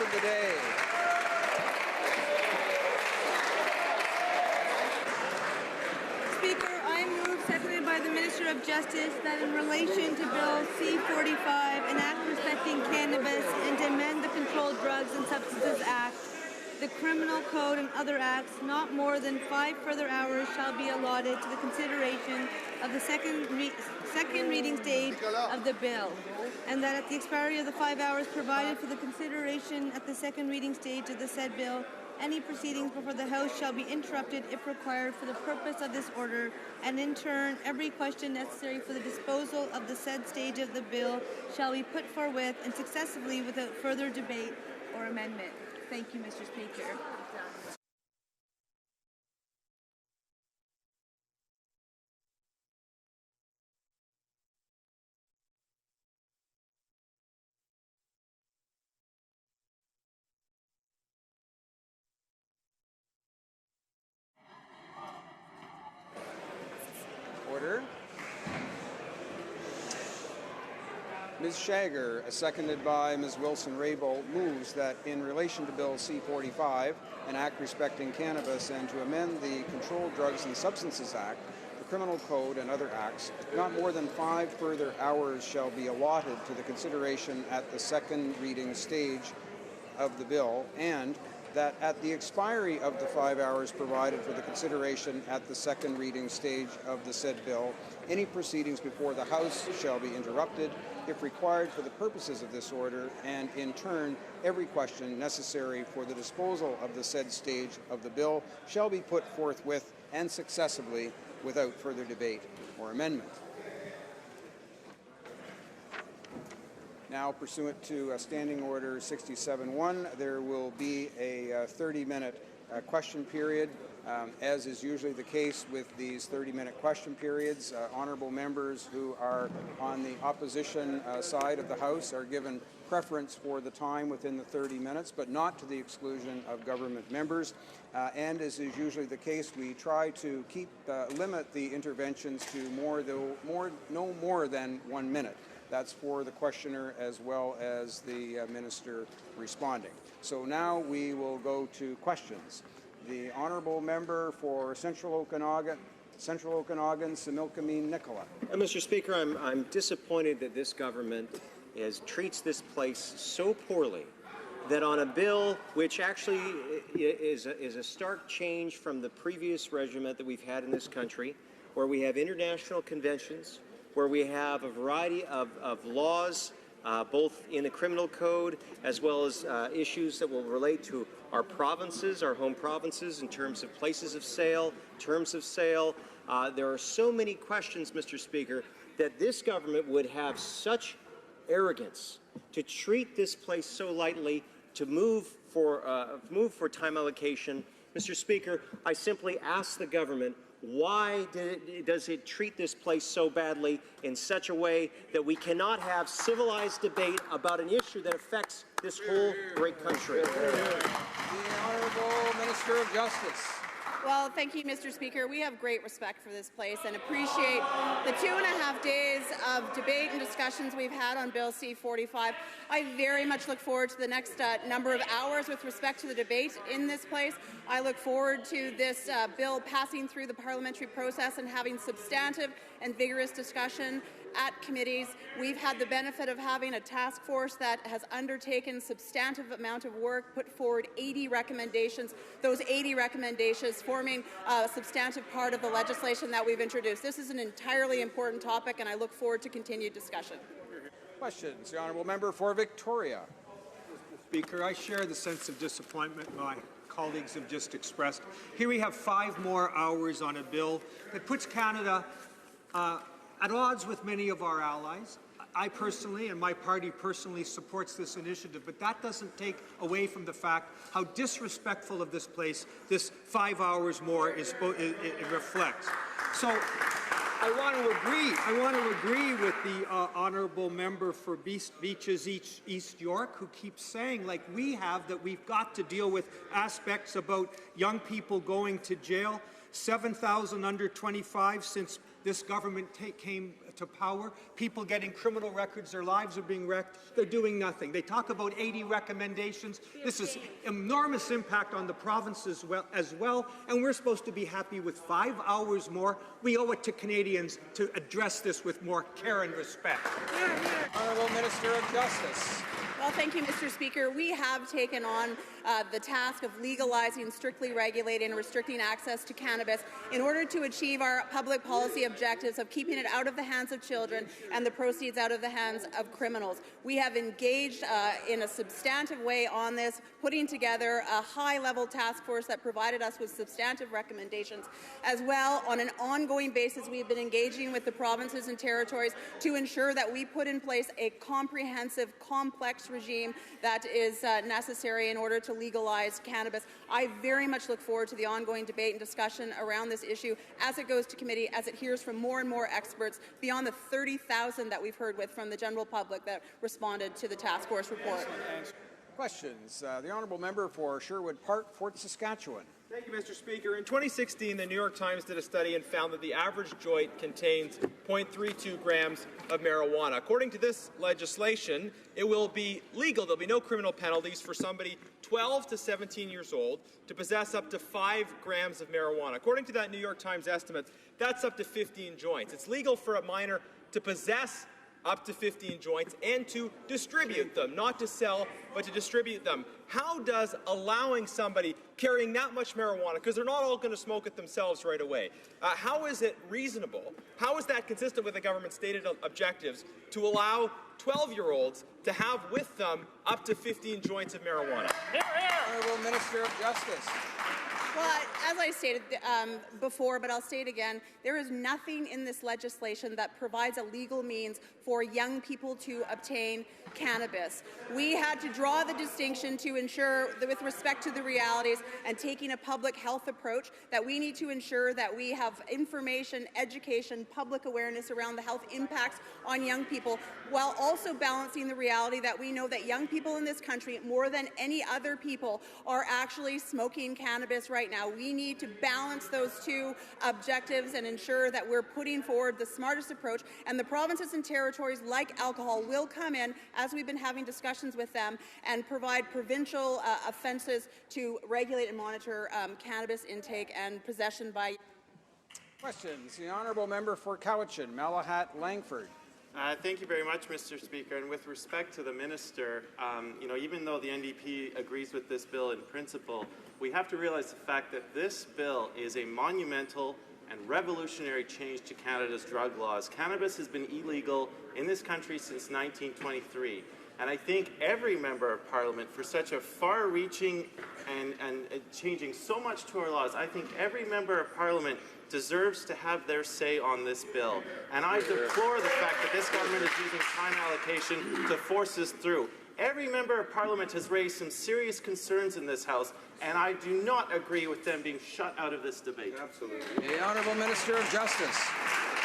of the day. Speaker, I move, seconded by the Minister of Justice, that in relation to Bill C45, an act respecting cannabis, and to amend the Controlled Drugs and Substances Act, the Criminal Code and other acts, not more than 5 further hours shall be allotted to the consideration of the second reading stage of the bill, and that at the expiry of the 5 hours provided for the consideration at the second reading stage of the said bill, any proceedings before the House shall be interrupted if required for the purpose of this order, and in turn, every question necessary for the disposal of the said stage of the bill shall be put forthwith and successively without further debate or amendment. Thank you, Mr. Speaker. Order. Ms. Shager, seconded by Ms. Wilson-Raybould, moves that in relation to Bill C45, an act respecting cannabis, and to amend the Controlled Drugs and Substances Act, the Criminal Code and other acts, not more than 5 further hours shall be allotted to the consideration at the second reading stage of the bill, and that at the expiry of the 5 hours provided for the consideration at the second reading stage of the said bill, any proceedings before the House shall be interrupted if required for the purposes of this order, and in turn, every question necessary for the disposal of the said stage of the bill shall be put forthwith and successively without further debate or amendment. Now, pursuant to Standing Order 67-1, there will be a 30-minute question period. As is usually the case with these 30-minute question periods, honourable members who are on the opposition side of the House are given preference for the time within the 30 minutes, but not to the exclusion of government members. And as is usually the case, we try to limit the interventions to no more than 1 minute. That's for the questioner as well as the minister responding. So now we will go to questions. The honourable member for Central Okanagan, Similkameen Nicola. Mr. Speaker, I'm disappointed that this government treats this place so poorly that on a bill which actually is a stark change from the previous regime that we've had in this country, where we have international conventions, where we have a variety of laws, both in the criminal code as well as issues that will relate to our provinces, our home provinces, in terms of places of sale, terms of sale. There are so many questions, Mr. Speaker, that this government would have such arrogance to treat this place so lightly, to move for time allocation. Mr. Speaker, I simply ask the government, why does it treat this place so badly in such a way that we cannot have civilized debate about an issue that affects this whole great country? The Honourable Minister of Justice. Well, thank you, Mr. Speaker. We have great respect for this place and appreciate the 2.5 days of debate and discussions we've had on Bill C45. I very much look forward to the next number of hours with respect to the debate in this place. I look forward to this bill passing through the parliamentary process and having substantive and vigorous discussion at committees. We've had the benefit of having a task force that has undertaken substantive amount of work, put forward 80 recommendations, those 80 recommendations forming a substantive part of the legislation that we've introduced. This is an entirely important topic, and I look forward to continued discussion. Questions. The Honourable Member for Victoria. Mr. Speaker, I share the sense of disappointment my colleagues have just expressed. Here we have 5 more hours on a bill that puts Canada at odds with many of our allies. I personally, and my party personally, supports this initiative, but that doesn't take away from the fact how disrespectful of this place this 5 hours more it reflects. So I want to agree with the honourable member for Beaches East York, who keeps saying, like we have, that we've got to deal with aspects about young people going to jail. 7,000 under 25 since this government came to power, people getting criminal records, their lives are being wrecked. They're doing nothing. They talk about 80 recommendations. This is enormous impact on the province as well, and we're supposed to be happy with 5 hours more. We owe it to Canadians to address this with more care and respect. Honourable Minister of Justice. Well, thank you, Mr. Speaker. We have taken on the task of legalizing, strictly regulating, and restricting access to cannabis in order to achieve our public policy objectives of keeping it out of the hands of children and the proceeds out of the hands of criminals. We have engaged in a substantive way on this, putting together a high-level task force that provided us with substantive recommendations. As well, on an ongoing basis, we have been engaging with the provinces and territories to ensure that we put in place a comprehensive, complex regime that is necessary in order to legalize cannabis. I very much look forward to the ongoing debate and discussion around this issue as it goes to committee, as it hears from more and more experts beyond the 30,000 that we've heard with from the general public that responded to the task force report. Questions. The honourable member for Sherwood Park, Fort Saskatchewan. Thank you, Mr. Speaker. In 2016, the New York Times did a study and found that the average joint contains 0.32 grams of marijuana. According to this legislation, it will be legal. There'll be no criminal penalties for somebody 12 to 17 years old to possess up to 5 grams of marijuana. According to that New York Times estimate, that's up to 15 joints. It's legal for a minor to possess up to 15 joints and to distribute them, not to sell, but to distribute them. How does allowing somebody carrying that much marijuana, because they're not all going to smoke it themselves right away, how is it reasonable? How is that consistent with the government's stated objectives to allow 12-year-olds to have with them up to 15 joints of marijuana? Honourable Minister of Justice. Well, as I stated before, but I'll state again, there is nothing in this legislation that provides a legal means for young people to obtain cannabis. We had to draw the distinction to ensure that with respect to the realities and taking a public health approach, that we need to ensure that we have information, education, public awareness around the health impacts on young people, while also balancing the reality that we know that young people in this country, more than any other people, are actually smoking cannabis right now. We need to balance those two objectives and ensure that we're putting forward the smartest approach, and the provinces and territories, like alcohol, will come in, as we've been having discussions with them, and provide provincial offences to regulate and monitor cannabis intake and possession by. Questions. The honourable member for Cowichan, Malahat, Langford. Thank you very much, Mr. Speaker. And with respect to the minister, even though the NDP agrees with this bill in principle, we have to realize the fact that this bill is a monumental and revolutionary change to Canada's drug laws. Cannabis has been illegal in this country since 1923. And I think every member of Parliament, for such a far-reaching and changing so much to our laws, I think every member of Parliament deserves to have their say on this bill. And I deplore the fact that this government is using time allocation to force this through. Every member of Parliament has raised some serious concerns in this House, and I do not agree with them being shut out of this debate. Absolutely. The Honourable Minister of Justice.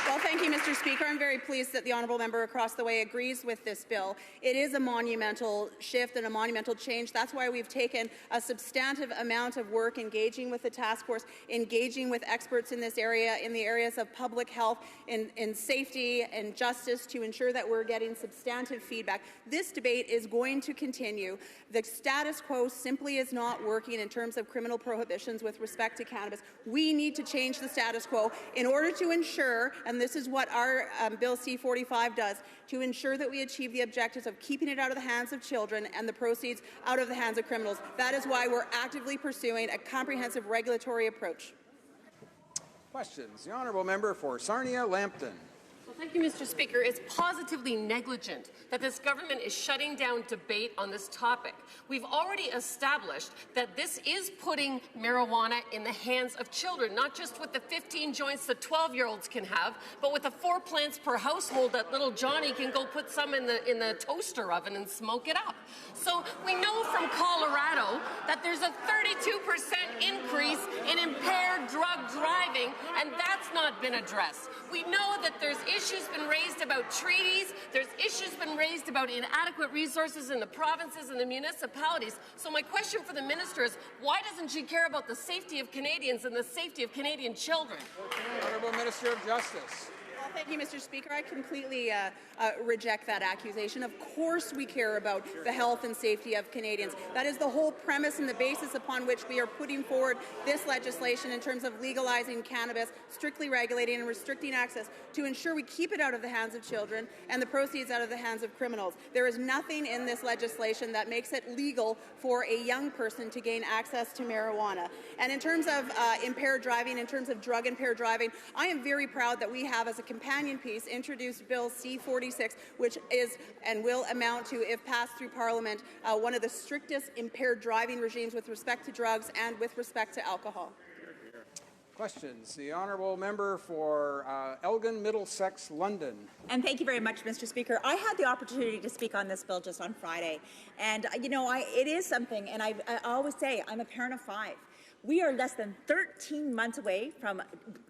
Well, thank you, Mr. Speaker. I'm very pleased that the honourable member across the way agrees with this bill. It is a monumental shift and a monumental change. That's why we've taken a substantive amount of work engaging with the task force, engaging with experts in this area, in the areas of public health, in safety and justice, to ensure that we're getting substantive feedback. This debate is going to continue. The status quo simply is not working in terms of criminal prohibitions with respect to cannabis. We need to change the status quo in order to ensure, and this is what our Bill C45 does, to ensure that we achieve the objectives of keeping it out of the hands of children and the proceeds out of the hands of criminals. That is why we're actively pursuing a comprehensive regulatory approach. Questions. The honourable member for Sarnia-Lambton. Well, thank you, Mr. Speaker. It's positively negligent that this government is shutting down debate on this topic. We've already established that this is putting marijuana in the hands of children, not just with the 15 joints that 12-year-olds can have, but with the 4 plants per household that little Johnny can go put some in the toaster oven and smoke it up. So we know from Colorado that there's a 32% increase in impaired drug driving, and that's not been addressed. We know that there's issues issues been raised about treaties. There's issues been raised about inadequate resources in the provinces and the municipalities. So my question for the minister is, why doesn't she care about the safety of Canadians and the safety of Canadian children? Honourable Minister of Justice. Well, thank you, Mr. Speaker. I completely reject that accusation. Of course we care about the health and safety of Canadians. That is the whole premise and the basis upon which we are putting forward this legislation in terms of legalizing cannabis, strictly regulating and restricting access to ensure we keep it out of the hands of children and the proceeds out of the hands of criminals. There is nothing in this legislation that makes it legal for a young person to gain access to marijuana. And in terms of impaired driving, in terms of drug-impaired driving, I am very proud that we have, as a companion piece, introduced Bill C46, which is and will amount to, if passed through Parliament, one of the strictest impaired driving regimes with respect to drugs and with respect to alcohol. Questions. The Honourable Member for Elgin, Middlesex, London. And thank you very much, Mr. Speaker. I had the opportunity to speak on this bill just on Friday. And, you know, it is something, and I always say I'm a parent of 5. We are less than 13 months away from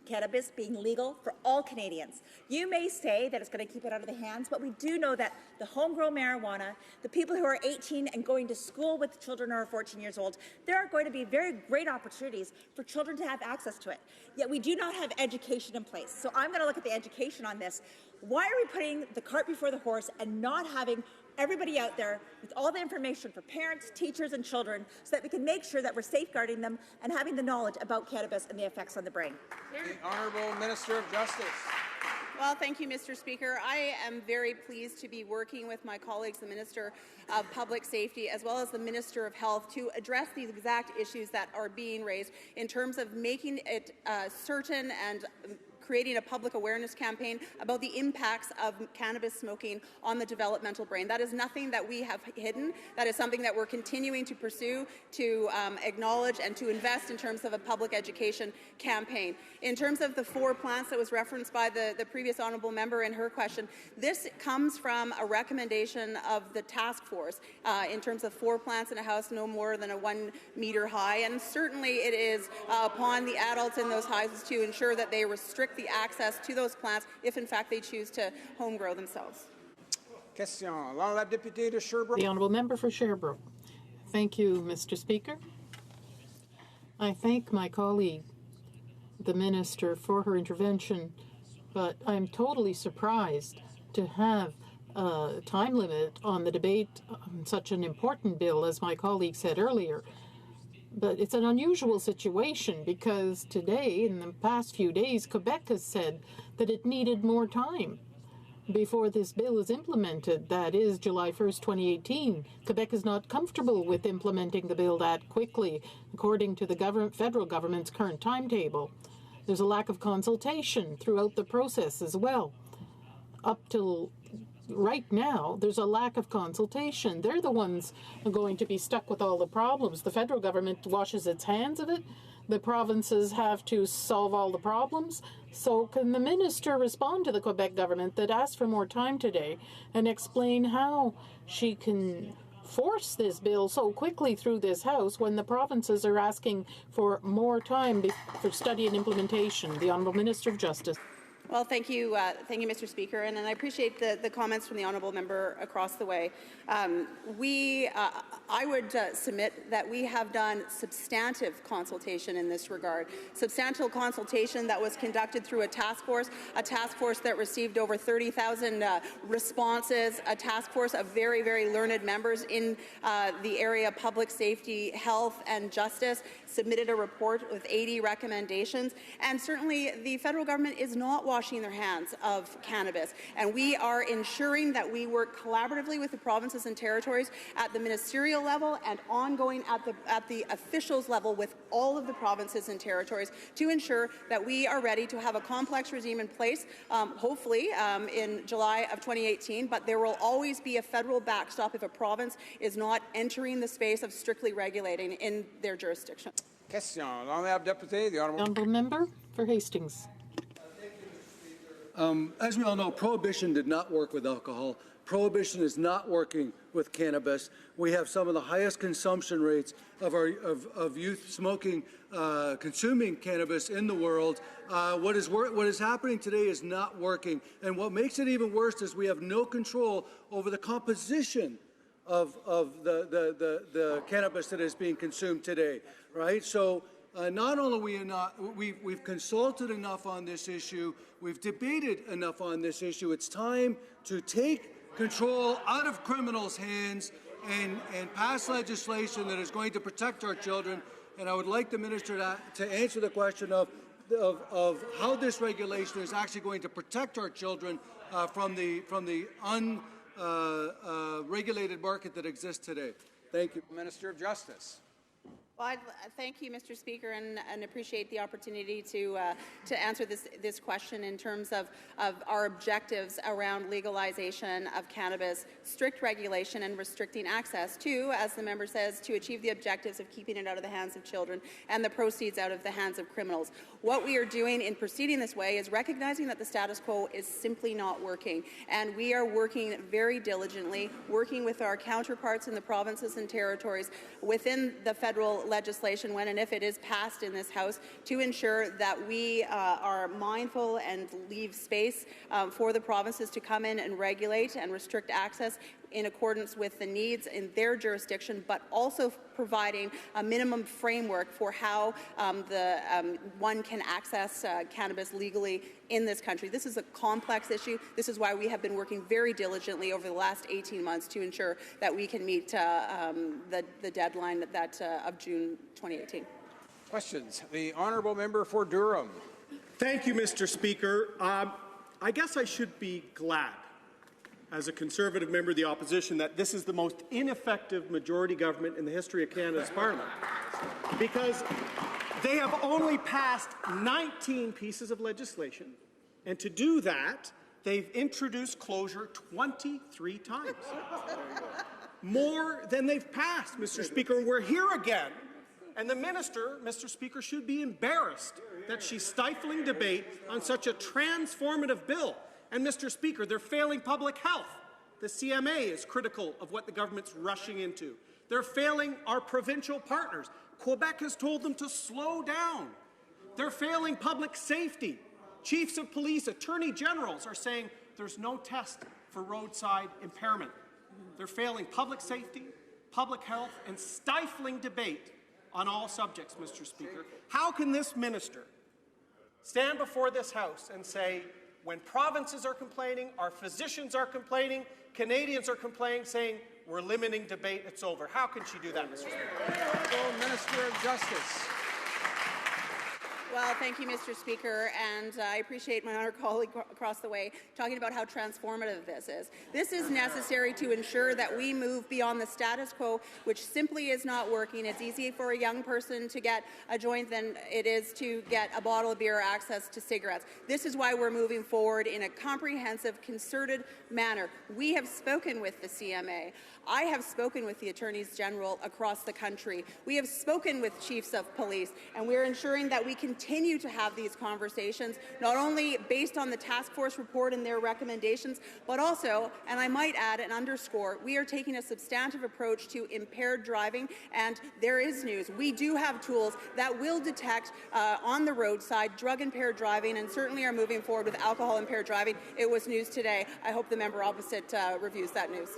cannabis being legal for all Canadians. You may say that it's going to keep it out of the hands, but we do know that the homegrown marijuana, the people who are 18 and going to school with children who are 14 years old, there are going to be very great opportunities for children to have access to it. Yet we do not have education in place. So I'm going to look at the education on this. Why are we putting the cart before the horse and not having everybody out there with all the information for parents, teachers, and children so that we can make sure that we're safeguarding them and having the knowledge about cannabis and the effects on the brain? The Honourable Minister of Justice. Well, thank you, Mr. Speaker. I am very pleased to be working with my colleagues, the Minister of Public Safety, as well as the Minister of Health, to address these exact issues that are being raised in terms of making it certain and creating a public awareness campaign about the impacts of cannabis smoking on the developmental brain. That is nothing that we have hidden. That is something that we're continuing to pursue, to acknowledge and to invest in terms of a public education campaign. In terms of the 4 plants that was referenced by the previous honourable member in her question, this comes from a recommendation of the task force in terms of 4 plants in a house no more than a 1 meter high, and certainly it is upon the adults in those houses to ensure that they restrict the access to those plants if in fact they choose to home grow themselves. Question. L'honorable député de Sherbrooke. The honourable member for Sherbrooke. Thank you, Mr. Speaker. I thank my colleague, the minister, for her intervention, but I'm totally surprised to have a time limit on the debate on such an important bill, as my colleague said earlier. But it's an unusual situation because today, in the past few days, Quebec has said that it needed more time before this bill is implemented. That is July 1st, 2018. Quebec is not comfortable with implementing the bill that quickly, according to the federal government's current timetable. There's a lack of consultation throughout the process as well. Up till right now, there's a lack of consultation. They're the ones who are going to be stuck with all the problems. The federal government washes its hands of it. The provinces have to solve all the problems. So can the minister respond to the Quebec government that asked for more time today and explain how she can force this bill so quickly through this House when the provinces are asking for more time for study and implementation? The Honourable Minister of Justice. Well, thank you, Mr. Speaker, and I appreciate the comments from the honourable member across the way. I would submit that we have done substantive consultation in this regard. Substantial consultation that was conducted through a task force that received over 30,000 responses, a task force of very, very learned members in the area of public safety, health, and justice, submitted a report with 80 recommendations, and certainly the federal government is not washing their hands of cannabis, and we are ensuring that we work collaboratively with the provinces and territories at the ministerial level and ongoing at the officials level with all of the provinces and territories to ensure that we are ready to have a complex regime in place, hopefully in July of 2018, but there will always be a federal backstop if a province is not entering the space of strictly regulating in their jurisdiction. Question. L'honorable député, the honourable Member for Hastings. As we all know, prohibition did not work with alcohol. Prohibition is not working with cannabis. We have some of the highest consumption rates of youth smoking, consuming cannabis in the world. What is happening today is not working. And what makes it even worse is we have no control over the composition of the cannabis that is being consumed today, right? So not only we've consulted enough on this issue, we've debated enough on this issue. It's time to take control out of criminals' hands and pass legislation that is going to protect our children. And I would like the minister to answer the question of how this regulation is actually going to protect our children from the unregulated market that exists today. Thank you. Minister of Justice. Well, thank you, Mr. Speaker, and appreciate the opportunity to answer this question in terms of our objectives around legalization of cannabis, strict regulation and restricting access to, as the member says, to achieve the objectives of keeping it out of the hands of children and the proceeds out of the hands of criminals. What we are doing in proceeding this way is recognizing that the status quo is simply not working, and we are working very diligently, working with our counterparts in the provinces and territories within the federal legislation when and if it is passed in this House to ensure that we are mindful and leave space for the provinces to come in and regulate and restrict access in accordance with the needs in their jurisdiction, but also providing a minimum framework for how one can access cannabis legally in this country. This is a complex issue. This is why we have been working very diligently over the last 18 months to ensure that we can meet the deadline of June 2018. Questions? The honourable member for Durham. Thank you, Mr. Speaker. I guess I should be glad, as a Conservative member of the opposition, that this is the most ineffective majority government in the history of Canada's Parliament, because they have only passed 19 pieces of legislation, and to do that, they've introduced closure 23 times. More than they've passed, Mr. Speaker. We're here again, and the minister, Mr. Speaker, should be embarrassed that she's stifling debate on such a transformative bill. And, Mr. Speaker, they're failing public health. The CMA is critical of what the government's rushing into. They're failing our provincial partners. Quebec has told them to slow down. They're failing public safety. Chiefs of police, attorney generals are saying there's no test for roadside impairment. They're failing public safety, public health, and stifling debate on all subjects, Mr. Speaker. How can this minister stand before this House and say, when provinces are complaining, our physicians are complaining, Canadians are complaining, saying we're limiting debate, it's over? How can she do that, Mr. Speaker? Minister of Justice. Well, thank you, Mr. Speaker, and I appreciate my honourable colleague across the way talking about how transformative this is. This is necessary to ensure that we move beyond the status quo, which simply is not working. It's easy for a young person to get a joint than it is to get a bottle of beer or access to cigarettes. This is why we're moving forward in a comprehensive, concerted manner. We have spoken with the CMA. I have spoken with the attorneys general across the country. We have spoken with chiefs of police, and we're ensuring that we continue to have these conversations, not only based on the task force report and their recommendations, but also, and I might add and underscore, we are taking a substantive approach to impaired driving, and there is news. We do have tools that will detect on the roadside drug-impaired driving, and certainly are moving forward with alcohol-impaired driving. It was news today. I hope the member opposite reviews that news.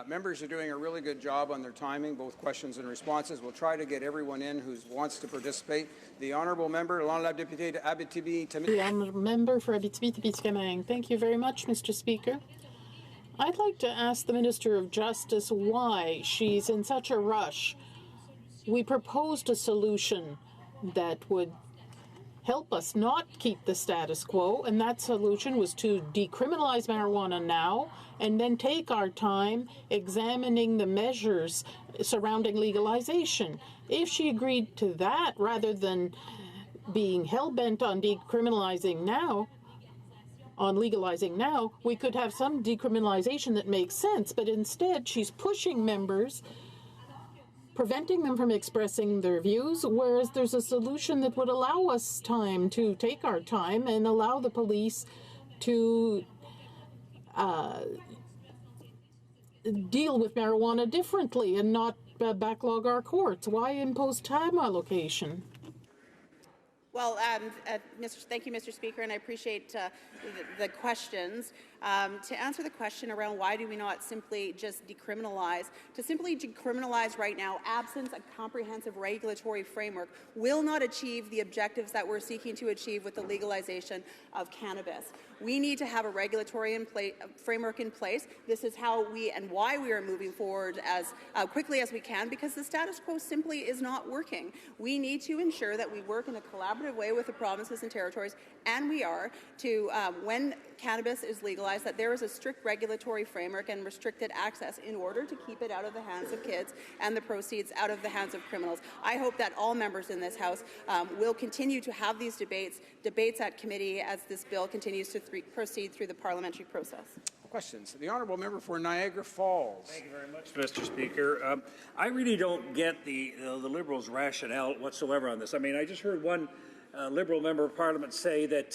Members are doing a really good job on their timing, both questions and responses. We'll try to get everyone in who wants to participate. The honourable member, the honourable member for Abitibi-Témiscamingue. Thank you very much, Mr. Speaker. I'd like to ask the Minister of Justice why she's in such a rush. We proposed a solution that would help us not keep the status quo, and that solution was to decriminalize marijuana now and then take our time examining the measures surrounding legalization. If she agreed to that rather than being hell-bent on decriminalizing now, on legalizing now, we could have some decriminalization that makes sense, but instead she's pushing members preventing them from expressing their views, whereas there's a solution that would allow us time to take our time and allow the police to deal with marijuana differently and not backlog our courts. Why impose time allocation? Well, thank you, Mr. Speaker, and I appreciate the questions. To answer the question around why do we not simply just decriminalize, to simply decriminalize right now, absence a comprehensive regulatory framework, will not achieve the objectives that we're seeking to achieve with the legalization of cannabis. We need to have a regulatory framework in place. This is how we and why we are moving forward as quickly as we can, because the status quo simply is not working. We need to ensure that we work in a collaborative way with the provinces and territories, and we are, to, when cannabis is legalized, that there is a strict regulatory framework and restricted access in order to keep it out of the hands of kids and the proceeds out of the hands of criminals. I hope that all members in this House will continue to have these debates at committee as this bill continues to proceed through the parliamentary process. Questions? The Honourable Member for Niagara Falls. Thank you very much, Mr. Speaker. I really don't get the Liberals' rationale whatsoever on this. I mean, I just heard one Liberal member of Parliament say that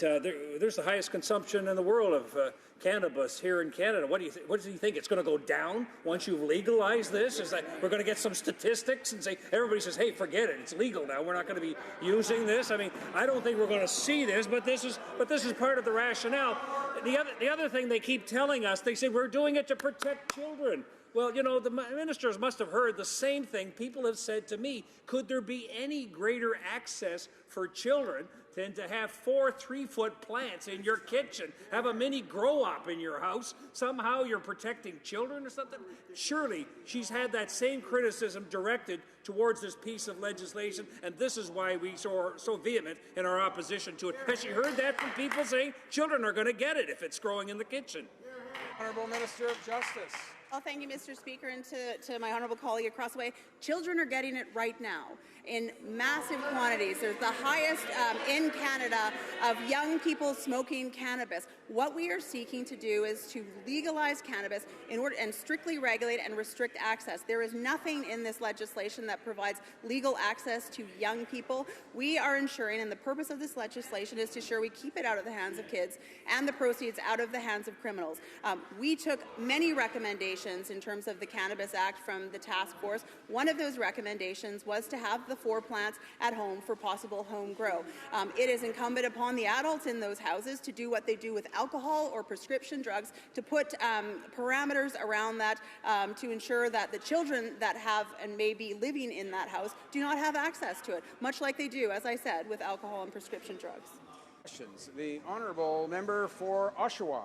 there's the highest consumption in the world of cannabis here in Canada. What does he think? It's going to go down once you've legalized this? Is that we're going to get some statistics and say everybody says, "Hey, forget it. It's legal now. We're not going to be using this." I mean, I don't think we're going to see this, but this is part of the rationale. The other thing they keep telling us, they say we're doing it to protect children. Well, you know, the ministers must have heard the same thing people have said to me. Could there be any greater access for children than to have 4 3-foot plants in your kitchen, have a mini grow-op in your house? Somehow you're protecting children or something? Surely she's had that same criticism directed towards this piece of legislation, and this is why we are so vehement in our opposition to it. Has she heard that from people saying children are going to get it if it's growing in the kitchen? Honourable Minister of Justice. Well, thank you, Mr. Speaker, and to my honourable colleague across the way. Children are getting it right now in massive quantities. There's the highest in Canada of young people smoking cannabis. What we are seeking to do is to legalize cannabis in order and strictly regulate and restrict access. There is nothing in this legislation that provides legal access to young people. We are ensuring, and the purpose of this legislation is to ensure we keep it out of the hands of kids and the proceeds out of the hands of criminals. We took many recommendations in terms of the Cannabis Act from the task force. One of those recommendations was to have the 4 plants at home for possible home grow. It is incumbent upon the adults in those houses to do what they do with alcohol or prescription drugs, to put parameters around that to ensure that the children that have and may be living in that house do not have access to it, much like they do, as I said, with alcohol and prescription drugs. Questions? The Honourable Member for Oshawa.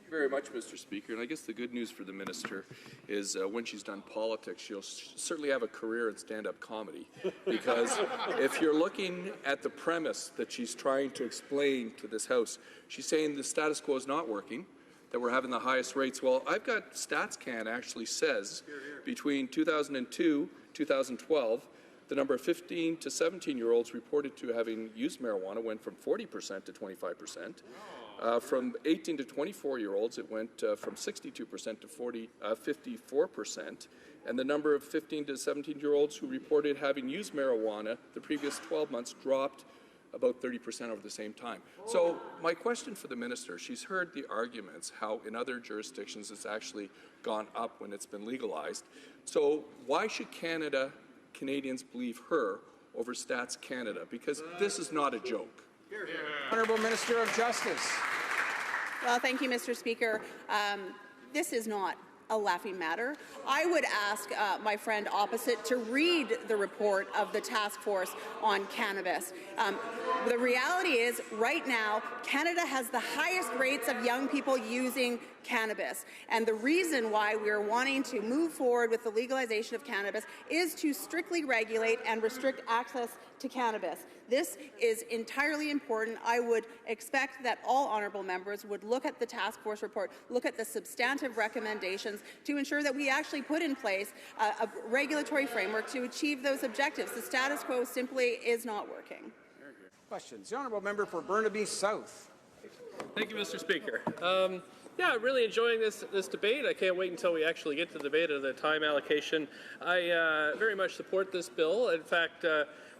Very much, Mr. Speaker, and I guess the good news for the minister is when she's done politics, she'll certainly have a career in stand-up comedy, because if you're looking at the premise that she's trying to explain to this House, she's saying the status quo is not working, that we're having the highest rates. Well, I've got StatsCan actually says between 2002, 2012, the number of 15 to 17-year-olds reported to having used marijuana went from 40% to 25%. From 18 to 24-year-olds, it went from 62% to 54%. And the number of 15 to 17-year-olds who reported having used marijuana the previous 12 months dropped about 30% over the same time. So my question for the minister, she's heard the arguments how in other jurisdictions it's actually gone up when it's been legalized. So why should Canadians believe her over Stats Canada? Because this is not a joke. Honourable Minister of Justice. Well, thank you, Mr. Speaker. This is not a laughing matter. I would ask my friend opposite to read the report of the task force on cannabis. The reality is, right now, Canada has the highest rates of young people using cannabis. And the reason why we are wanting to move forward with the legalization of cannabis is to strictly regulate and restrict access to cannabis. This is entirely important. I would expect that all honourable members would look at the task force report, look at the substantive recommendations to ensure that we actually put in place a regulatory framework to achieve those objectives. The status quo simply is not working. Questions? The Honourable Member for Burnaby South. Thank you, Mr. Speaker. Yeah, I'm really enjoying this debate. I can't wait until we actually get to the debate of the time allocation. I very much support this bill. In fact,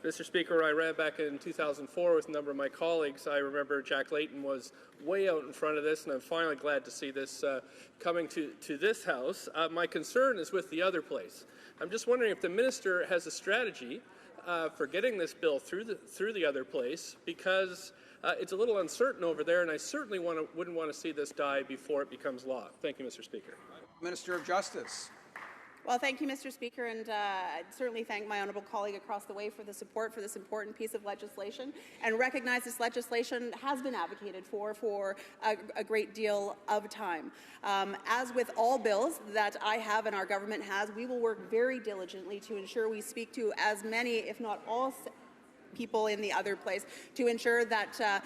Mr. Speaker, I ran back in 2004 with a number of my colleagues. I remember Jack Layton was way out in front of this, and I'm finally glad to see this coming to this House. My concern is with the other place. I'm just wondering if the minister has a strategy for getting this bill through the other place, because it's a little uncertain over there, and I certainly wouldn't want to see this die before it becomes law. Thank you, Mr. Speaker. Minister of Justice. Well, thank you, Mr. Speaker, and I'd certainly thank my honourable colleague across the way for the support for this important piece of legislation, and recognize this legislation has been advocated for a great deal of time. As with all bills that I have and our government has, we will work very diligently to ensure we speak to as many, if not all, people in the other place, to ensure that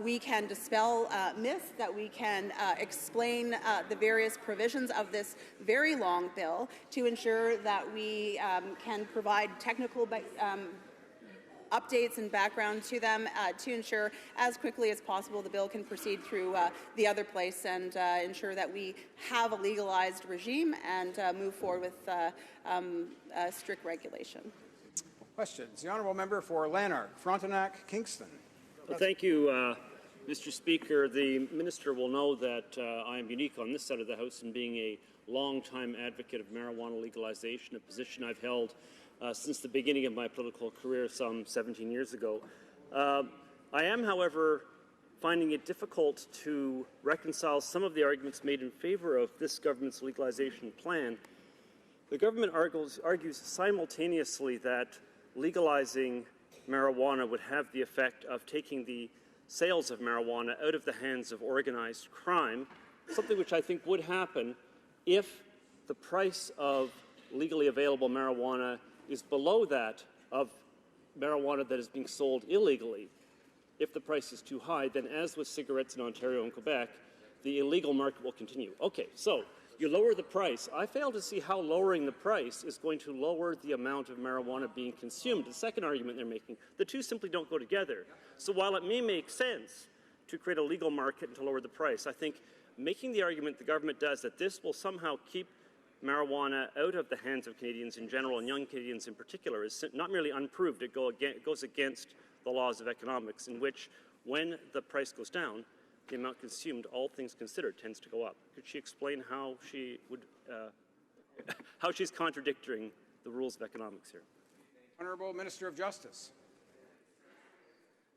we can dispel myths, that we can explain the various provisions of this very long bill, to ensure that we can provide technical updates and background to them, to ensure as quickly as possible the bill can proceed through the other place, and ensure that we have a legalized regime and move forward with strict regulation. Questions. The Honourable Member for Lanark, Frontenac, Kingston. Well, thank you, Mr. Speaker. The Minister will know that I am unique on this side of the House in being a long-time advocate of marijuana legalization, a position I've held since the beginning of my political career some 17 years ago. I am, however, finding it difficult to reconcile some of the arguments made in favor of this government's legalization plan. The government argues simultaneously that legalizing marijuana would have the effect of taking the sales of marijuana out of the hands of organized crime, something which I think would happen if the price of legally available marijuana is below that of marijuana that is being sold illegally. If the price is too high, then as with cigarettes in Ontario and Quebec, the illegal market will continue. Okay, so you lower the price. I fail to see how lowering the price is going to lower the amount of marijuana being consumed. The second argument they're making, the two simply don't go together. So while it may make sense to create a legal market and to lower the price, I think making the argument the government does that this will somehow keep marijuana out of the hands of Canadians in general and young Canadians in particular is not merely unproved, it goes against the laws of economics, in which when the price goes down, the amount consumed, all things considered, tends to go up. Could she explain how she would, how she's contradicting the rules of economics here? Honourable Minister of Justice.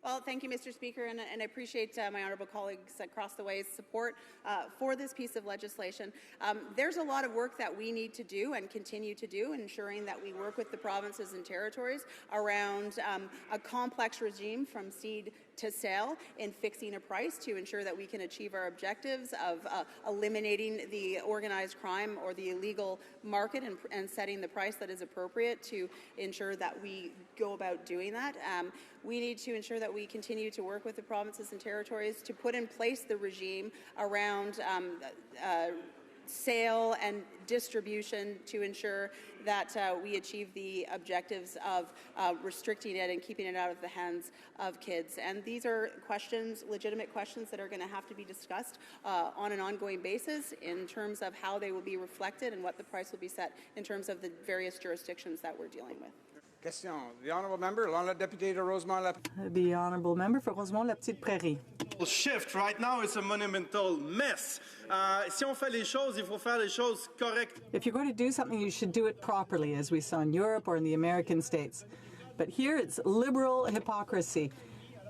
Well, thank you, Mr. Speaker, and I appreciate my honourable colleagues across the way's support for this piece of legislation. There's a lot of work that we need to do and continue to do, ensuring that we work with the provinces and territories around a complex regime from seed to sale in fixing a price to ensure that we can achieve our objectives of eliminating the organized crime or the illegal market and setting the price that is appropriate to ensure that we go about doing that. We need to ensure that we continue to work with the provinces and territories to put in place the regime around sale and distribution to ensure that we achieve the objectives of restricting it and keeping it out of the hands of kids. And these are questions, legitimate questions, that are going to have to be discussed on an ongoing basis in terms of how they will be reflected and what the price will be set in terms of the various jurisdictions that we're dealing with. Question. The Honourable Member, la députée de Rosemont. The Honourable Member for Rosemont-la-Petite-Prairie. Shift right now is a monumental mess. Si on fait les choses, il faut faire les choses correctes. If you're going to do something, you should do it properly, as we saw in Europe or in the American states. But here it's liberal hypocrisy.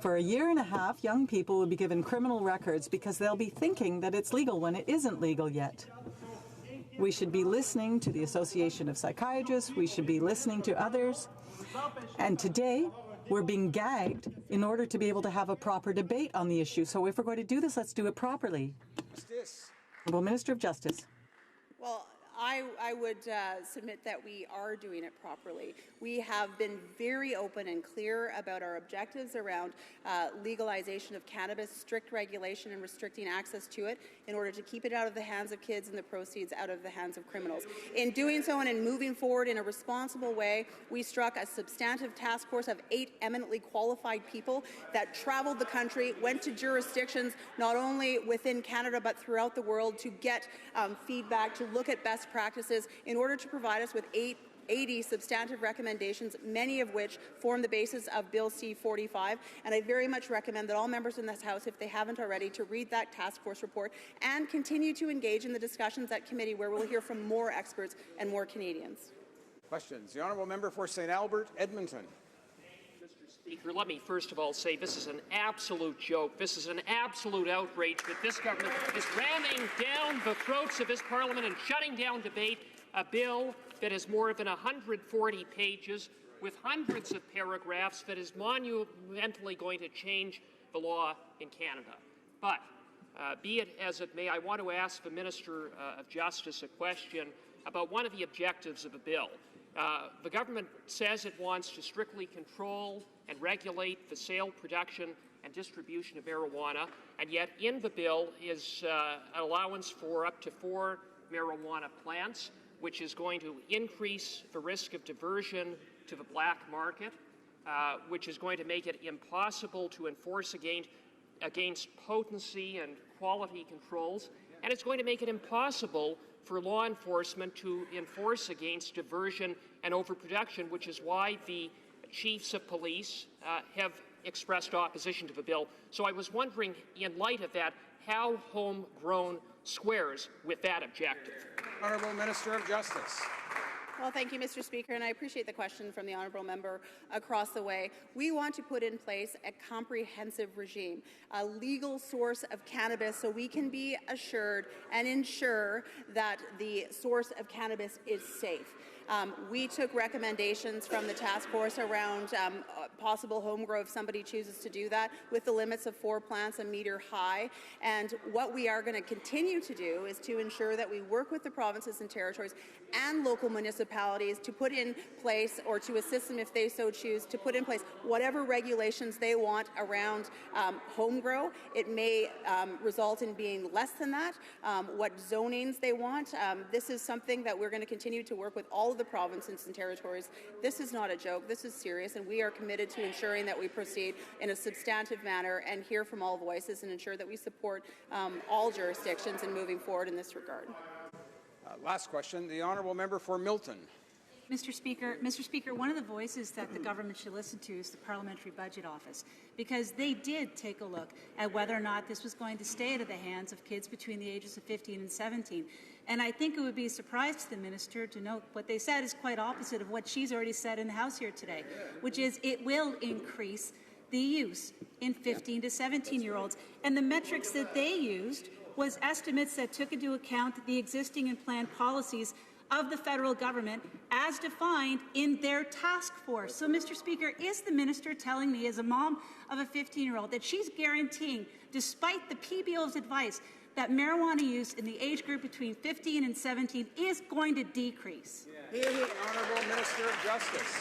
For a year and a half, young people will be given criminal records because they'll be thinking that it's legal when it isn't legal yet. We should be listening to the Association of Psychiatrists. We should be listening to others. And today, we're being gagged in order to be able to have a proper debate on the issue. So if we're going to do this, let's do it properly. Justice. Honourable Minister of Justice. Well, I would submit that we are doing it properly. We have been very open and clear about our objectives around legalization of cannabis, strict regulation and restricting access to it in order to keep it out of the hands of kids and the proceeds out of the hands of criminals. In doing so and in moving forward in a responsible way, we struck a substantive task force of 8 eminently qualified people that traveled the country, went to jurisdictions not only within Canada but throughout the world to get feedback, to look at best practices in order to provide us with 80 substantive recommendations, many of which form the basis of Bill C45. And I very much recommend that all members in this House, if they haven't already, to read that task force report and continue to engage in the discussions at committee where we'll hear from more experts and more Canadians. Questions. The honourable member for St. Albert, Edmonton. Speaker, let me first of all say this is an absolute joke. This is an absolute outrage that this government is ramming down the throats of this Parliament and shutting down debate a bill that is more than 140 pages with hundreds of paragraphs that is monumentally going to change the law in Canada. But be it as it may, I want to ask the Minister of Justice a question about one of the objectives of the bill. The government says it wants to strictly control and regulate the sale, production, and distribution of marijuana, and yet in the bill is an allowance for up to 4 marijuana plants, which is going to increase the risk of diversion to the black market, which is going to make it impossible to enforce against potency and quality controls, and it's going to make it impossible for law enforcement to enforce against diversion and overproduction, which is why the chiefs of police have expressed opposition to the bill. So I was wondering, in light of that, how homegrown squares with that objective. Honourable Minister of Justice. Well, thank you, Mr. Speaker, and I appreciate the question from the honourable member across the way. We want to put in place a comprehensive regime, a legal source of cannabis, so we can be assured and ensure that the source of cannabis is safe. We took recommendations from the task force around possible home grow if somebody chooses to do that, with the limits of 4 plants a metre high. And what we are going to continue to do is to ensure that we work with the provinces and territories and local municipalities to put in place, or to assist them if they so choose, to put in place whatever regulations they want around home grow. It may result in being less than that, what zonings they want. This is something that we're going to continue to work with all of the provinces and territories. This is not a joke. This is serious, and we are committed to ensuring that we proceed in a substantive manner and hear from all voices and ensure that we support all jurisdictions in moving forward in this regard. Last question. The honourable member for Milton. Mr. Speaker, one of the voices that the government should listen to is the Parliamentary Budget Office, because they did take a look at whether or not this was going to stay out of the hands of kids between the ages of 15 and 17. And I think it would be a surprise to the minister to note what they said is quite opposite of what she's already said in the House here today, which is it will increase the use in 15 to 17-year-olds. And the metrics that they used was estimates that took into account the existing and planned policies of the federal government as defined in their task force. So, Mr. Speaker, is the minister telling me, as a mom of a 15-year-old, that she's guaranteeing, despite the PBO's advice, that marijuana use in the age group between 15 and 17 is going to decrease? The Honourable Minister of Justice.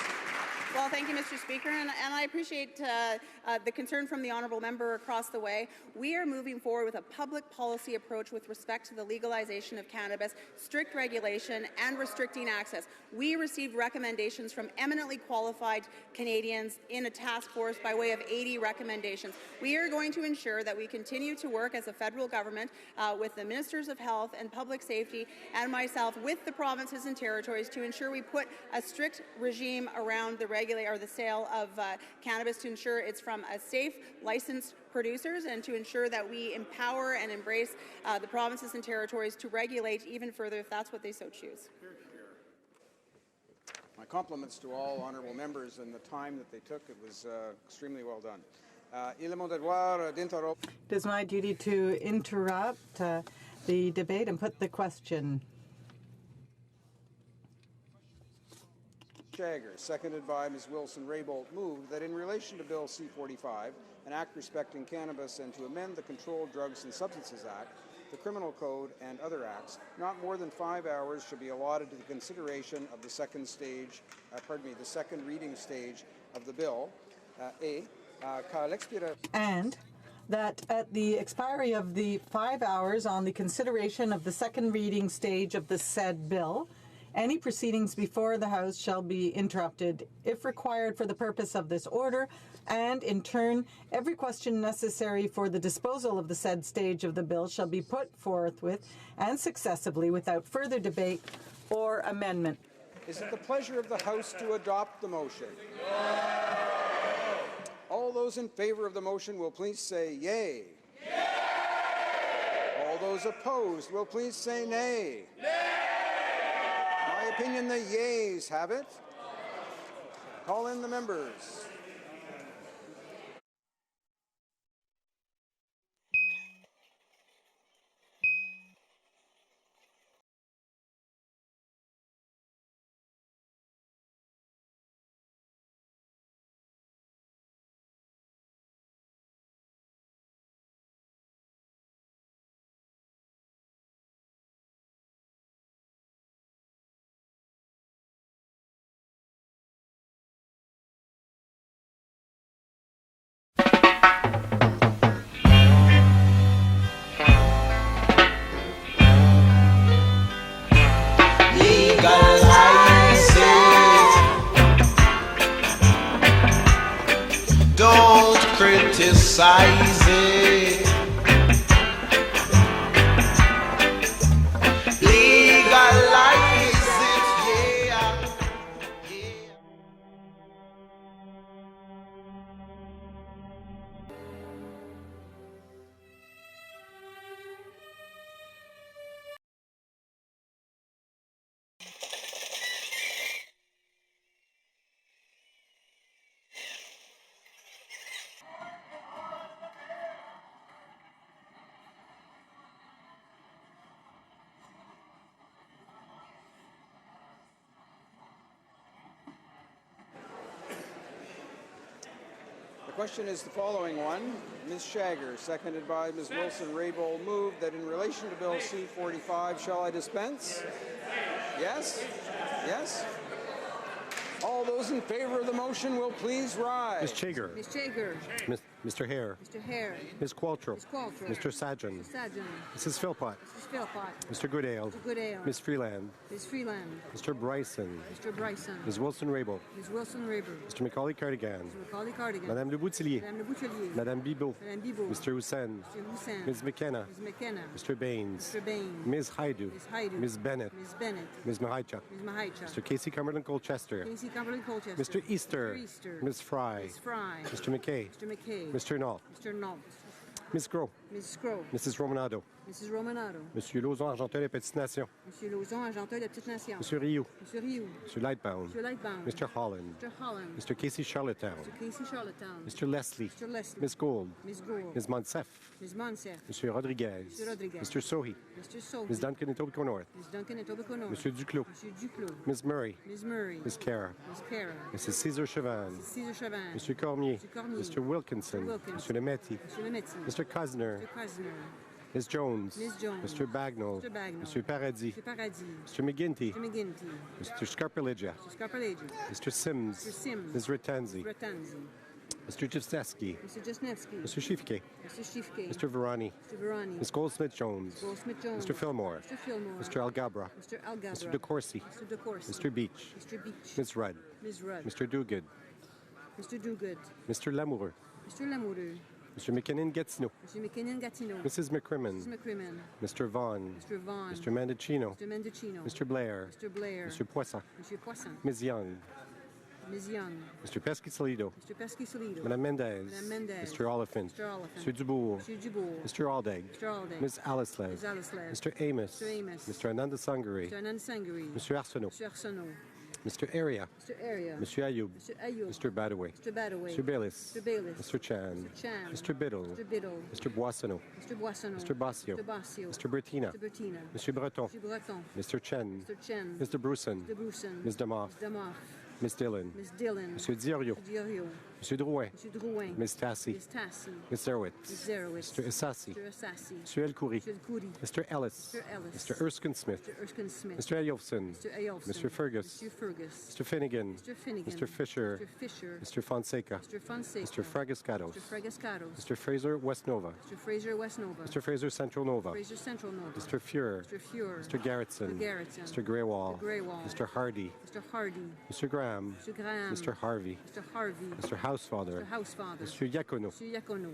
Well, thank you, Mr. Speaker, and I appreciate the concern from the honourable member across the way. We are moving forward with a public policy approach with respect to the legalization of cannabis, strict regulation, and restricting access. We received recommendations from eminently qualified Canadians in a task force by way of 80 recommendations. We are going to ensure that we continue to work as a federal government with the Ministers of Health and Public Safety and myself with the provinces and territories to ensure we put a strict regime around the sale of cannabis, to ensure it's from a safe, licensed producers, and to ensure that we empower and embrace the provinces and territories to regulate even further if that's what they so choose. My compliments to all honourable members and the time that they took. It was extremely well done. It is my duty to interrupt the debate and put the question. Jagger, seconded by Ms. Wilson-Raybould, moved that in relation to Bill C45, an act respecting cannabis, and to amend the Controlled Drugs and Substances Act, the Criminal Code, and other acts. Not more than 5 hours should be allotted to the consideration of the second reading stage of the bill. And that at the expiry of the 5 hours on the consideration of the second reading stage of the said bill, any proceedings before the House shall be interrupted if required for the purpose of this order, and in turn, every question necessary for the disposal of the said stage of the bill shall be put forthwith and successively without further debate or amendment. Is it the pleasure of the House to adopt the motion? All those in favor of the motion will please say yea. Yea. All those opposed will please say nay. Nay. My opinion, the yeas have it. Call in the members. Legalize it. Don't criticize it. Legalize it, yeah. The question is the following one. Ms. Shagger, seconded by Ms. Wilson-Raybould, moved that in relation to Bill C45, shall I dispense? Yes? Yes? All those in favor of the motion will please rise. Ms. Chager. Ms. Chager. Mr. Hare. Mr. Hare. Ms. Qualtrough. Ms. Qualtrough. Mr. Sajan. Mr. Sajan. Mrs. Philpott. Mrs. Philpott. Mr. Goodale. Mr. Goodale. Ms. Freeland. Ms. Freeland. Mr. Bryson. Mr. Bryson. Ms. Wilson-Raybould. Ms. Wilson-Raybould. Mr. Macaulay-Cardigan. Mr. Macaulay-Cardigan. Madame Le Boutillier. Madame Le Boutillier. Madame Bibeau. Madame Bibeau. Mr. Hussain. Mr. Hussain. Ms. McKenna. Ms. McKenna. Mr. Baines. Mr. Baines. Ms. Haidu. Ms. Haidu. Ms. Bennett. Ms. Bennett. Ms. Mahaichuk. Ms. Mahaichuk. Mr. Casey Cumberland-Colchester. Casey Cumberland-Colchester. Mr. Easter. Mr. Easter. Ms. Fry. Ms. Fry. Mr. McKay. Mr. McKay. Mr. Nault. Mr. Nault. Ms. Gros. Ms. Scrow. Mrs. Romanado. Mrs. Romanado. Monsieur Lauzon, Argenteuil des Petites Nations. Monsieur Lauzon, Argenteuil des Petites Nations. Monsieur Rioux. Monsieur Rioux. Monsieur Lightbound. Monsieur Lightbound. Mr. Holland. Mr. Holland. Mr. Casey Charlottetown. Mr. Casey Charlottetown. Mr. Leslie. Mr. Leslie. Ms. Gould. Ms. Gould. Ms. Monsef. Ms. Monsef. Monsieur Rodriguez. Mr. Rodriguez. Mr. Sohi. Mr. Sohi. Ms. Duncan and Etobicoke North. Ms. Duncan and Etobicoke North. Monsieur Duclos. Monsieur Duclos. Ms. Murray. Ms. Murray. Ms. Cara. Ms. Cara. Mrs. Cesar Chavan. Mrs. Cesar Chavan. Monsieur Cormier. Mr. Cormier. Mr. Wilkinson. Mr. Wilkinson. Monsieur Lemetti. Monsieur Lemetti. Mr. Cosner. Mr. Cosner. Ms. Jones. Ms. Jones. Mr. Bagnall. Mr. Bagnall. Mr. Paradis. Mr. Paradis. Mr. McGinty. Mr. McGinty. Mr. Scarpellegia. Mr. Scarpellegia. Mr. Sims. Mr. Sims. Ms. Ratanzi. Ratanzi. Mr. Jivsevsky. Mr. Jasnevsky. Mr. Shifke. Mr. Shifke. Mr. Verani. Mr. Verani. Ms. Goldsmith-Jones. Ms. Goldsmith-Jones. Mr. Fillmore. Mr. Fillmore. Mr. Algabra. Mr. Algabra. Mr. DeCourcy. Mr. DeCourcy. Mr. Beach. Mr. Beach. Ms. Rudd. Ms. Rudd. Mr. Dogood. Mr. Dogood. Mr. Lamoureux. Mr. Lamoureux. Mr. McKinnon-Gatineau. Mr. McKinnon-Gatineau. Mrs. McCrimmon. Mrs. McCrimmon. Mr. Vaughn. Mr. Vaughn. Mr. Mendocino. Mr. Mendocino. Mr. Blair. Mr. Blair. Mr. Poisson. Mr. Poisson. Ms. Young. Ms. Young. Mr. Pesky-Salido. Mr. Pesky-Salido. Madame Mendez. Madame Mendez. Mr. Oliphant. Mr. Oliphant. Mr. Dubourg. Mr. Dubourg. Mr. Aldag. Mr. Aldag. Ms. Alislev. Ms. Alislev. Mr. Amos. Mr. Amos. Mr. Ananda Sangari. Mr. Anand Sangari. Mr. Arsenault. Mr. Arsenault. Mr. Area. Mr. Area. Mr. Ayoub. Mr. Ayoub. Mr. Badaway. Mr. Badaway. Mr. Bayliss. Mr. Bayliss. Mr. Chan. Mr. Chan. Mr. Biddle. Mr. Biddle. Mr. Boissonneau. Mr. Boissonneau. Mr. Bassio. Mr. Bassio. Mr. Bertina. Mr. Bertina. Mr. Breton. Mr. Breton. Mr. Chen. Mr. Chen. Mr. Bruson. Mr. Bruson. Ms. Damoff. Ms. Damoff. Ms. Dillon. Ms. Dillon. Mr. Diorio. Diorio. Mr. Drouin. Mr. Drouin. Ms. Tassi. Ms. Tassi. Ms. Zerwitz. Ms. Zerwitz. Mr. Essassi. Mr. Assassi. Mr. El Khoury. Mr. El Khoury. Mr. Ellis. Mr. Ellis. Mr. Erskine Smith. Mr. Erskine Smith. Mr. Eyolfson. Mr. Eyolfson. Mr. Fergus. Mr. Fergus. Mr. Finnegan. Mr. Finnegan. Mr. Fisher. Mr. Fisher. Mr. Fonseca. Mr. Fonseca. Mr. Fragascatos. Mr. Fragascatos. Mr. Fraser West Nova. Mr. Fraser West Nova. Mr. Fraser Central Nova. Fraser Central Nova. Mr. Fuhrer. Mr. Fuhrer. Mr. Garrettson. Mr. Garrettson. Mr. Greywall. Mr. Greywall. Mr. Hardy. Mr. Hardy. Mr. Graham. Mr. Graham. Mr. Harvey. Mr. Harvey. Mr. Housefather. Mr. Housefather. Mr. Yakono. Mr. Yakono.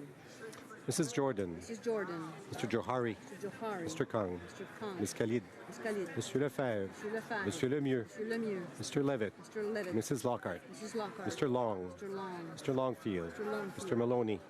Mrs. Jordan. Mrs. Jordan. Mr. Johari. Mr. Johari. Mr. Kong. Mr. Kong. Ms. Khalid. Ms. Khalid. Monsieur Lefebvre. Mr. Lefebvre. Monsieur Lemieux. Mr. Lemieux. Mr. Levitt. Mr. Levitt. Mrs. Lockhart. Mrs. Lockhart. Mr. Long. Mr. Long. Mr. Longfield. Mr. Longfield. Mr. Maloney.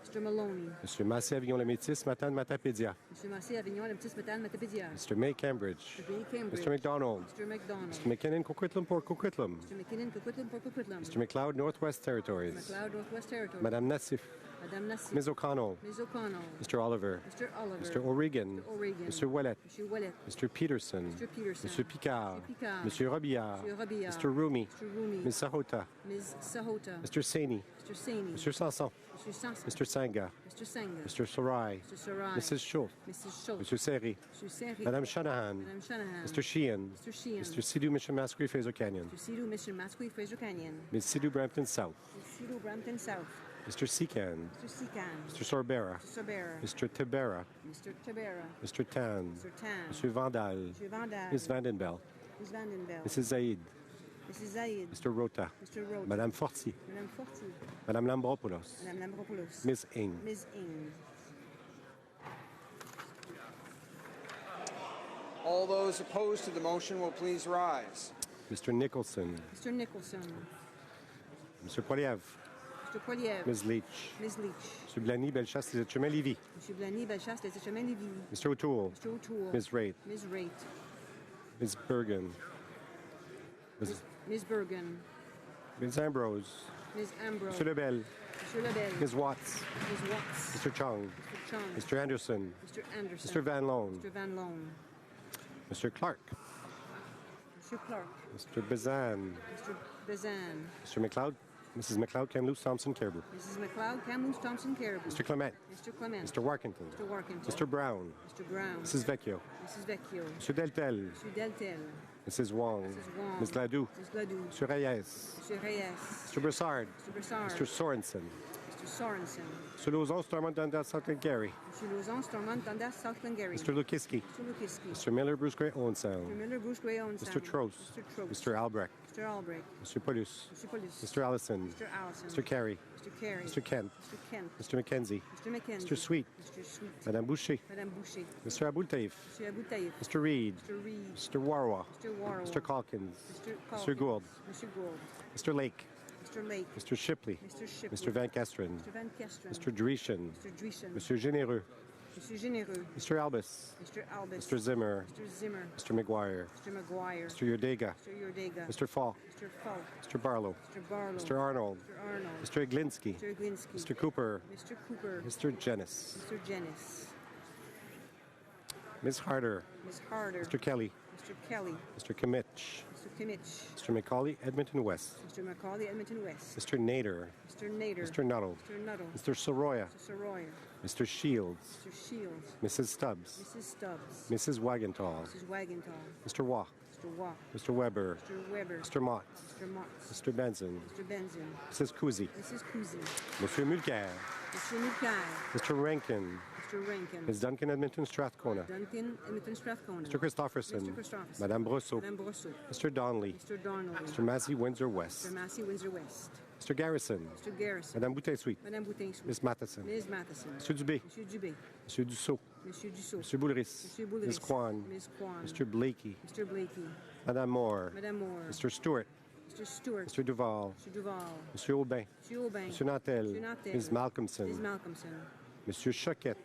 Mr. Maloney. Mr. Massé Avignon le Métis, Matane Matapédia. Mr. Massé Avignon, le petit Matane Matapédia. Mr. May Cambridge. Mr. May Cambridge. Mr. McDonald. Mr. McDonald. Mr. McKinnon Coquitlam for Coquitlam. Mr. McKinnon, Coquitlam for Coquitlam. Mr. McLeod Northwest Territories. Mr. McLeod, Northwest Territories. Madame Nassif. Madame Nassif. Ms. O'Connell. Ms. O'Connell. Mr. Oliver. Mr. Oliver. Mr. O'Regan. Mr. O'Regan. Mr. Ouellet. Mr. Ouellet. Mr. Peterson. Mr. Peterson. Mr. Picard. Mr. Picard. Mr. Robillard. Mr. Robillard. Mr. Rumi. Mr. Rumi. Ms. Sahota. Ms. Sahota. Mr. Saini. Mr. Saini. Mr. Sanson. Mr. Sanson. Mr. Sanga. Mr. Sanga. Mr. Sarai. Mr. Sarai. Mrs. Schultz. Mrs. Schultz. Mr. Seri. Mr. Seri. Madame Shanahan. Madame Shanahan. Mr. Sheehan. Mr. Sheehan. Mr. Sidhu Mission Masquerade Fraser Canyon. Mr. Sidhu Mission Masquerade Fraser Canyon. Ms. Sidhu Brampton South. Mr. Sidhu Brampton South. Mr. Secan. Mr. Secan. Mr. Sorbera. Mr. Sorbera. Mr. Tibera. Mr. Tabera. Mr. Tan. Mr. Tan. Mr. Vandal. Mr. Vandal. Ms. Vandenbel. Ms. Vandenbel. Mrs. Zaid. Mrs. Zaid. Mr. Rota. Mr. Rota. Madame Forti. Madame Forti. Madame Lambropoulos. Madame Lambropoulos. Ms. Ing. Ms. Ing. All those opposed to the motion will please rise. Mr. Nicholson. Mr. Nicholson. Mr. Poiliev. Mr. Poiliev. Ms. Leach. Ms. Leach. Mr. Blany, Bellechasse, Les Chemins, Lévis. Mr. Blany, Bellechasse, Les Chemins, Lévis. Mr. O'Toole. Mr. O'Toole. Ms. Raitt. Ms. Raitt. Ms. Bergen. Ms. Bergen. Ms. Ambrose. Ms. Ambrose. Mr. Lebel. Mr. Lebel. Ms. Watts. Ms. Watts. Mr. Chung. Mr. Chung. Mr. Anderson. Mr. Anderson. Mr. Van Loan. Mr. Van Loan. Mr. Clark. Mr. Clark. Mr. Bazan. Mr. Bazan. Mr. McLeod. Mrs. McLeod, Kamloops, Thompson, Caribou. Mrs. McLeod, Kamloops, Thompson, Caribou. Mr. Clement. Mr. Clement. Mr. Warkington. Mr. Warkington. Mr. Brown. Mr. Brown. Mrs. Vecchio. Mrs. Vecchio. Mr. Deltel. Mr. Deltel. Mrs. Wong. Mrs. Wong. Ms. Gladue. Mrs. Gladue. Mr. Reyes. Mr. Reyes. Mr. Broussard. Mr. Broussard. Mr. Sorensen. Mr. Sorensen. Mr. Lauzon, Stormont, Dundas, Southland, Gary. Mr. Lauzon, Stormont, Dundas, Southland, Gary. Mr. Lukiski. Mr. Lukiski. Mr. Miller, Bruce Gray, Owen Mr. Sound. Miller, Bruce Gray, Owen Mr. Sound. Trost. Mr. Trost. Mr. Albrecht. Mr. Albrecht. Mr. Paulus. Mr. Paulus. Mr. Allison. Mr. Allison. Mr. Carey. Mr. Carey. Mr. Kent. Mr. Kent. Mr. McKenzie. Mr. McKenzie. Mr. Sweet. Mr. Sweet. Madame Boucher. Madame Boucher. Mr. Abul Taif. Mr. Abu Taif. Mr. Reed. Mr. Reed. Mr. Warwa. Mr. Warwa. Mr. Calkins. Mr. Calkins. Mr. Gould. Mr. Gould. Mr. Lake. Mr. Lake. Mr. Shipley. Mr. Shipley. Mr. Van Kesteren. Mr. Van Kesteren. Mr. Dreeshen. Mr. Dreeshen. Mr. Généreux. Mr. Généreux. Mr. Albus. Mr. Albus. Mr. Zimmer. Mr. Zimmer. Mr. McGuire. Mr. McGuire. Mr. Yordega. Mr. Yordega. Mr. Falk. Mr. Falk. Mr. Barlow. Mr. Barlow. Mr. Arnold. Mr. Arnold. Mr. Iglinski. Mr. Iglinski. Mr. Cooper. Mr. Cooper. Mr. Jennis. Mr. Jennis. Ms. Harder. Ms. Harder. Mr. Kelly. Mr. Kelly. Mr. Kimmich. Mr. Kimmich. Mr. Macaulay, Edmonton West. Mr. Macaulay, Edmonton West. Mr. Nader. Mr. Nader. Mr. Nuttall. Mr. Nuttall. Mr. Soroya. Mr. Soroya. Mr. Shields. Mr. Shields. Mrs. Stubbs. Mrs. Stubbs. Mrs. Wagentall. Mrs. Wagenthal. Mr. Waugh. Mr. Waugh. Mr. Weber. Mr. Weber. Mr. Mott. Mr. Motz. Mr. Benson. Mr. Benson. Mrs. Kuzi. Mrs. Kuzi. Mr. Mulcair. Mr. Mulcair. Mr. Rankin. Mr. Rankin. Ms. Duncan, Edmonton Strathcona. Duncan, Edmonton Strathcona. Mr. Christopherson. Mr. Christopherson. Madame Brosseau. Madame Brosseau. Mr. Donnelly. Mr. Donnelly. Mr. Massey, Windsor West. Mr. Massey, Windsor West. Mr. Garrison. Mr. Garrison. Madame Boutin-Sweet. Madame Boutin-Sweet. Ms. Matheson. Ms. Matheson. Monsieur Dubé. Monsieur Dubé. Monsieur Dussault. Monsieur Dussault. Monsieur Boulris. Monsieur Boulris. Ms. Kwan. Ms. Kwan. Mr. Blakey. Mr. Blakey. Madame Moore. Madame Moore. Mr. Stewart. Mr. Stewart. Mr. Duval. Mr. Duval. Monsieur Aubin. Monsieur Aubin. Monsieur Nantel. Monsieur Nantel. Ms. Malcolmson. Ms. Malcolmson. Monsieur Choquette.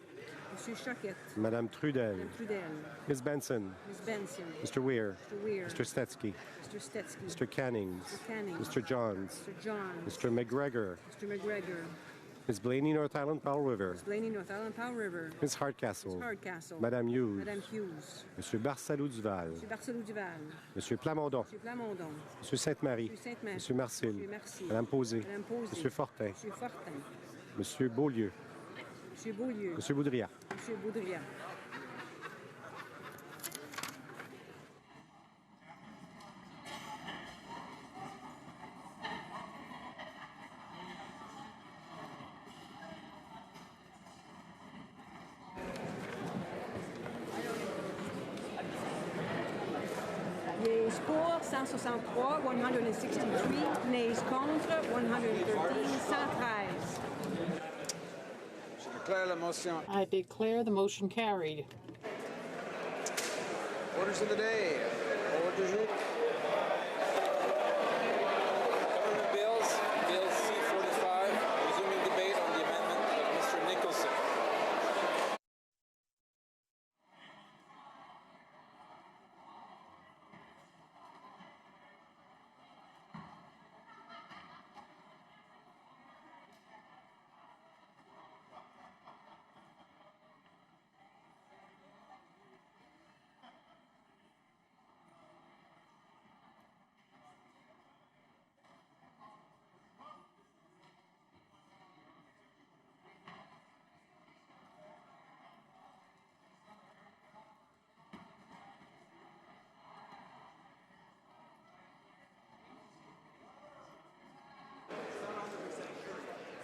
Monsieur Choquette. Madame Trudel. Madame Trudel. Ms. Benson. Ms. Benson. Mr. Weir. Mr. Weir. Mr. Stetsky. Mr. Stetsky. Mr. Cannings. Mr. Cannings. Mr. Johns. Mr. Johns. Mr. McGregor. Mr. McGregor. Ms. Blaney, North Island, Powell River. Blaney, North Island, Powell River. Ms. Hardcastle. Hardcastle. Madame Hughes. Madame Hughes. Monsieur Barsalou-Duval. Monsieur Barcelou-Duval. Monsieur Plamondon. Monsieur Plamondon. Monsieur Sainte-Marie. Monsieur Sainte-Marie. Monsieur Marcil. Monsieur Marcil. Madame Posé. Madame Posé. Monsieur Fortin. Monsieur Fortin. Monsieur Beaulieu. Monsieur Beaulieu. Monsieur Boudria. Monsieur Boudria. Yeas pour 163, 163. Nays contre 113, 113. I declare the motion carried. Orders of the day. Ordre du jour. Government bills. Bill C45. Resuming debate on the amendment of Mr. Nicholson.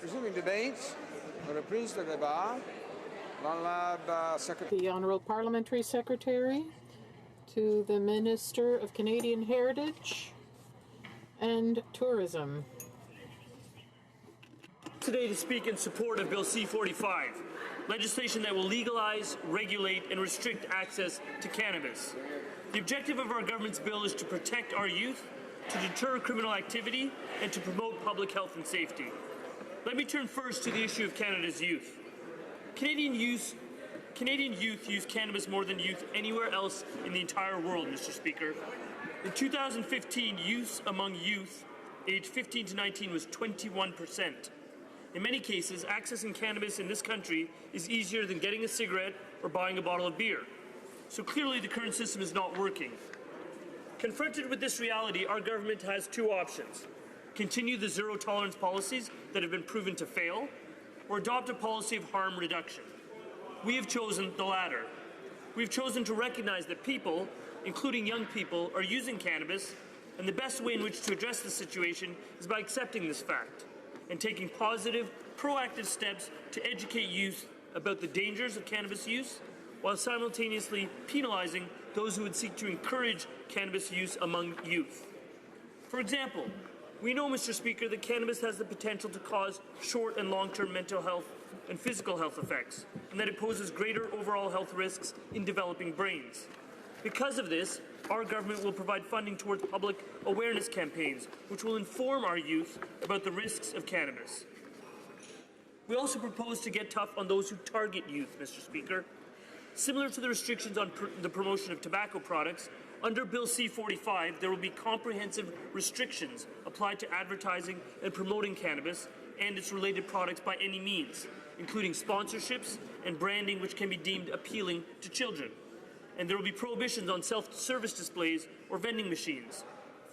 Resuming debate. Reprise de débat. The Honourable Parliamentary Secretary to the Minister of Canadian Heritage and Tourism. Today to speak in support of Bill C45, legislation that will legalize, regulate, and restrict access to cannabis. The objective of our government's bill is to protect our youth, to deter criminal activity, and to promote public health and safety. Let me turn first to the issue of Canada's youth. Canadian youth use cannabis more than youth anywhere else in the entire world, Mr. Speaker. In 2015, use among youth aged 15 to 19 was 21%. In many cases, accessing cannabis in this country is easier than getting a cigarette or buying a bottle of beer. So clearly the current system is not working. Confronted with this reality, our government has two options: continue the zero-tolerance policies that have been proven to fail, or adopt a policy of harm reduction. We have chosen the latter. We've chosen to recognize that people, including young people, are using cannabis, and the best way in which to address the situation is by accepting this fact and taking positive, proactive steps to educate youth about the dangers of cannabis use, while simultaneously penalizing those who would seek to encourage cannabis use among youth. For example, we know, Mr. Speaker, that cannabis has the potential to cause short and long-term mental health and physical health effects, and that it poses greater overall health risks in developing brains. Because of this, our government will provide funding towards public awareness campaigns, which will inform our youth about the risks of cannabis. We also propose to get tough on those who target youth, Mr. Speaker. Similar to the restrictions on the promotion of tobacco products, under Bill C45, there will be comprehensive restrictions applied to advertising and promoting cannabis and its related products by any means, including sponsorships and branding which can be deemed appealing to children. And there will be prohibitions on self-service displays or vending machines.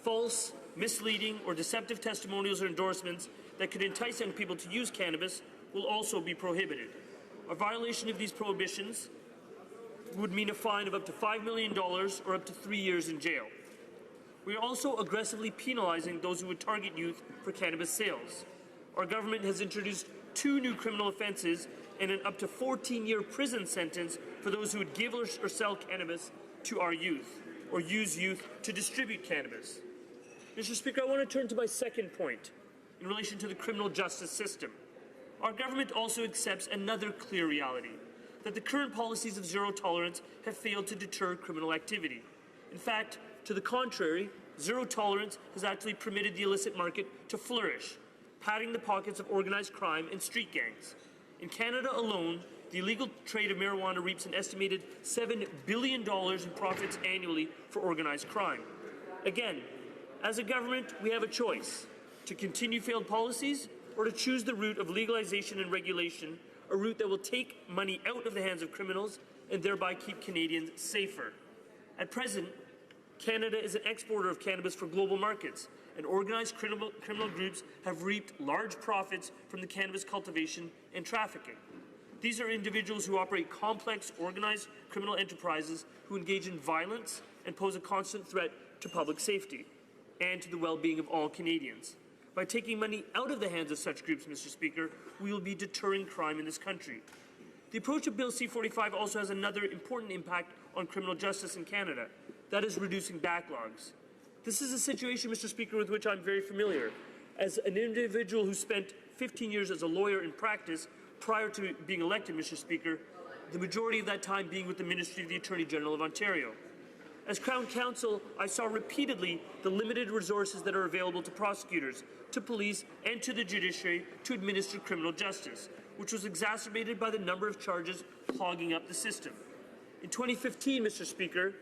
False, misleading, or deceptive testimonials or endorsements that could entice young people to use cannabis will also be prohibited. A violation of these prohibitions would mean a fine of up to $5 million or up to 3 years in jail. We are also aggressively penalizing those who would target youth for cannabis sales. Our government has introduced 2 new criminal offences and an up to 14-year prison sentence for those who would give or sell cannabis to our youth, or use youth to distribute cannabis. Mr. Speaker, I want to turn to my second point in relation to the criminal justice system. Our government also accepts another clear reality: that the current policies of zero tolerance have failed to deter criminal activity. In fact, to the contrary, zero tolerance has actually permitted the illicit market to flourish, padding the pockets of organized crime and street gangs. In Canada alone, the illegal trade of marijuana reaps an estimated $7 billion in profits annually for organized crime. Again, as a government, we have a choice: to continue failed policies or to choose the route of legalization and regulation, a route that will take money out of the hands of criminals and thereby keep Canadians safer. At present, Canada is an exporter of cannabis for global markets, and organized criminal groups have reaped large profits from the cannabis cultivation and trafficking. These are individuals who operate complex, organized criminal enterprises who engage in violence and pose a constant threat to public safety and to the well-being of all Canadians. By taking money out of the hands of such groups, Mr. Speaker, we will be deterring crime in this country. The approach of Bill C45 also has another important impact on criminal justice in Canada. That is reducing backlogs. This is a situation, Mr. Speaker, with which I'm very familiar. As an individual who spent 15 years as a lawyer in practice prior to being elected, Mr. Speaker, the majority of that time being with the Ministry of the Attorney General of Ontario. As Crown Counsel, I saw repeatedly the limited resources that are available to prosecutors, to police, and to the judiciary to administer criminal justice, which was exacerbated by the number of charges clogging up the system. In 2015, Mr. Speaker,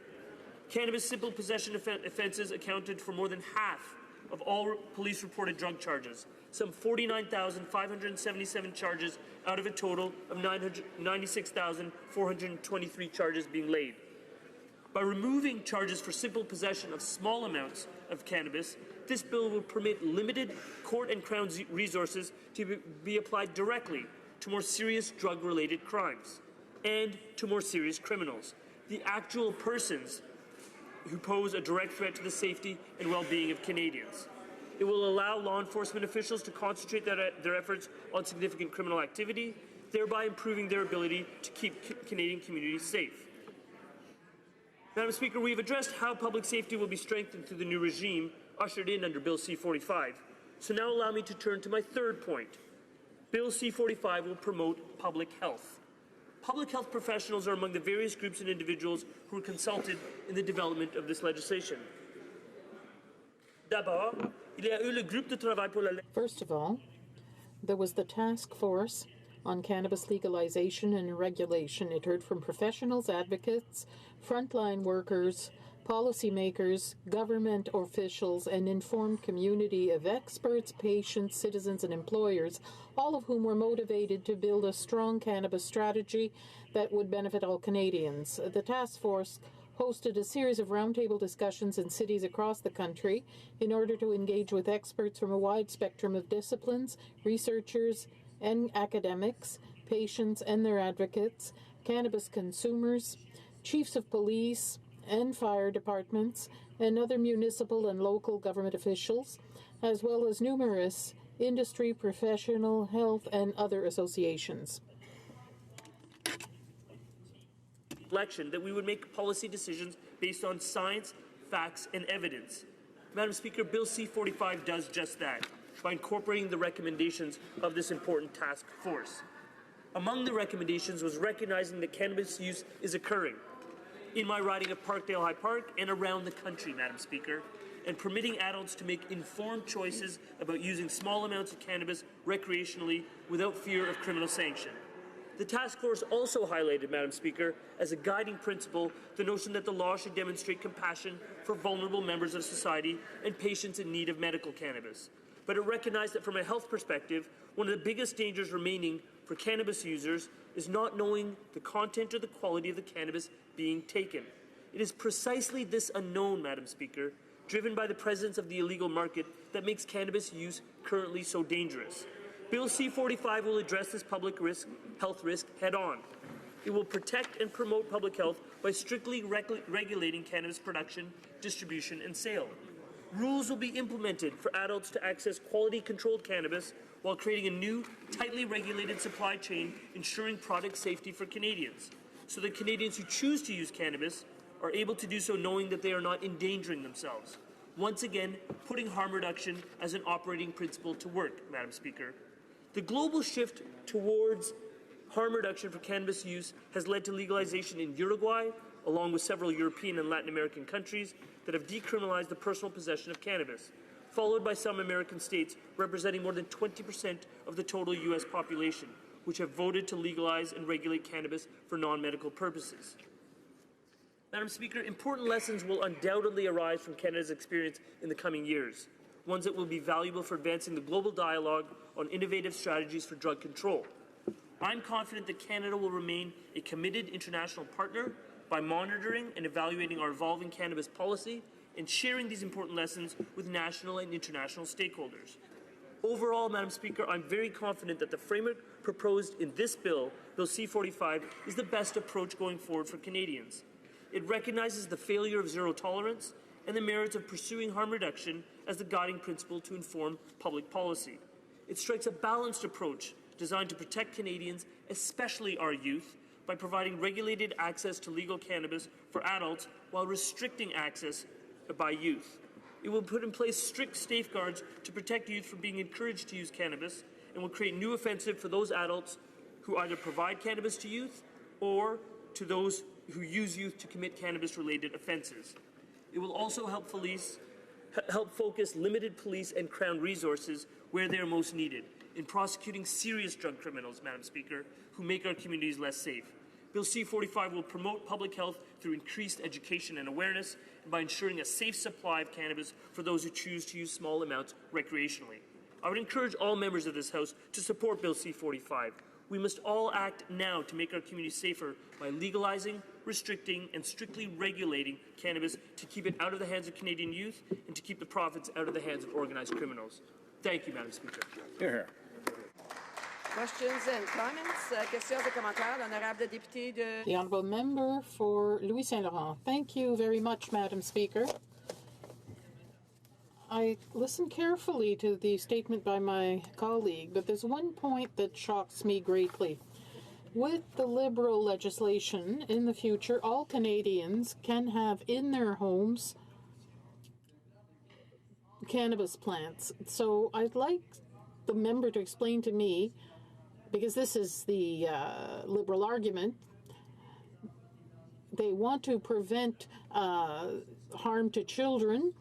cannabis simple possession offences accounted for more than half of all police-reported drug charges, some 49,577 charges out of a total of 96,423 charges being laid. By removing charges for simple possession of small amounts of cannabis, this bill will permit limited court and Crown resources to be applied directly to more serious drug-related crimes and to more serious criminals, the actual persons who pose a direct threat to the safety and well-being of Canadians. It will allow law enforcement officials to concentrate their efforts on significant criminal activity, thereby improving their ability to keep Canadian communities safe. Madam Speaker, we have addressed how public safety will be strengthened through the new regime ushered in under Bill C45. So now allow me to turn to my third point. Bill C45 will promote public health. Public health professionals are among the various groups and individuals who were consulted in the development of this legislation. First of all, there was the task force on cannabis legalization and regulation. It heard from professionals, advocates, frontline workers, policymakers, government officials, and informed community of experts, patients, citizens, and employers, all of whom were motivated to build a strong cannabis strategy that would benefit all Canadians. The task force hosted a series of roundtable discussions in cities across the country in order to engage with experts from a wide spectrum of disciplines, researchers and academics, patients and their advocates, cannabis consumers, chiefs of police and fire departments, and other municipal and local government officials, as well as numerous industry, professional, health, and other associations. Election that we would make policy decisions based on science, facts, and evidence. Madam Speaker, Bill C45 does just that by incorporating the recommendations of this important task force. Among the recommendations was recognizing that cannabis use is occurring in my riding of Parkdale High Park and around the country, Madam Speaker, and permitting adults to make informed choices about using small amounts of cannabis recreationally without fear of criminal sanction. The task force also highlighted, Madam Speaker, as a guiding principle, the notion that the law should demonstrate compassion for vulnerable members of society and patients in need of medical cannabis. But it recognized that from a health perspective, one of the biggest dangers remaining for cannabis users is not knowing the content or the quality of the cannabis being taken. It is precisely this unknown, Madam Speaker, driven by the presence of the illegal market, that makes cannabis use currently so dangerous. Bill C45 will address this public health risk head-on. It will protect and promote public health by strictly regulating cannabis production, distribution, and sale. Rules will be implemented for adults to access quality-controlled cannabis while creating a new, tightly regulated supply chain ensuring product safety for Canadians, so that Canadians who choose to use cannabis are able to do so knowing that they are not endangering themselves. Once again, putting harm reduction as an operating principle to work, Madam Speaker. The global shift towards harm reduction for cannabis use has led to legalization in Uruguay, along with several European and Latin American countries that have decriminalized the personal possession of cannabis, followed by some American states representing more than 20% of the total U.S. population, which have voted to legalize and regulate cannabis for non-medical purposes. Madam Speaker, important lessons will undoubtedly arise from Canada's experience in the coming years. ones that will be valuable for advancing the global dialogue on innovative strategies for drug control. I'm confident that Canada will remain a committed international partner by monitoring and evaluating our evolving cannabis policy and sharing these important lessons with national and international stakeholders. Overall, Madam Speaker, I'm very confident that the framework proposed in this bill, Bill C45, is the best approach going forward for Canadians. It recognizes the failure of zero tolerance and the merits of pursuing harm reduction as the guiding principle to inform public policy. It strikes a balanced approach designed to protect Canadians, especially our youth, by providing regulated access to legal cannabis for adults while restricting access by youth. It will put in place strict safeguards to protect youth from being encouraged to use cannabis and will create new offensive for those adults who either provide cannabis to youth or to those who use youth to commit cannabis-related offenses. It will also help focus limited police and Crown resources where they are most needed, in prosecuting serious drug criminals, Madam Speaker, who make our communities less safe. Bill C45 will promote public health through increased education and awareness and by ensuring a safe supply of cannabis for those who choose to use small amounts recreationally. I would encourage all members of this House to support Bill C45. We must all act now to make our communities safer by legalizing, restricting, and strictly regulating cannabis to keep it out of the hands of Canadian youth and to keep the profits out of the hands of organized criminals. Thank you, Madam Speaker. Hear, hear. Questions and comments? Questions et commentaires. L'honorable député de... The Honourable Member for Louis Saint Laurent. Thank you very much, Madam Speaker. I listened carefully to the statement by my colleague, but there's one point that shocks me greatly. With the Liberal legislation, in the future, all Canadians can have in their homes cannabis plants. So I'd like the member to explain to me, because this is the Liberal argument, they want to prevent harm to children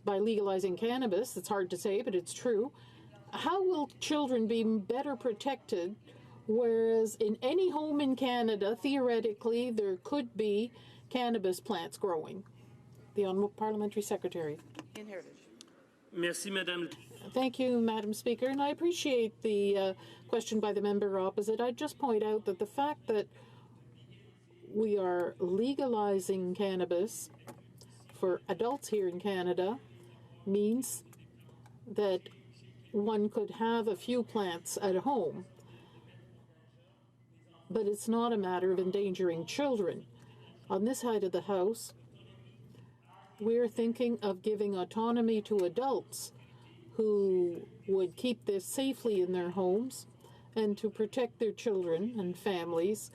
by legalizing cannabis. It's hard to say, but it's true. How will children be better protected, whereas in any home in Canada, theoretically, there could be cannabis plants growing? The Honourable Parliamentary Secretary. Merci, Madame. Thank you, Madam Speaker, and I appreciate the question by the member opposite. I'd just point out that the fact that we are legalizing cannabis for adults here in Canada means that one could have a few plants at home, but it's not a matter of endangering children. On this side of the House, we're thinking of giving autonomy to adults who would keep this safely in their homes and to protect their children and families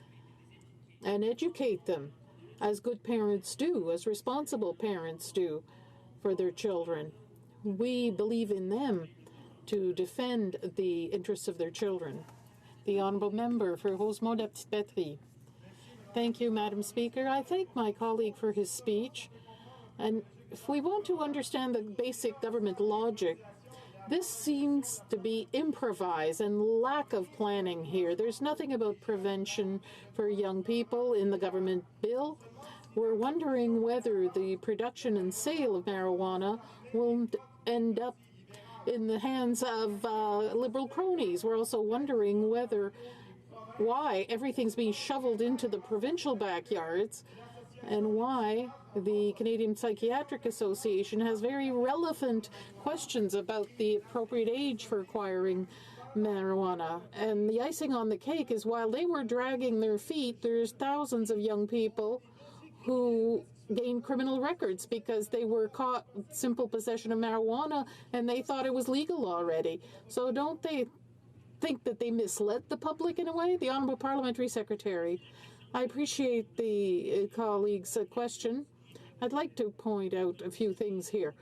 and educate them as good parents do, as responsible parents do for their children. We believe in them to defend the interests of their children. The Honourable Member for Rosemont-la-Petite-Patrie. Thank you, Madam Speaker. I thank my colleague for his speech. And if we want to understand the basic government logic, this seems to be improvised and lack of planning here. There's nothing about prevention for young people in the government bill. We're wondering whether the production and sale of marijuana will end up in the hands of Liberal cronies. We're also wondering why everything's being shoveled into the provincial backyards and why the Canadian Psychiatric Association has very relevant questions about the appropriate age for acquiring marijuana. And the icing on the cake is while they were dragging their feet, there's thousands of young people who gained criminal records because they were caught with simple possession of marijuana and they thought it was legal already. So don't they think that they misled the public in a way? The Honourable Parliamentary Secretary. I appreciate the colleague's question. I'd like to point out a few things here.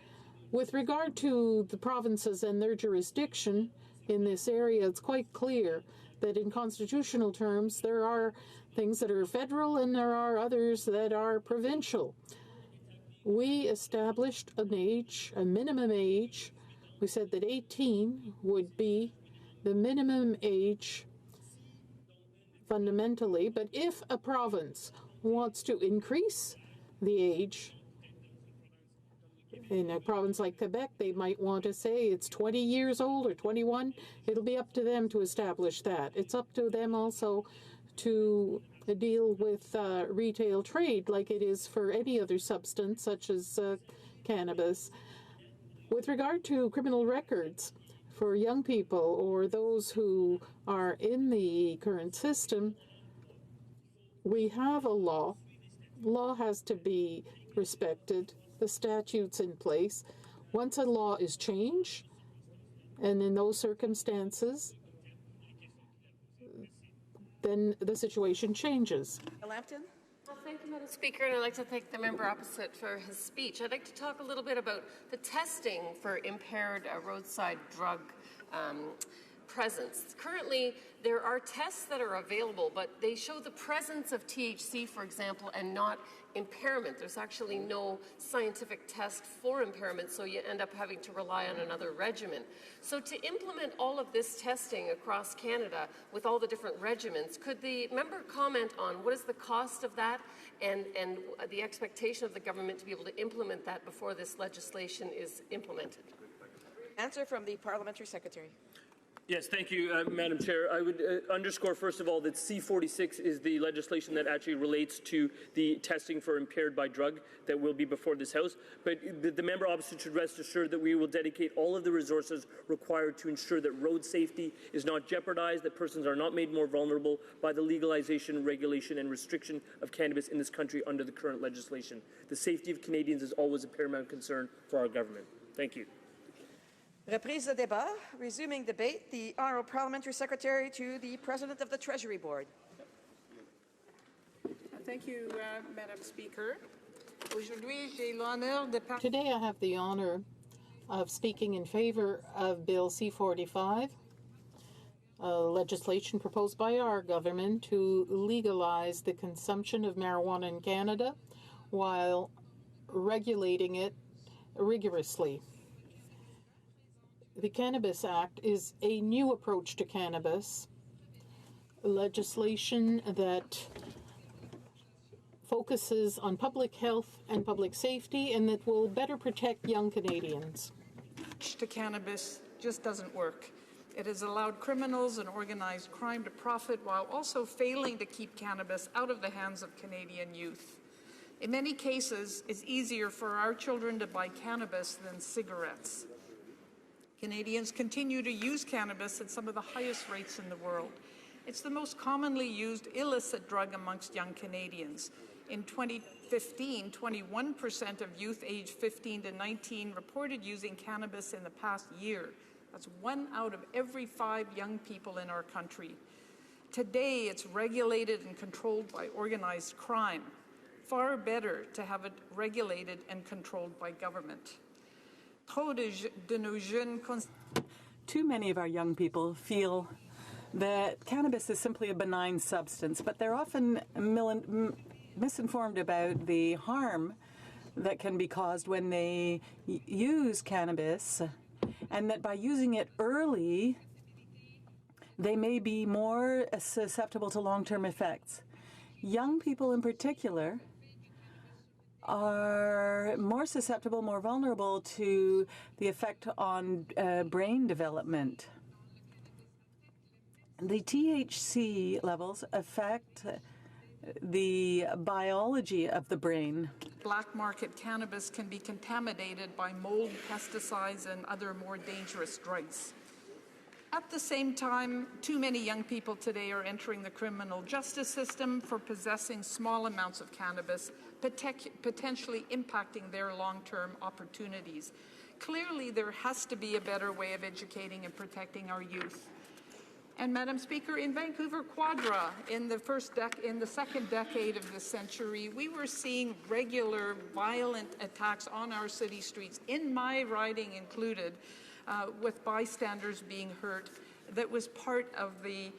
With regard to the provinces and their jurisdiction in this area, it's quite clear that in constitutional terms there are things that are federal and there are others that are provincial. We established an age, a minimum age. We said that 18 would be the minimum age fundamentally, but if a province wants to increase the age, In a province like Quebec, they might want to say it's 20 years old or 21. It'll be up to them to establish that. It's up to them also to deal with retail trade like it is for any other substance, such as cannabis. With regard to criminal records for young people or those who are in the current system, we have a law. Law has to be respected. The statute's in place. Once a law is changed, and in those circumstances, then the situation changes. Lampton? Well, thank you, Madam Speaker, and I'd like to thank the member opposite for his speech. I'd like to talk a little bit about the testing for impaired roadside drug presence. Currently, there are tests that are available, but they show the presence of THC, for example, and not impairment. There's actually no scientific test for impairment, so you end up having to rely on another regimen. So to implement all of this testing across Canada with all the different regimens, could the member comment on what is the cost of that and the expectation of the government to be able to implement that before this legislation is implemented? Answer from the Parliamentary Secretary. Yes, thank you, Madam Chair. I would underscore, first of all, that C46 is the legislation that actually relates to the testing for impaired by drug that will be before this House. But the member opposite should rest assured that we will dedicate all of the resources required to ensure that road safety is not jeopardized, that persons are not made more vulnerable by the legalization, regulation, and restriction of cannabis in this country under the current legislation. The safety of Canadians is always a paramount concern for our government. Thank you. Reprise de débat. Resuming debate, the Honourable Parliamentary Secretary to the President of the Treasury Board. Thank you, Madam Speaker. Today I have the honor of speaking in favor of Bill C45, legislation proposed by our government to legalize the consumption of marijuana in Canada while regulating it rigorously. The Cannabis Act is a new approach to cannabis, legislation that focuses on public health and public safety and that will better protect young Canadians. To cannabis just doesn't work. It has allowed criminals and organized crime to profit while also failing to keep cannabis out of the hands of Canadian youth. In many cases, it's easier for our children to buy cannabis than cigarettes. Canadians continue to use cannabis at some of the highest rates in the world. It's the most commonly used illicit drug amongst young Canadians. In 2015, 21% of youth aged 15 to 19 reported using cannabis in the past year. That's 1 out of every 5 young people in our country. Today, it's regulated and controlled by organized crime. Far better to have it regulated and controlled by government. Too many of our young people feel that cannabis is simply a benign substance, but they're often misinformed about the harm that can be caused when they use cannabis, and that by using it early, they may be more susceptible to long-term effects. Young people in particular are more susceptible, more vulnerable to the effect on brain development. The THC levels affect the biology of the brain. Black market cannabis can be contaminated by mold, pesticides, and other more dangerous drugs. At the same time, too many young people today are entering the criminal justice system for possessing small amounts of cannabis, potentially impacting their long-term opportunities. Clearly, there has to be a better way of educating and protecting our youth. And Madam Speaker, in Vancouver Quadra, in the second decade of the century, we were seeing regular violent attacks on our city streets, in my riding included, with bystanders being hurt. That was part of the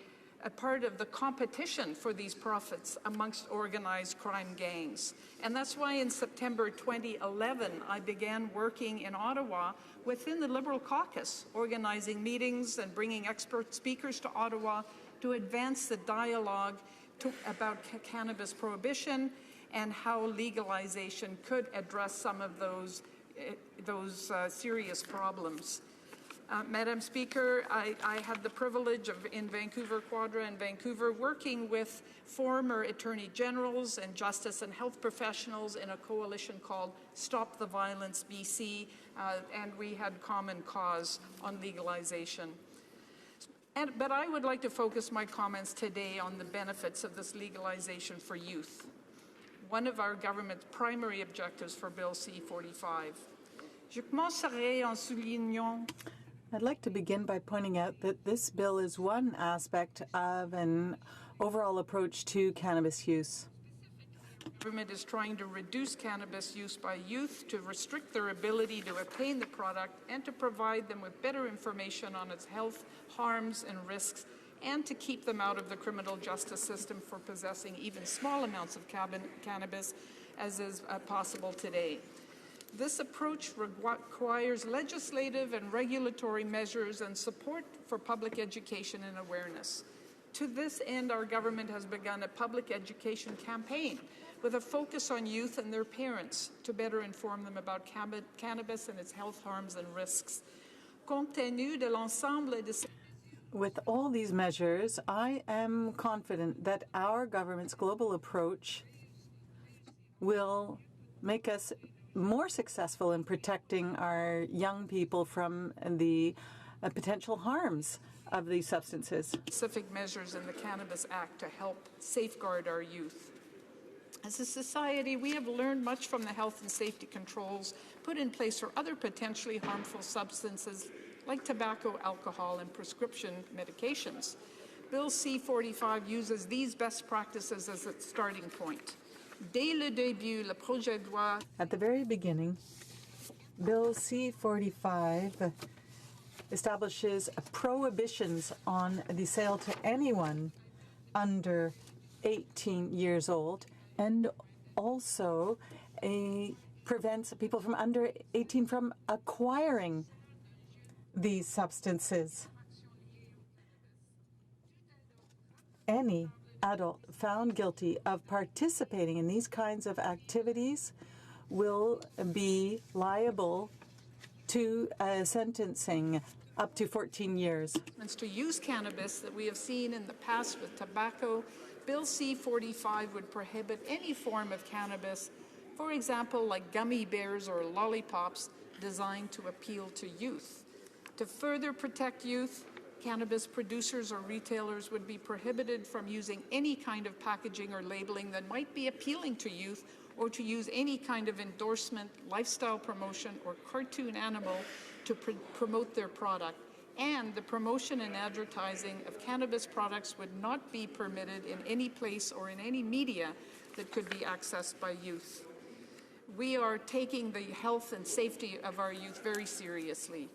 competition for these profits amongst organized crime gangs. And that's why in September 2011, I began working in Ottawa within the Liberal caucus, organizing meetings and bringing expert speakers to Ottawa to advance the dialogue about cannabis prohibition and how legalization could address some of those those serious problems. Madam Speaker, I had the privilege of, in Vancouver Quadra in Vancouver, working with former Attorney Generals and justice and health professionals in a coalition called Stop the Violence BC, and we had common cause on legalization. But I would like to focus my comments today on the benefits of this legalization for youth, one of our government's primary objectives for Bill C45. Je commencerai en soulignant. I'd like to begin by pointing out that this bill is one aspect of an overall approach to cannabis use. The government is trying to reduce cannabis use by youth, to restrict their ability to obtain the product, and to provide them with better information on its health, harms, and risks, and to keep them out of the criminal justice system for possessing even small amounts of cannabis, as is possible today. This approach requires legislative and regulatory measures and support for public education and awareness. To this end, our government has begun a public education campaign with a focus on youth and their parents to better inform them about cannabis and its health harms and risks. Compte tenu de l'ensemble de ces With all these measures, I am confident that our government's global approach will make us more successful in protecting our young people from the potential harms of these substances. Specific measures in the Cannabis Act to help safeguard our youth. As a society, we have learned much from the health and safety controls put in place for other potentially harmful substances like tobacco, alcohol, and prescription medications. Bill C45 uses these best practices as its starting point. At the very beginning, Bill C45 establishes prohibitions on the sale to anyone under 18 years old, and also prevents people from under 18 from acquiring these substances. Any adult found guilty of participating in these kinds of activities will be liable to sentencing up to 14 years. To use cannabis that we have seen in the past with tobacco, Bill C45 would prohibit any form of cannabis, for example, like gummy bears or lollipops designed to appeal to youth. To further protect youth, cannabis producers or retailers would be prohibited from using any kind of packaging or labeling that might be appealing to youth, or to use any kind of endorsement, lifestyle promotion, or cartoon animal to promote their product. And the promotion and advertising of cannabis products would not be permitted in any place or in any media that could be accessed by youth. We are taking the health and safety of our youth very seriously.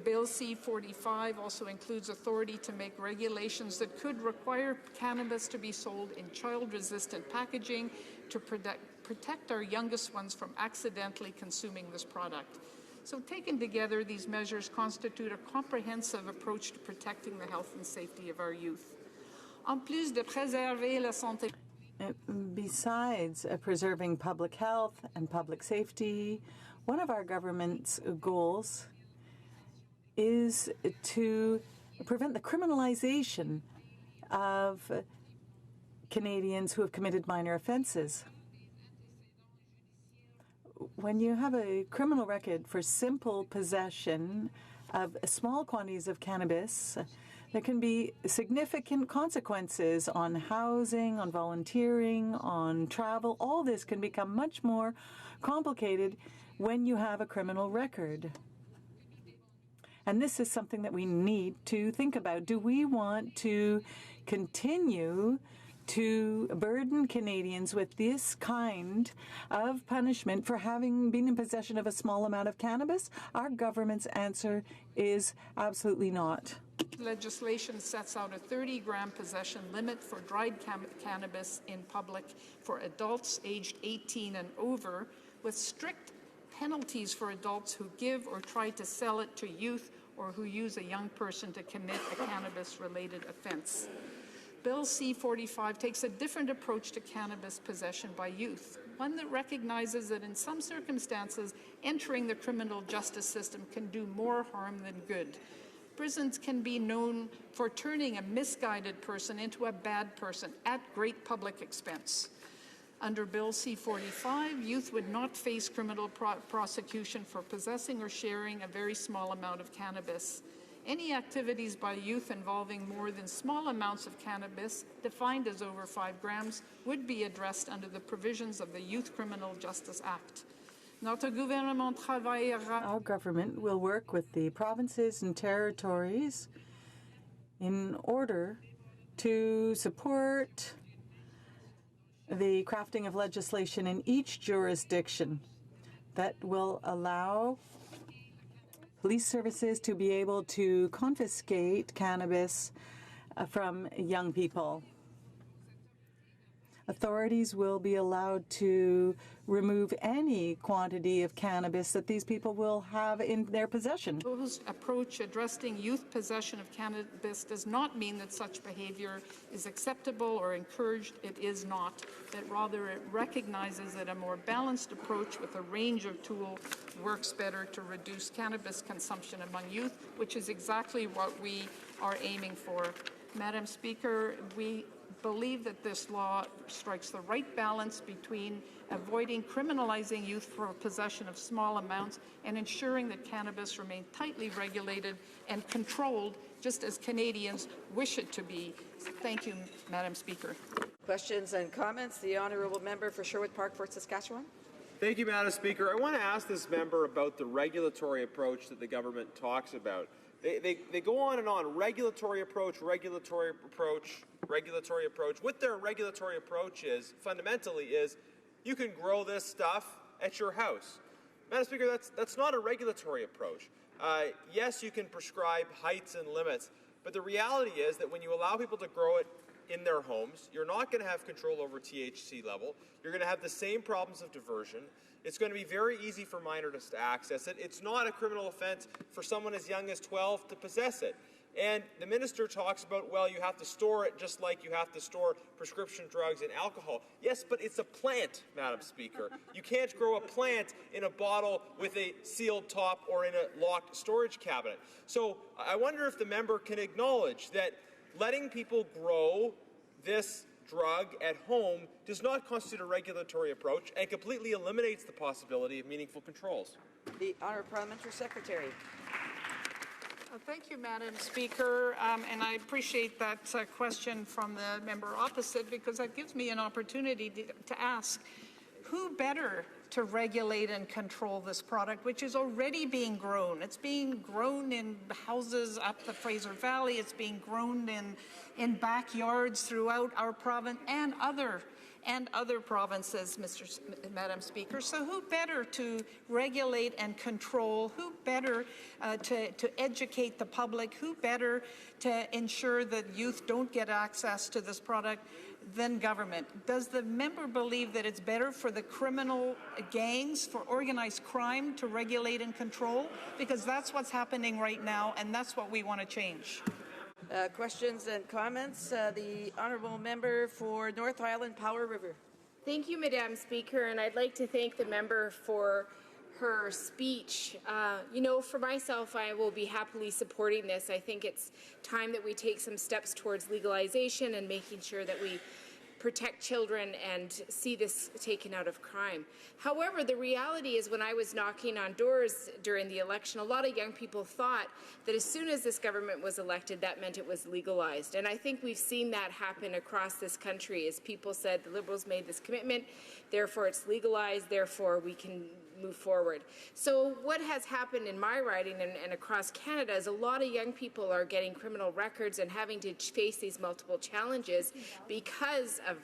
Bill C45 also includes authority to make regulations that could require cannabis to be sold in child-resistant packaging to protect our youngest ones from accidentally consuming this product. So taken together, these measures constitute a comprehensive approach to protecting the health and safety of our youth. En plus de préserver la santé. Besides preserving public health and public safety, one of our government's goals is to prevent the criminalization of Canadians who have committed minor offenses. When you have a criminal record for simple possession of small quantities of cannabis, there can be significant consequences on housing, on volunteering, on travel. All this can become much more complicated when you have a criminal record. And this is something that we need to think about. Do we want to continue to burden Canadians with this kind of punishment for having been in possession of a small amount of cannabis? Our government's answer is absolutely not. Legislation sets out a 30-gram possession limit for dried cannabis in public for adults aged 18 and over, with strict penalties for adults who give or try to sell it to youth or who use a young person to commit a cannabis-related offense. Bill C45 takes a different approach to cannabis possession by youth. one that recognizes that in some circumstances, entering the criminal justice system can do more harm than good. Prisons can be known for turning a misguided person into a bad person at great public expense. Under Bill C45, youth would not face criminal prosecution for possessing or sharing a very small amount of cannabis. Any activities by youth involving more than small amounts of cannabis, defined as over 5 grams, would be addressed under the provisions of the Youth Criminal Justice Act. Our government will work with the provinces and territories in order to support the crafting of legislation in each jurisdiction that will allow police services to be able to confiscate cannabis from young people. Authorities will be allowed to remove any quantity of cannabis that these people will have in their possession. The proposed approach addressing youth possession of cannabis does not mean that such behavior is acceptable or encouraged. It is not. But rather, it recognizes that a more balanced approach with a range of tools works better to reduce cannabis consumption among youth, which is exactly what we are aiming for. Madam Speaker, we believe that this law strikes the right balance between avoiding criminalizing youth for possession of small amounts and ensuring that cannabis remain tightly regulated and controlled, just as Canadians wish it to be. Thank you, Madam Speaker. Questions and comments? The honourable member for Sherwood Park, Fort Saskatchewan. Thank you, Madam Speaker. I want to ask this member about the regulatory approach that the government talks about. They go on and on, regulatory approach, regulatory approach, regulatory approach. What their regulatory approach is, fundamentally, is you can grow this stuff at your house. Madam Speaker, that's not a regulatory approach. Yes, you can prescribe heights and limits, but the reality is that when you allow people to grow it in their homes, you're not going to have control over THC level. You're going to have the same problems of diversion. It's going to be very easy for minors to access it. It's not a criminal offense for someone as young as 12 to possess it. And the minister talks about, well, you have to store it just like you have to store prescription drugs and alcohol. Yes, but it's a plant, Madam Speaker. You can't grow a plant in a bottle with a sealed top or in a locked storage cabinet. So I wonder if the member can acknowledge that letting people grow this drug at home does not constitute a regulatory approach and completely eliminates the possibility of meaningful controls. The Honourable Parliamentary Secretary. Thank you, Madam Speaker, and I appreciate that question from the member opposite, because that gives me an opportunity to ask, who better to regulate and control this product, which is already being grown? It's being grown in houses up the Fraser Valley. It's being grown in backyards throughout our province and other provinces, Madam Speaker. So who better to regulate and control? Who better to educate the public? Who better to ensure that youth don't get access to this product than government? Does the member believe that it's better for the criminal gangs, for organized crime, to regulate and control? Because that's what's happening right now, and that's what we want to change. Questions and comments? The Honourable Member for North Island Powder River. Thank you, Madam Speaker, and I'd like to thank the member for her speech. You know, for myself, I will be happily supporting this. I think it's time that we take some steps towards legalization and making sure that we protect children and see this taken out of crime. However, the reality is, when I was knocking on doors during the election, a lot of young people thought that as soon as this government was elected, that meant it was legalized. And I think we've seen that happen across this country, as people said, the Liberals made this commitment, therefore it's legalized, therefore we can move forward. So what has happened in my riding and across Canada is a lot of young people are getting criminal records and having to face these multiple challenges because of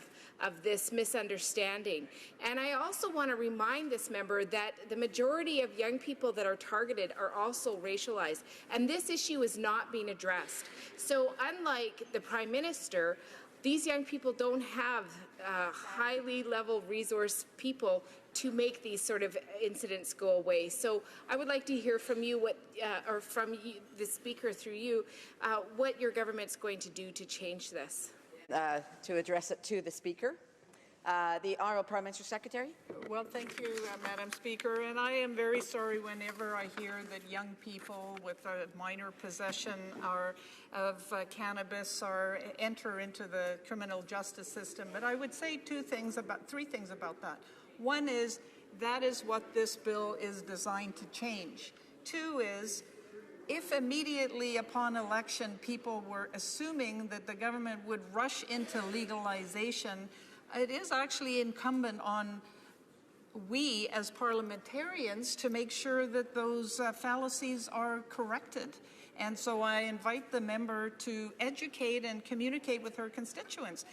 this misunderstanding. And I also want to remind this member that the majority of young people that are targeted are also racialized, and this issue is not being addressed. So unlike the Prime Minister, these young people don't have highly level resource people to make these sort of incidents go away. So I would like to hear from you, or from you, the Speaker through you, what your government's going to do to change this. To address it to the Speaker. The Honourable Parliamentary Secretary. Well, thank you, Madam Speaker. And I am very sorry whenever I hear that young people with a minor possession of cannabis enter into the criminal justice system. But I would say three things about that. One is that is what this bill is designed to change. Two is, if immediately upon election people were assuming that the government would rush into legalization, it is actually incumbent on we as parliamentarians to make sure that those fallacies are corrected. And so I invite the member to educate and communicate with her constituents.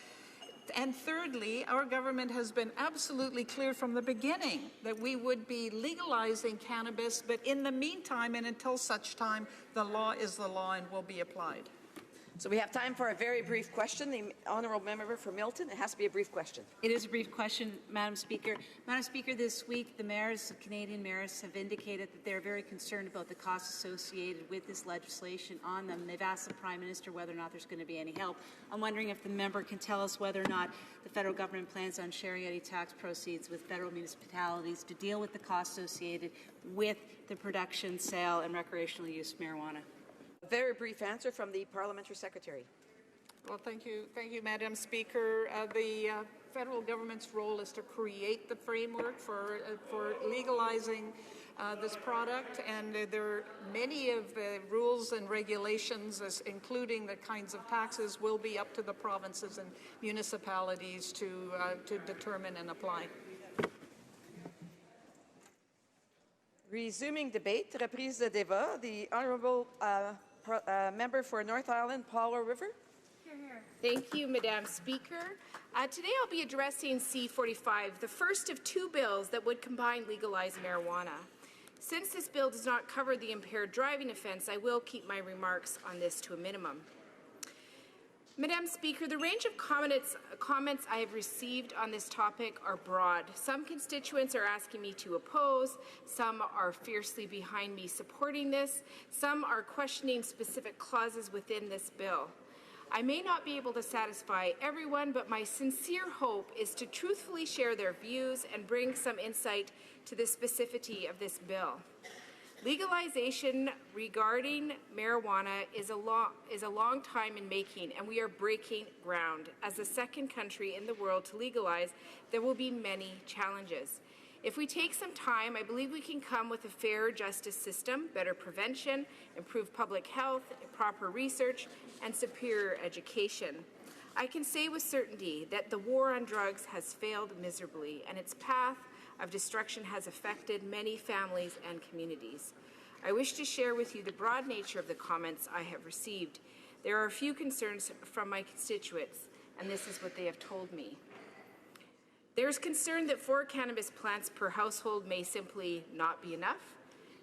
And thirdly, our government has been absolutely clear from the beginning that we would be legalizing cannabis, but in the meantime and until such time, the law is the law and will be applied. So we have time for a very brief question. The Honourable Member for Milton. It has to be a brief question. It is a brief question, Madam Speaker. Madam Speaker, this week the mayors, Canadian mayors, have indicated that they're very concerned about the costs associated with this legislation on them. They've asked the Prime Minister whether or not there's going to be any help. I'm wondering if the member can tell us whether or not the federal government plans on sharing any tax proceeds with federal municipalities to deal with the costs associated with the production, sale, and recreational use of marijuana. A very brief answer from the Parliamentary Secretary. Well, thank you, Madam Speaker. The federal government's role is to create the framework for legalizing this product, and there are many of the rules and regulations, including the kinds of taxes, will be up to the provinces and municipalities to determine and apply. Resuming debate, reprise de débat. The Honourable Member for North Island, Paula River. Thank you, Madam Speaker. Today I'll be addressing C45, the first of two bills that would combine legalized marijuana. Since this bill does not cover the impaired driving offence, I will keep my remarks on this to a minimum. Madam Speaker, the range of comments I have received on this topic are broad. Some constituents are asking me to oppose, some are fiercely behind me supporting this, some are questioning specific clauses within this bill. I may not be able to satisfy everyone, but my sincere hope is to truthfully share their views and bring some insight to the specificity of this bill. Legalization regarding marijuana is a long time in making, and we are breaking ground. As the second country in the world to legalize, there will be many challenges. If we take some time, I believe we can come with a fair justice system, better prevention, improved public health, proper research, and superior education. I can say with certainty that the war on drugs has failed miserably, and its path of destruction has affected many families and communities. I wish to share with you the broad nature of the comments I have received. There are a few concerns from my constituents, and this is what they have told me. There is concern that 4 cannabis plants per household may simply not be enough,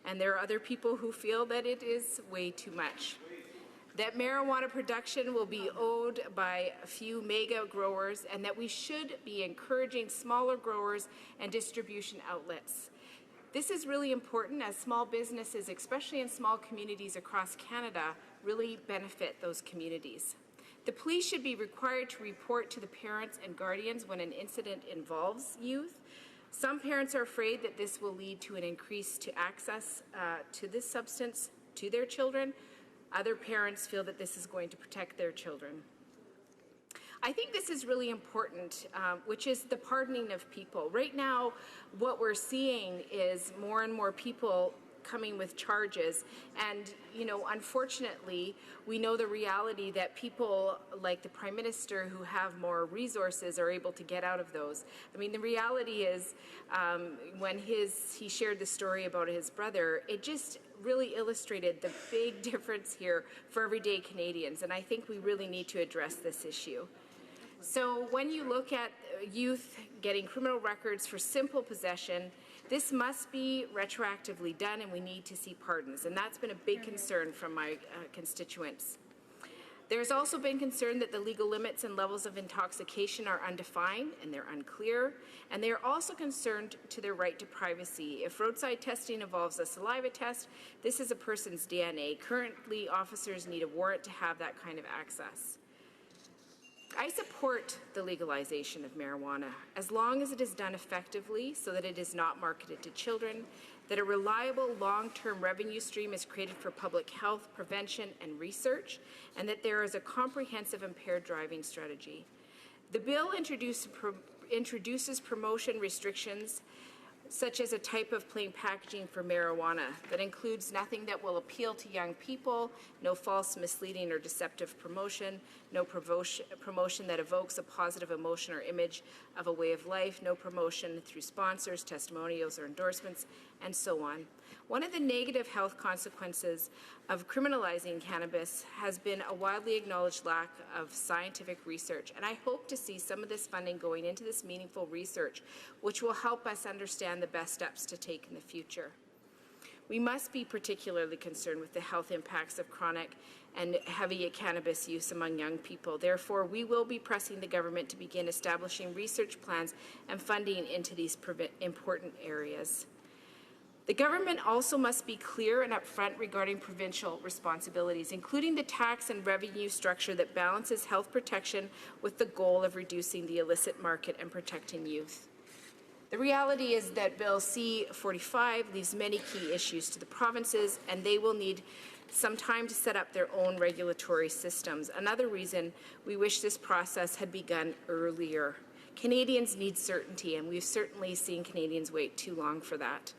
and there are other people who feel that it is way too much. That marijuana production will be owned by a few mega growers, and that we should be encouraging smaller growers and distribution outlets. This is really important as small businesses, especially in small communities across Canada, really benefit those communities. The police should be required to report to the parents and guardians when an incident involves youth. Some parents are afraid that this will lead to an increase to access to this substance to their children. Other parents feel that this is going to protect their children. I think this is really important, which is the pardoning of people. Right now, what we're seeing is more and more people coming with charges, and unfortunately we know the reality that people like the Prime Minister who have more resources are able to get out of those. I mean, the reality is when he shared the story about his brother, it just really illustrated the big difference here for everyday Canadians, and I think we really need to address this issue. So when you look at youth getting criminal records for simple possession, this must be retroactively done, and we need to see pardons, and that's been a big concern from my constituents. There's also been concern that the legal limits and levels of intoxication are undefined and they're unclear, and they are also concerned to their right to privacy. If roadside testing involves a saliva test, this is a person's DNA. Currently, officers need a warrant to have that kind of access. I support the legalization of marijuana as long as it is done effectively so that it is not marketed to children, that a reliable long-term revenue stream is created for public health, prevention, and research, and that there is a comprehensive impaired driving strategy. The bill introduces promotion restrictions such as a type of plain packaging for marijuana that includes nothing that will appeal to young people, no false, misleading, or deceptive promotion, no promotion that evokes a positive emotion or image of a way of life, no promotion through sponsors, testimonials, or endorsements, and so on. One of the negative health consequences of criminalizing cannabis has been a widely acknowledged lack of scientific research, and I hope to see some of this funding going into this meaningful research, which will help us understand the best steps to take in the future. We must be particularly concerned with the health impacts of chronic and heavy cannabis use among young people. Therefore, we will be pressing the government to begin establishing research plans and funding into these important areas. The government also must be clear and upfront regarding provincial responsibilities, including the tax and revenue structure that balances health protection with the goal of reducing the illicit market and protecting youth. The reality is that Bill C45 leaves many key issues to the provinces, and they will need some time to set up their own regulatory systems. Another reason we wish this process had begun earlier. Canadians need certainty, and we've certainly seen Canadians wait too long for that.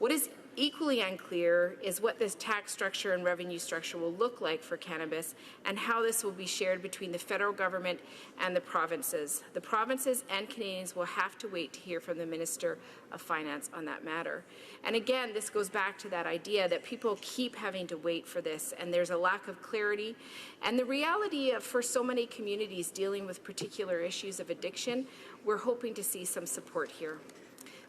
What is equally unclear is what this tax structure and revenue structure will look like for cannabis and how this will be shared between the federal government and the provinces. The provinces and Canadians will have to wait to hear from the Minister of Finance on that matter. And again, this goes back to that idea that people keep having to wait for this, and there's a lack of clarity. And the reality of, for so many communities dealing with particular issues of addiction, we're hoping to see some support here.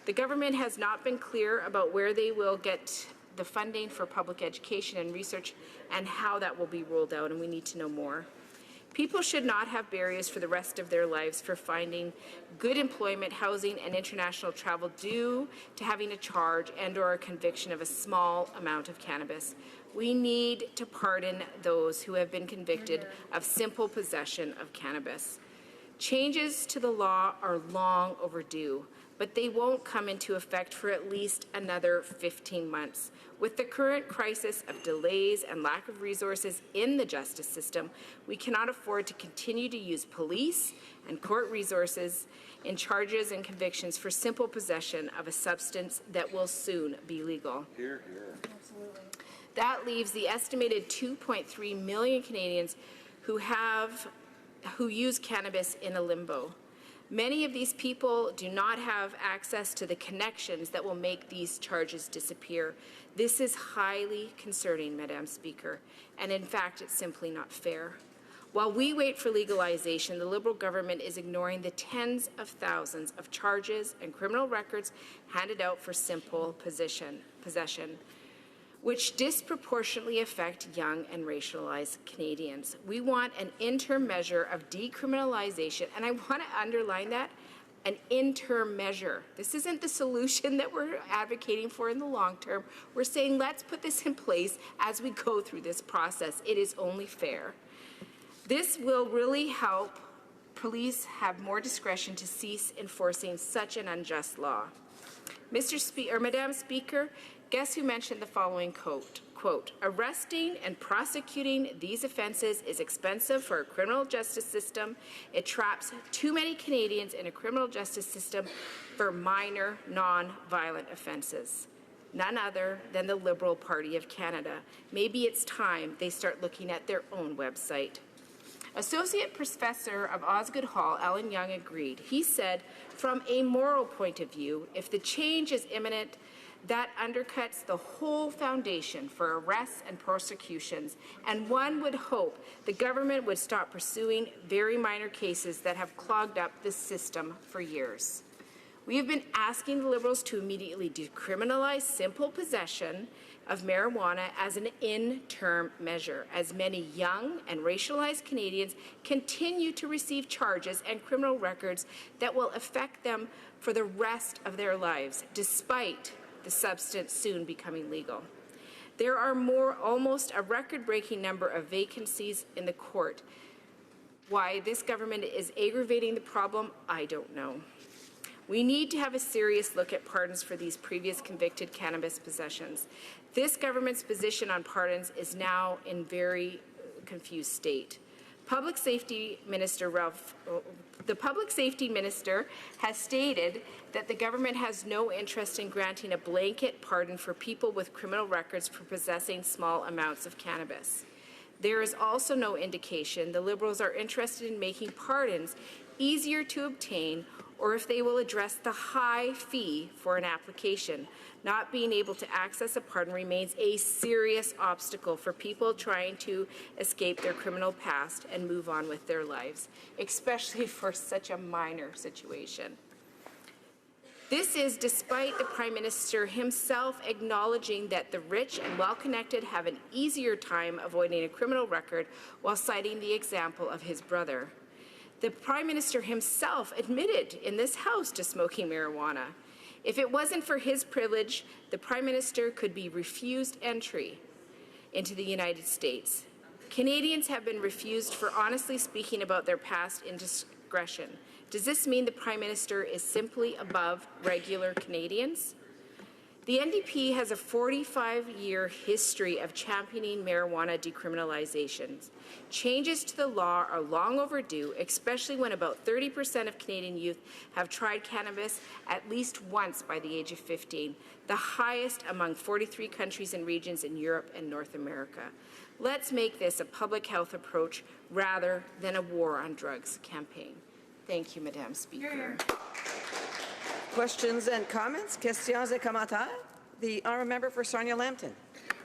The government has not been clear about where they will get the funding for public education and research and how that will be rolled out, and we need to know more. People should not have barriers for the rest of their lives for finding good employment, housing, and international travel due to having a charge and/or a conviction of a small amount of cannabis. We need to pardon those who have been convicted of simple possession of cannabis. Changes to the law are long overdue, but they won't come into effect for at least another 15 months. With the current crisis of delays and lack of resources in the justice system, we cannot afford to continue to use police and court resources in charges and convictions for simple possession of a substance that will soon be legal. Hear, hear. Absolutely. That leaves the estimated 2.3 million Canadians who use cannabis in a limbo. Many of these people do not have access to the connections that will make these charges disappear. This is highly concerning, Madam Speaker, and in fact, it's simply not fair. While we wait for legalization, the Liberal government is ignoring the tens of thousands of charges and criminal records handed out for simple possession, which disproportionately affect young and racialized Canadians. We want an interim measure of decriminalization, and I want to underline that, an interim measure. This isn't the solution that we're advocating for in the long term. We're saying let's put this in place as we go through this process. It is only fair. This will really help police have more discretion to cease enforcing such an unjust law. Madam Speaker, guess who mentioned the following quote, arresting and prosecuting these offences is expensive for a criminal justice system. It traps too many Canadians in a criminal justice system for minor, non-violent offences. None other than the Liberal Party of Canada. Maybe it's time they start looking at their own website. Associate Professor of Osgoode Hall, Alan Young, agreed. He said, from a moral point of view, if the change is imminent, that undercuts the whole foundation for arrests and prosecutions, and one would hope the government would stop pursuing very minor cases that have clogged up the system for years. We have been asking the Liberals to immediately decriminalize simple possession of marijuana as an interim measure, as many young and racialized Canadians continue to receive charges and criminal records that will affect them for the rest of their lives, despite the substance soon becoming legal. There are almost a record-breaking number of vacancies in the court. Why this government is aggravating the problem, I don't know. We need to have a serious look at pardons for these previous convicted cannabis possessions. This government's position on pardons is now in very confused state. The Public Safety Minister has stated that the government has no interest in granting a blanket pardon for people with criminal records for possessing small amounts of cannabis. There is also no indication the Liberals are interested in making pardons easier to obtain, or if they will address the high fee for an application. Not being able to access a pardon remains a serious obstacle for people trying to escape their criminal past and move on with their lives, especially for such a minor situation. This is despite the Prime Minister himself acknowledging that the rich and well-connected have an easier time avoiding a criminal record, while citing the example of his brother. The Prime Minister himself admitted in this House to smoking marijuana. If it wasn't for his privilege, the Prime Minister could be refused entry into the United States. Canadians have been refused for honestly speaking about their past indiscretion. Does this mean the Prime Minister is simply above regular Canadians? The NDP has a 45-year history of championing marijuana decriminalization. Changes to the law are long overdue, especially when about 30% of Canadian youth have tried cannabis at least once by the age of 15, the highest among 43 countries and regions in Europe and North America. Let's make this a public health approach rather than a war on drugs campaign. Thank you, Madam Speaker. Questions and comments? Questions et commentaires? The honourable member for Sarnia-Lambton.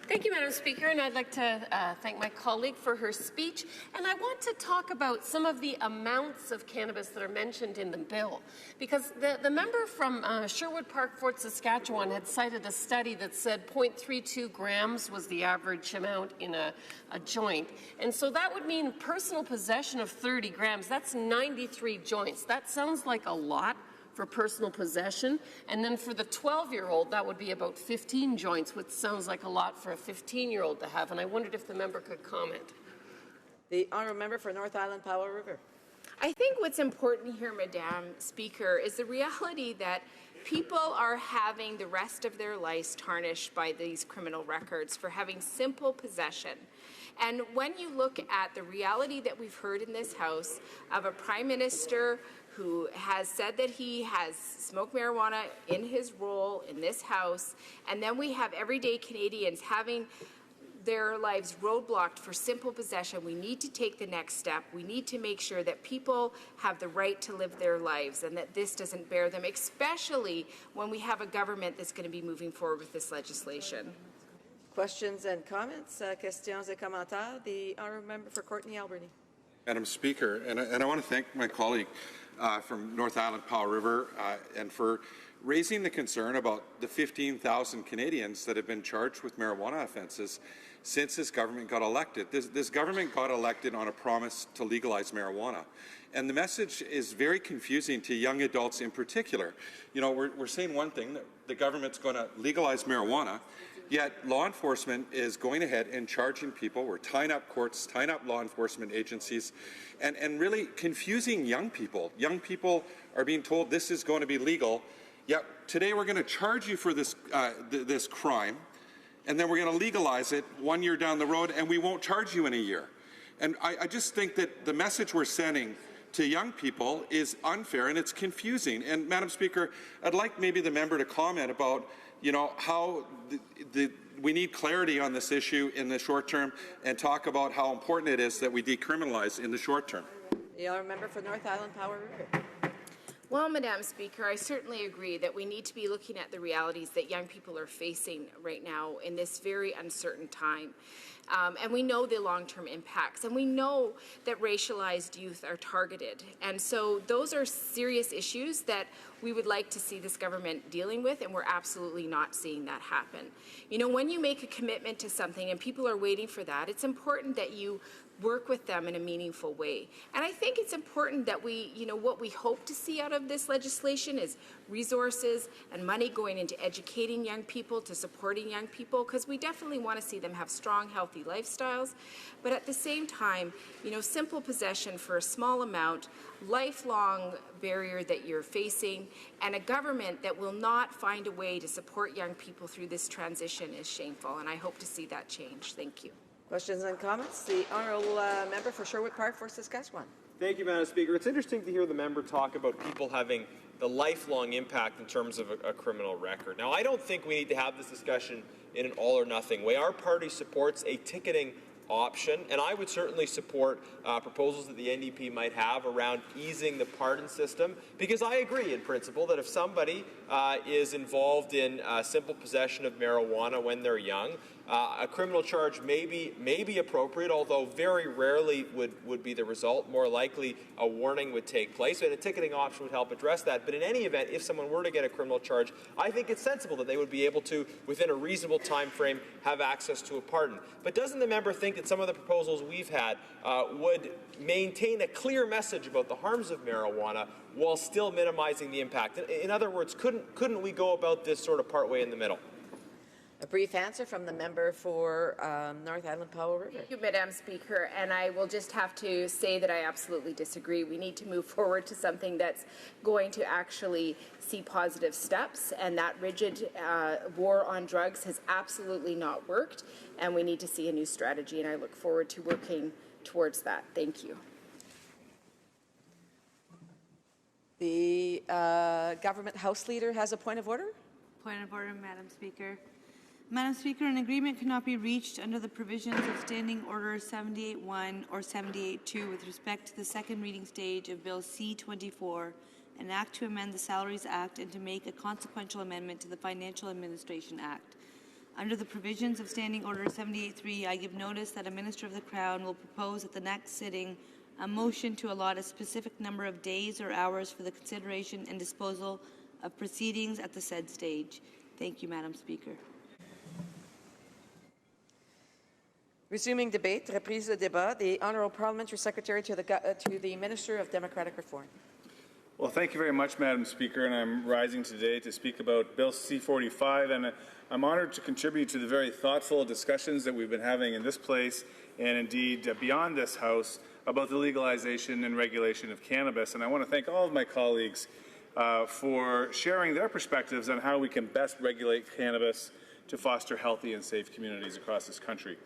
Thank you, Madam Speaker, and I'd like to thank my colleague for her speech. And I want to talk about some of the amounts of cannabis that are mentioned in the bill, because the member from Sherwood Park, Fort Saskatchewan, had cited a study that said 0.32 grams was the average amount in a joint. And so that would mean personal possession of 30 grams. That's 93 joints. That sounds like a lot for personal possession, and then for the 12-year-old, that would be about 15 joints, which sounds like a lot for a 15-year-old to have, and I wondered if the member could comment. The honourable member for North Island Powell River. I think what's important here, Madam Speaker, is the reality that people are having the rest of their lives tarnished by these criminal records for having simple possession. And when you look at the reality that we've heard in this House of a Prime Minister who has said that he has smoked marijuana in his role in this House, and then we have everyday Canadians having their lives roadblocked for simple possession, we need to take the next step. We need to make sure that people have the right to live their lives and that this doesn't bear them, especially when we have a government that's going to be moving forward with this legislation. Questions and comments? Questions et commentaires? The honourable member for Courtenay-Alberni. Madam Speaker, and I want to thank my colleague from North Island Powell River and for raising the concern about the 15,000 Canadians that have been charged with marijuana offences since this government got elected. This government got elected on a promise to legalize marijuana. And the message is very confusing to young adults in particular. You know, we're saying one thing, that the government's going to legalize marijuana, yet law enforcement is going ahead and charging people. We're tying up courts, tying up law enforcement agencies, and really confusing young people. Young people are being told this is going to be legal, yet today we're going to charge you for this, this crime, and then we're going to legalize it 1 year down the road, and we won't charge you in a year. And I just think that the message we're sending to young people is unfair and it's confusing. And Madam Speaker, I'd like maybe the member to comment about, you know, how we need clarity on this issue in the short term and talk about how important it is that we decriminalize in the short term. The honourable member for North Island Powell River. Well, Madam Speaker, I certainly agree that we need to be looking at the realities that young people are facing right now in this very uncertain time. And we know the long-term impacts, and we know that racialized youth are targeted. And so those are serious issues that we would like to see this government dealing with, and we're absolutely not seeing that happen. You know, when you make a commitment to something and people are waiting for that, it's important that you work with them in a meaningful way. And I think it's important that we, you know, what we hope to see out of this legislation is resources and money going into educating young people, to supporting young people, because we definitely want to see them have strong, healthy lifestyles. But at the same time, you know, simple possession for a small amount, lifelong barrier that you're facing, and a government that will not find a way to support young people through this transition is shameful, and I hope to see that change. Thank you. Questions and comments? The honourable member for Sherwood Park, first Saskatchewan. Thank you, Madam Speaker. It's interesting to hear the member talk about people having the lifelong impact in terms of a criminal record. Now, I don't think we need to have this discussion in an all-or-nothing way. Our party supports a ticketing option, and I would certainly support proposals that the NDP might have around easing the pardon system, because I agree in principle that if somebody is involved in simple possession of marijuana when they're young, a criminal charge may be appropriate, although very rarely would be the result. More likely a warning would take place, and a ticketing option would help address that. But in any event, if someone were to get a criminal charge, I think it's sensible that they would be able to, within a reasonable time frame, have access to a pardon. But doesn't the member think that some of the proposals we've had would maintain a clear message about the harms of marijuana while still minimizing the impact? In other words, couldn't we go about this sort of partway in the middle? A brief answer from the member for North Island Powell River. Thank you, Madam Speaker, and I will just have to say that I absolutely disagree. We need to move forward to something that's going to actually see positive steps, and that rigid war on drugs has absolutely not worked, and we need to see a new strategy, and I look forward to working towards that. Thank you. The government House Leader has a point of order. Point of order, Madam Speaker. Madam Speaker, an agreement cannot be reached under the provisions of Standing Order 78.1 or 78.2 with respect to the second reading stage of Bill C45, an act to amend the Salaries Act and to make a consequential amendment to the Financial Administration Act. Under the provisions of Standing Order 78.3, I give notice that a Minister of the Crown will propose at the next sitting a motion to allot a specific number of days or hours for the consideration and disposal of proceedings at the said stage. Thank you, Madam Speaker. Resuming debate, reprise de débat, the Honourable Parliamentary Secretary to the Minister of Democratic Reform. Well, thank you very much, Madam Speaker, and I'm rising today to speak about Bill C45, and I'm honoured to contribute to the very thoughtful discussions that we've been having in this place and indeed beyond this House about the legalization and regulation of cannabis. And I want to thank all of my colleagues for sharing their perspectives on how we can best regulate cannabis to foster healthy and safe communities across this country.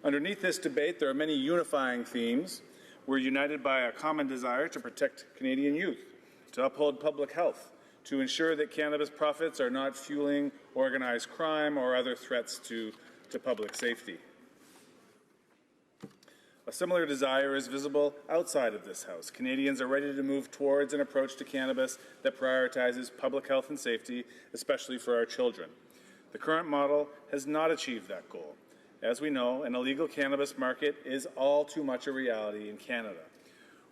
Underneath this debate, there are many unifying themes. We're united by a common desire to protect Canadian youth, to uphold public health, to ensure that cannabis profits are not fueling organized crime or other threats to public safety. A similar desire is visible outside of this House. Canadians are ready to move towards an approach to cannabis that prioritizes public health and safety, especially for our children. The current model has not achieved that goal. As we know, an illegal cannabis market is all too much a reality in Canada.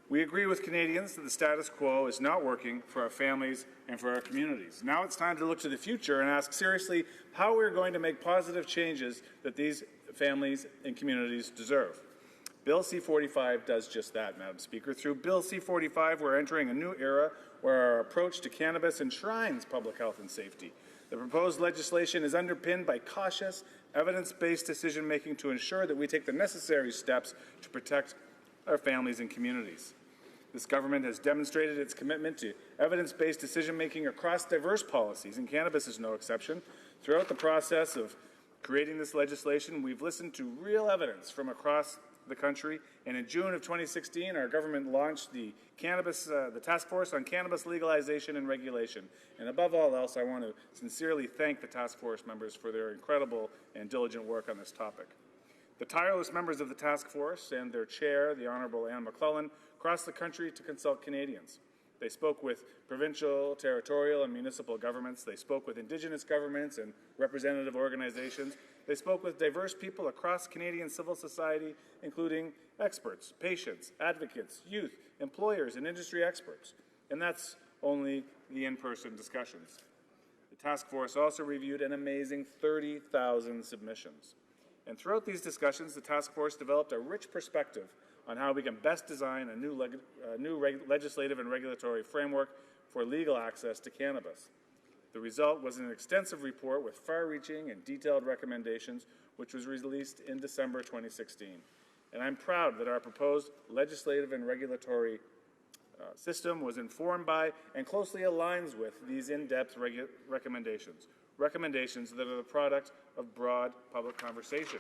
We agree with Canadians that the status quo is not working for our families and for our communities. Now it's time to look to the future and ask seriously how we're going to make positive changes that these families and communities deserve. Bill C45 does just that, Madam Speaker. Through Bill C45, we're entering a new era where our approach to cannabis enshrines public health and safety. The proposed legislation is underpinned by cautious, evidence-based decision-making to ensure that we take the necessary steps to protect our families and communities. This government has demonstrated its commitment to evidence-based decision-making across diverse policies, and cannabis is no exception. Throughout the process of creating this legislation, we've listened to real evidence from across the country, and in June of 2016, our government launched the Task Force on Cannabis Legalization and Regulation. And above all else, I want to sincerely thank the Task Force members for their incredible and diligent work on this topic. The tireless members of the Task Force and their chair, the Honourable Anne McClellan, crossed the country to consult Canadians. They spoke with provincial, territorial, and municipal governments. They spoke with Indigenous governments and representative organizations. They spoke with diverse people across Canadian civil society, including experts, patients, advocates, youth, employers, and industry experts. And that's only the in-person discussions. The task force also reviewed an amazing 30,000 submissions. And throughout these discussions, the task force developed a rich perspective on how we can best design a new legislative and regulatory framework for legal access to cannabis. The result was an extensive report with far-reaching and detailed recommendations, which was released in December 2016. And I'm proud that our proposed legislative and regulatory system was informed by and closely aligns with these in-depth recommendations that are the product of broad public conversation.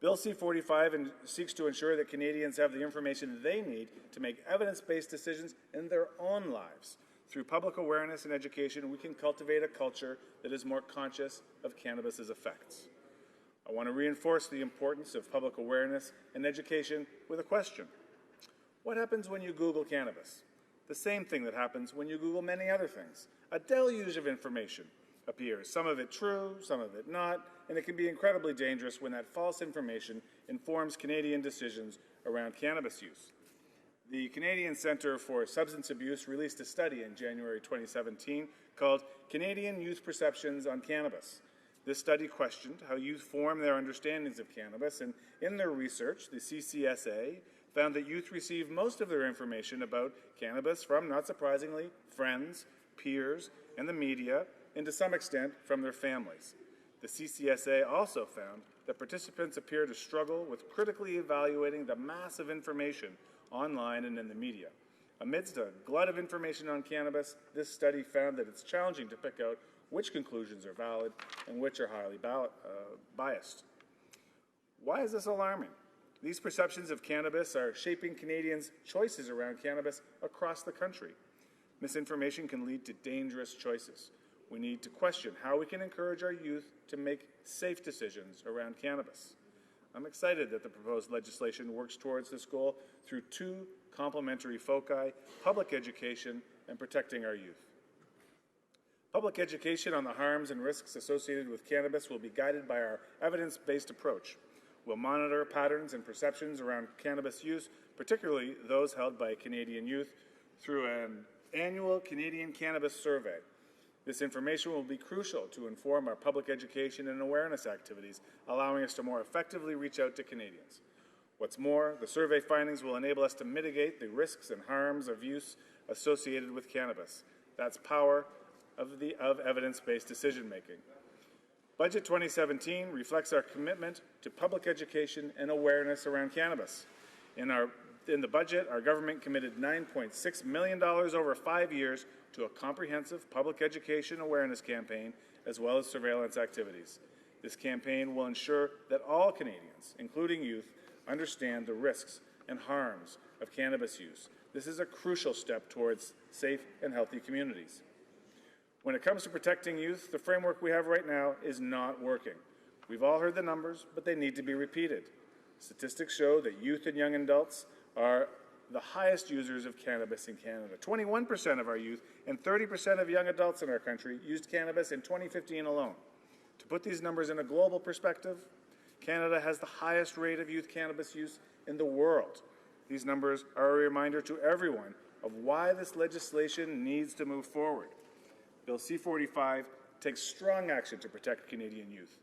Bill C45 seeks to ensure that Canadians have the information they need to make evidence-based decisions in their own lives. Through public awareness and education, we can cultivate a culture that is more conscious of cannabis's effects. I want to reinforce the importance of public awareness and education with a question. What happens when you Google cannabis? The same thing that happens when you Google many other things. A deluge of information appears, some of it true, some of it not, and it can be incredibly dangerous when that false information informs Canadian decisions around cannabis use. The Canadian Centre for Substance Abuse released a study in January 2017 called Canadian Youth Perceptions on Cannabis. This study questioned how youth form their understandings of cannabis, and in their research, the CCSA found that youth receive most of their information about cannabis from, not surprisingly, friends, peers, and the media, and to some extent from their families. The CCSA also found that participants appear to struggle with critically evaluating the mass of information online and in the media. Amidst a glut of information on cannabis, this study found that it's challenging to pick out which conclusions are valid and which are highly biased. Why is this alarming? These perceptions of cannabis are shaping Canadians' choices around cannabis across the country. Misinformation can lead to dangerous choices. We need to question how we can encourage our youth to make safe decisions around cannabis. I'm excited that the proposed legislation works towards this goal through two complementary foci: public education and protecting our youth. Public education on the harms and risks associated with cannabis will be guided by our evidence-based approach. We'll monitor patterns and perceptions around cannabis use, particularly those held by Canadian youth, through an annual Canadian Cannabis Survey. This information will be crucial to inform our public education and awareness activities, allowing us to more effectively reach out to Canadians. What's more, the survey findings will enable us to mitigate the risks and harms of use associated with cannabis. That's power of evidence-based decision-making. Budget 2017 reflects our commitment to public education and awareness around cannabis. In the budget, our government committed $9.6 million over 5 years to a comprehensive public education awareness campaign, as well as surveillance activities. This campaign will ensure that all Canadians, including youth, understand the risks and harms of cannabis use. This is a crucial step towards safe and healthy communities. When it comes to protecting youth, the framework we have right now is not working. We've all heard the numbers, but they need to be repeated. Statistics show that youth and young adults are the highest users of cannabis in Canada. 21% of our youth and 30% of young adults in our country used cannabis in 2015 alone. To put these numbers in a global perspective, Canada has the highest rate of youth cannabis use in the world. These numbers are a reminder to everyone of why this legislation needs to move forward. Bill C45 takes strong action to protect Canadian youth.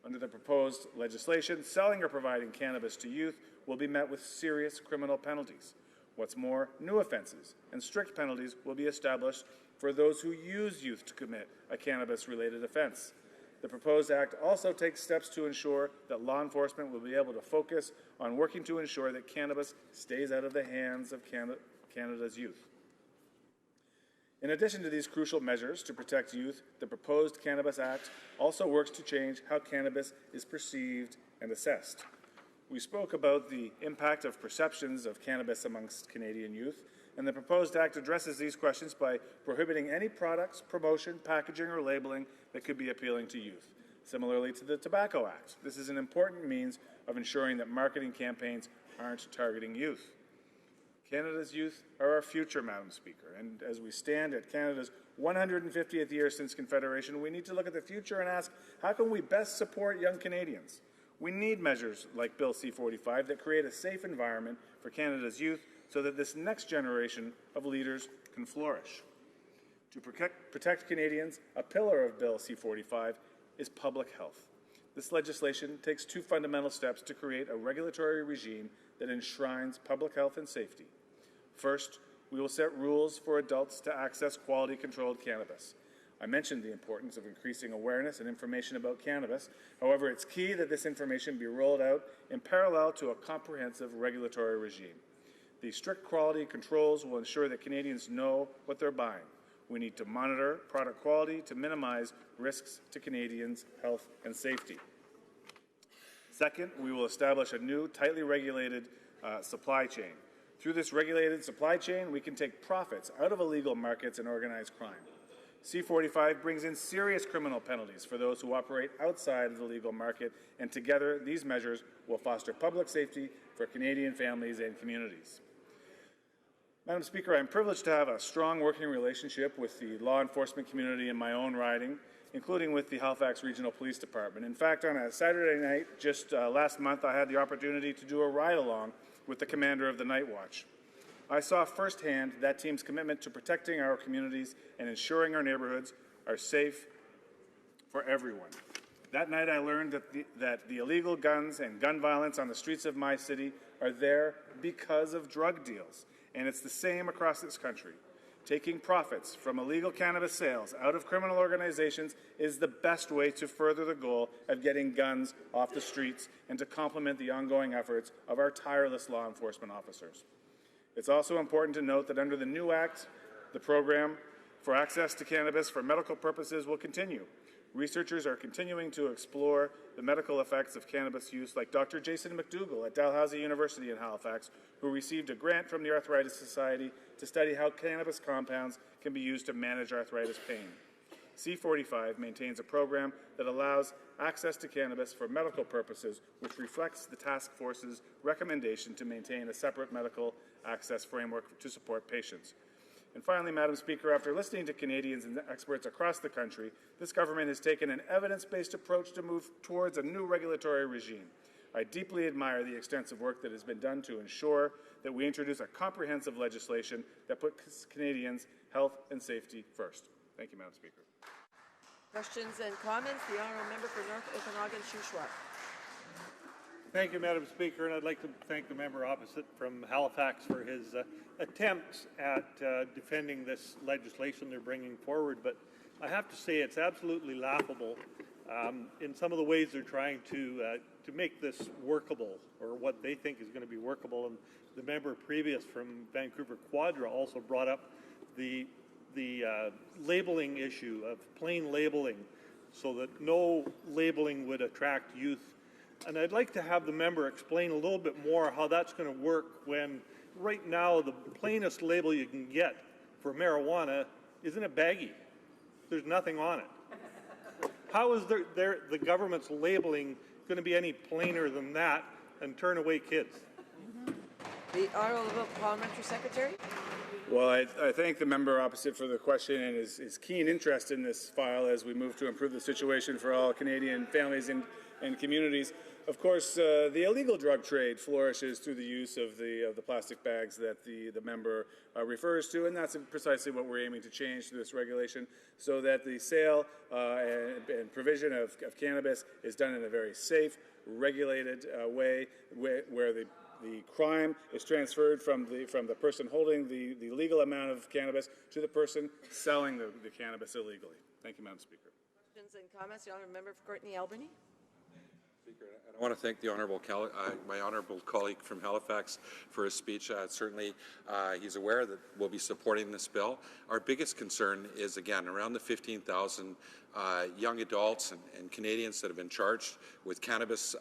Under the proposed legislation, selling or providing cannabis to youth will be met with serious criminal penalties. What's more, new offenses and strict penalties will be established for those who use youth to commit a cannabis-related offense. The proposed act also takes steps to ensure that law enforcement will be able to focus on working to ensure that cannabis stays out of the hands of Canada's youth. In addition to these crucial measures to protect youth, the proposed Cannabis Act also works to change how cannabis is perceived and assessed. We spoke about the impact of perceptions of cannabis amongst Canadian youth, and the proposed act addresses these questions by prohibiting any products, promotion, packaging, or labeling that could be appealing to youth. Similarly to the Tobacco Act, this is an important means of ensuring that marketing campaigns aren't targeting youth. Canada's youth are our future, Madam Speaker, and as we stand at Canada's 150th year since Confederation, we need to look at the future and ask, how can we best support young Canadians? We need measures like Bill C45 that create a safe environment for Canada's youth so that this next generation of leaders can flourish. To protect Canadians, a pillar of Bill C45 is public health. This legislation takes two fundamental steps to create a regulatory regime that enshrines public health and safety. First, we will set rules for adults to access quality-controlled cannabis. I mentioned the importance of increasing awareness and information about cannabis. However, it's key that this information be rolled out in parallel to a comprehensive regulatory regime. These strict quality controls will ensure that Canadians know what they're buying. We need to monitor product quality to minimize risks to Canadians' health and safety. Second, we will establish a new, tightly regulated supply chain. Through this regulated supply chain, we can take profits out of illegal markets and organized crime. C45 brings in serious criminal penalties for those who operate outside of the legal market, and together these measures will foster public safety for Canadian families and communities. Madam Speaker, I am privileged to have a strong working relationship with the law enforcement community in my own riding, including with the Halifax Regional Police Department. In fact, on a Saturday night just last month, I had the opportunity to do a ride-along with the commander of the Night Watch. I saw firsthand that team's commitment to protecting our communities and ensuring our neighborhoods are safe for everyone. That night I learned that the illegal guns and gun violence on the streets of my city are there because of drug deals, and it's the same across this country. Taking profits from illegal cannabis sales out of criminal organizations is the best way to further the goal of getting guns off the streets and to complement the ongoing efforts of our tireless law enforcement officers. It's also important to note that under the new Act, the program for access to cannabis for medical purposes will continue. Researchers are continuing to explore the medical effects of cannabis use, like Dr. Jason McDougall at Dalhousie University in Halifax, who received a grant from the Arthritis Society to study how cannabis compounds can be used to manage arthritis pain. C45 maintains a program that allows access to cannabis for medical purposes, which reflects the task force's recommendation to maintain a separate medical access framework to support patients. And finally, Madam Speaker, after listening to Canadians and experts across the country, this government has taken an evidence-based approach to move towards a new regulatory regime. I deeply admire the extensive work that has been done to ensure that we introduce a comprehensive legislation that puts Canadians' health and safety first. Thank you, Madam Speaker. Questions and comments? The honourable member for North Okanagan-Shuswap. Thank you, Madam Speaker, and I'd like to thank the member opposite from Halifax for his attempts at defending this legislation they're bringing forward. But I have to say it's absolutely laughable in some of the ways they're trying to make this workable, or what they think is going to be workable. And the member previous from Vancouver Quadra also brought up the labeling issue of plain labeling, so that no labeling would attract youth. And I'd like to have the member explain a little bit more how that's going to work when right now the plainest label you can get for marijuana is in a baggie. There's nothing on it. How is the government's labeling going to be any plainer than that and turn away kids? The Honourable Parliamentary Secretary. Well, I thank the member opposite for the question and his keen interest in this file as we move to improve the situation for all Canadian families and communities. Of course, the illegal drug trade flourishes through the use of the plastic bags that the member refers to, and that's precisely what we're aiming to change through this regulation, so that the sale and provision of cannabis is done in a very safe, regulated way, where the crime is transferred from the person holding the legal amount of cannabis to the person selling the cannabis illegally. Thank you, Madam Speaker. Questions and comments? The honourable member for Courtenay Albany. I want to thank my honourable colleague from Halifax for his speech. Certainly, he's aware that we'll be supporting this bill. Our biggest concern is, again, around the 15,000 young adults and Canadians that have been charged with cannabis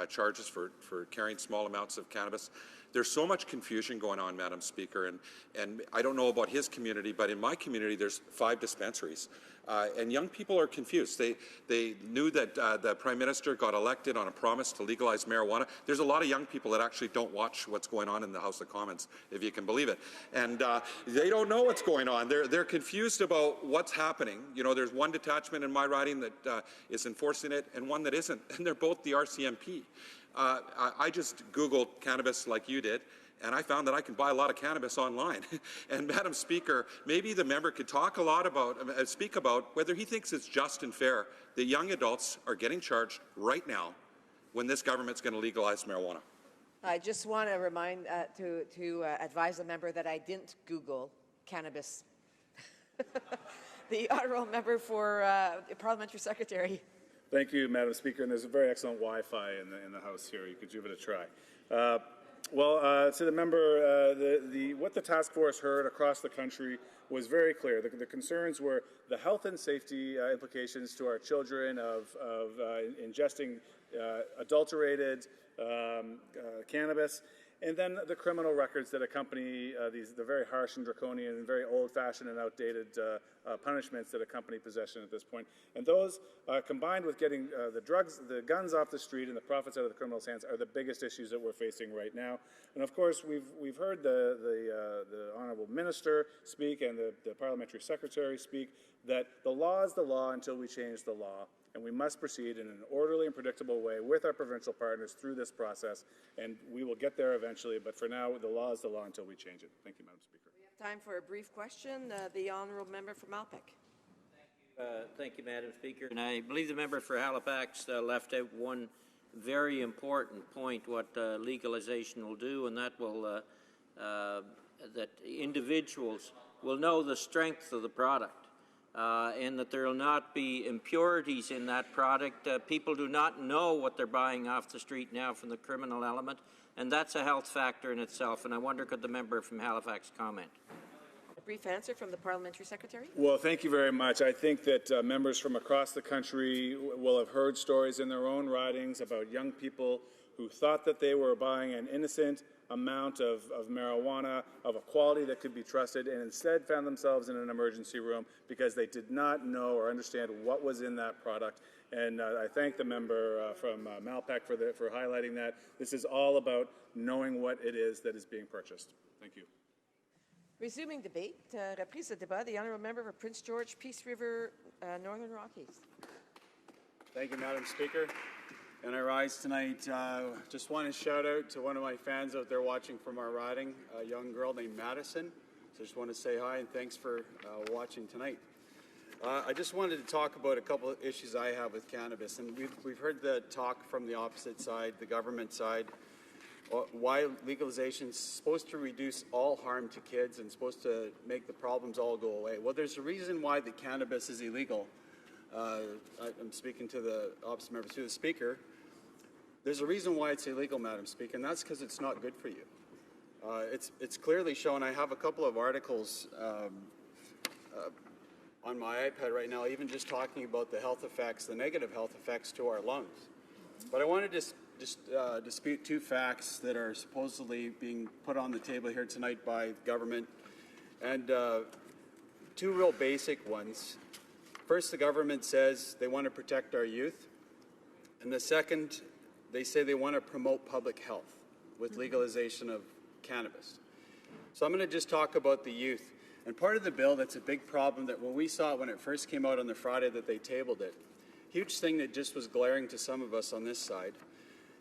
charges for carrying small amounts of cannabis. There's so much confusion going on, Madam Speaker, and I don't know about his community, but in my community there's 5 dispensaries. And young people are confused. They knew that the Prime Minister got elected on a promise to legalize marijuana. There's a lot of young people that actually don't watch what's going on in the House of Commons, if you can believe it. And they don't know what's going on. They're confused about what's happening. You know, there's one detachment in my riding that is enforcing it and one that isn't, and they're both the RCMP. I just Googled cannabis like you did, and I found that I can buy a lot of cannabis online. And Madam Speaker, maybe the member could speak about whether he thinks it's just and fair that young adults are getting charged right now when this government's going to legalize marijuana. I just want to remind, advise the member that I didn't Google cannabis. The honourable member for Parliamentary Secretary. Thank you, Madam Speaker. And there's a very excellent Wi-Fi in the House here. You could give it a try. To the member, what the task force heard across the country was very clear. The concerns were the health and safety implications to our children of ingesting adulterated cannabis, and then the criminal records that accompany the very harsh and draconian and very old-fashioned and outdated punishments that accompany possession at this point. And those, combined with getting the guns off the street and the profits out of the criminals' hands, are the biggest issues that we're facing right now. And of course, we've heard the honourable minister speak and the parliamentary secretary speak that the law is the law until we change the law. And we must proceed in an orderly and predictable way with our provincial partners through this process, and we will get there eventually, but for now, the law is the law until we change it. Thank you, Madam Speaker. We have time for a brief question. The honourable member from Malpeque. Thank you, Madam Speaker. And I believe the member for Halifax left out one very important point, what legalization will do, and that will that individuals will know the strength of the product. And that there will not be impurities in that product. People do not know what they're buying off the street now from the criminal element, and that's a health factor in itself. And I wonder, could the member from Halifax comment? A brief answer from the Parliamentary Secretary. Well, thank you very much. I think that members from across the country will have heard stories in their own ridings about young people who thought that they were buying an innocent amount of marijuana of a quality that could be trusted, and instead found themselves in an emergency room because they did not know or understand what was in that product. And I thank the member from Malpeque for highlighting that. This is all about knowing what it is that is being purchased. Thank you. Resuming debate, reprise de débat, the honourable member for Prince George, Peace River, Northern Rockies. Thank you, Madam Speaker. And I rise tonight, just want to shout out to one of my fans out there watching from our riding, a young girl named Madison. So I just want to say hi and thanks for watching tonight. I just wanted to talk about a couple of issues I have with cannabis. And we've heard the talk from the opposite side, the government side, why legalization is supposed to reduce all harm to kids and supposed to make the problems all go away. Well, there's a reason why the cannabis is illegal. I'm speaking to the opposite member, to the Speaker. There's a reason why it's illegal, Madam Speaker, and that's because it's not good for you. It's clearly shown. I have a couple of articles on my iPad right now, even just talking about the health effects, the negative health effects to our lungs. But I want to just dispute two facts that are supposedly being put on the table here tonight by government, and two real basic ones. First, the government says they want to protect our youth, and the second, they say they want to promote public health with legalization of cannabis. So I'm going to just talk about the youth. And part of the bill that's a big problem that when we saw it when it first came out on the Friday that they tabled it, huge thing that just was glaring to some of us on this side,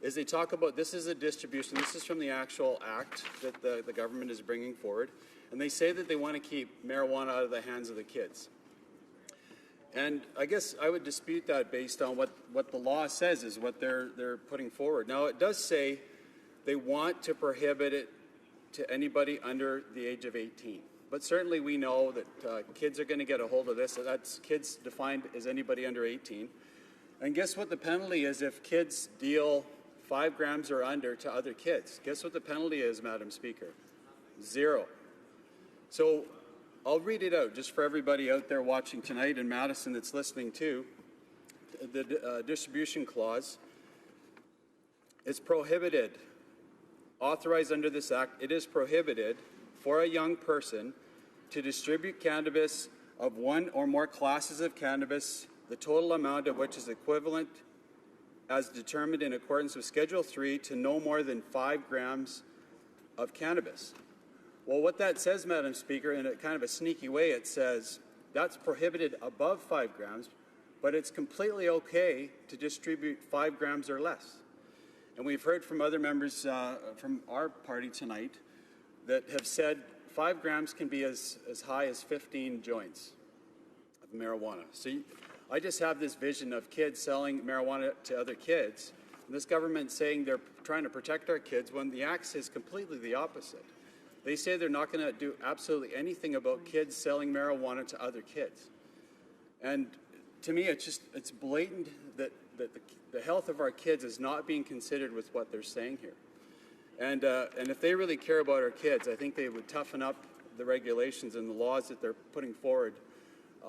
is they talk about this is a distribution, this is from the actual act that the government is bringing forward, and they say that they want to keep marijuana out of the hands of the kids. And I guess I would dispute that based on what the law says is what they're putting forward. Now, it does say they want to prohibit it to anybody under the age of 18. But certainly we know that kids are going to get a hold of this. So that's kids defined as anybody under 18. And guess what the penalty is if kids deal 5 grams or under to other kids? Guess what the penalty is, Madam Speaker? 0. So I'll read it out just for everybody out there watching tonight and Madison that's listening too. The distribution clause is prohibited. Authorized under this act, it is prohibited for a young person to distribute cannabis of one or more classes of cannabis, the total amount of which is equivalent as determined in accordance with Schedule 3 to no more than 5 grams of cannabis. Well, what that says, Madam Speaker, in a kind of a sneaky way, it says that's prohibited above 5 grams, but it's completely okay to distribute 5 grams or less. And we've heard from other members from our party tonight that have said 5 grams can be as high as 15 joints of marijuana. So I just have this vision of kids selling marijuana to other kids, This government saying they're trying to protect our kids when the Act says completely the opposite. They say they're not going to do absolutely anything about kids selling marijuana to other kids. And to me, it's blatant that the health of our kids is not being considered with what they're saying here. And if they really care about our kids, I think they would toughen up the regulations and the laws that they're putting forward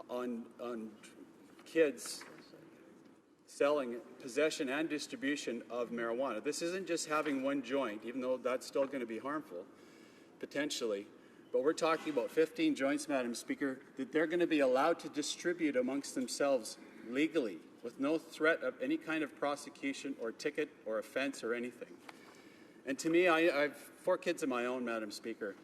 on kids selling, possession, and distribution of marijuana. This isn't just having one joint, even though that's still going to be harmful, potentially. But we're talking about 15 joints, Madam Speaker, that they're going to be allowed to distribute amongst themselves legally with no threat of any kind of prosecution or ticket or offense or anything. And to me, I have 4 kids of my own, Madam Speaker.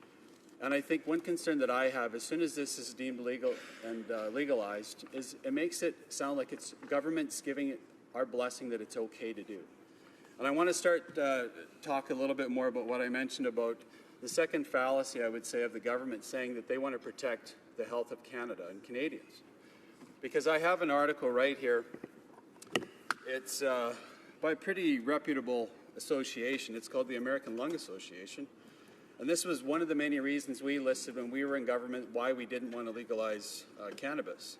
And I think one concern that I have, as soon as this is deemed legal and legalized, is it makes it sound like it's government's giving it our blessing that it's okay to do. And I want to start talk a little bit more about what I mentioned about the second fallacy, I would say, of the government saying that they want to protect the health of Canada and Canadians. Because I have an article right here. It's by a pretty reputable association. It's called the American Lung Association. And this was one of the many reasons we listed when we were in government why we didn't want to legalize cannabis.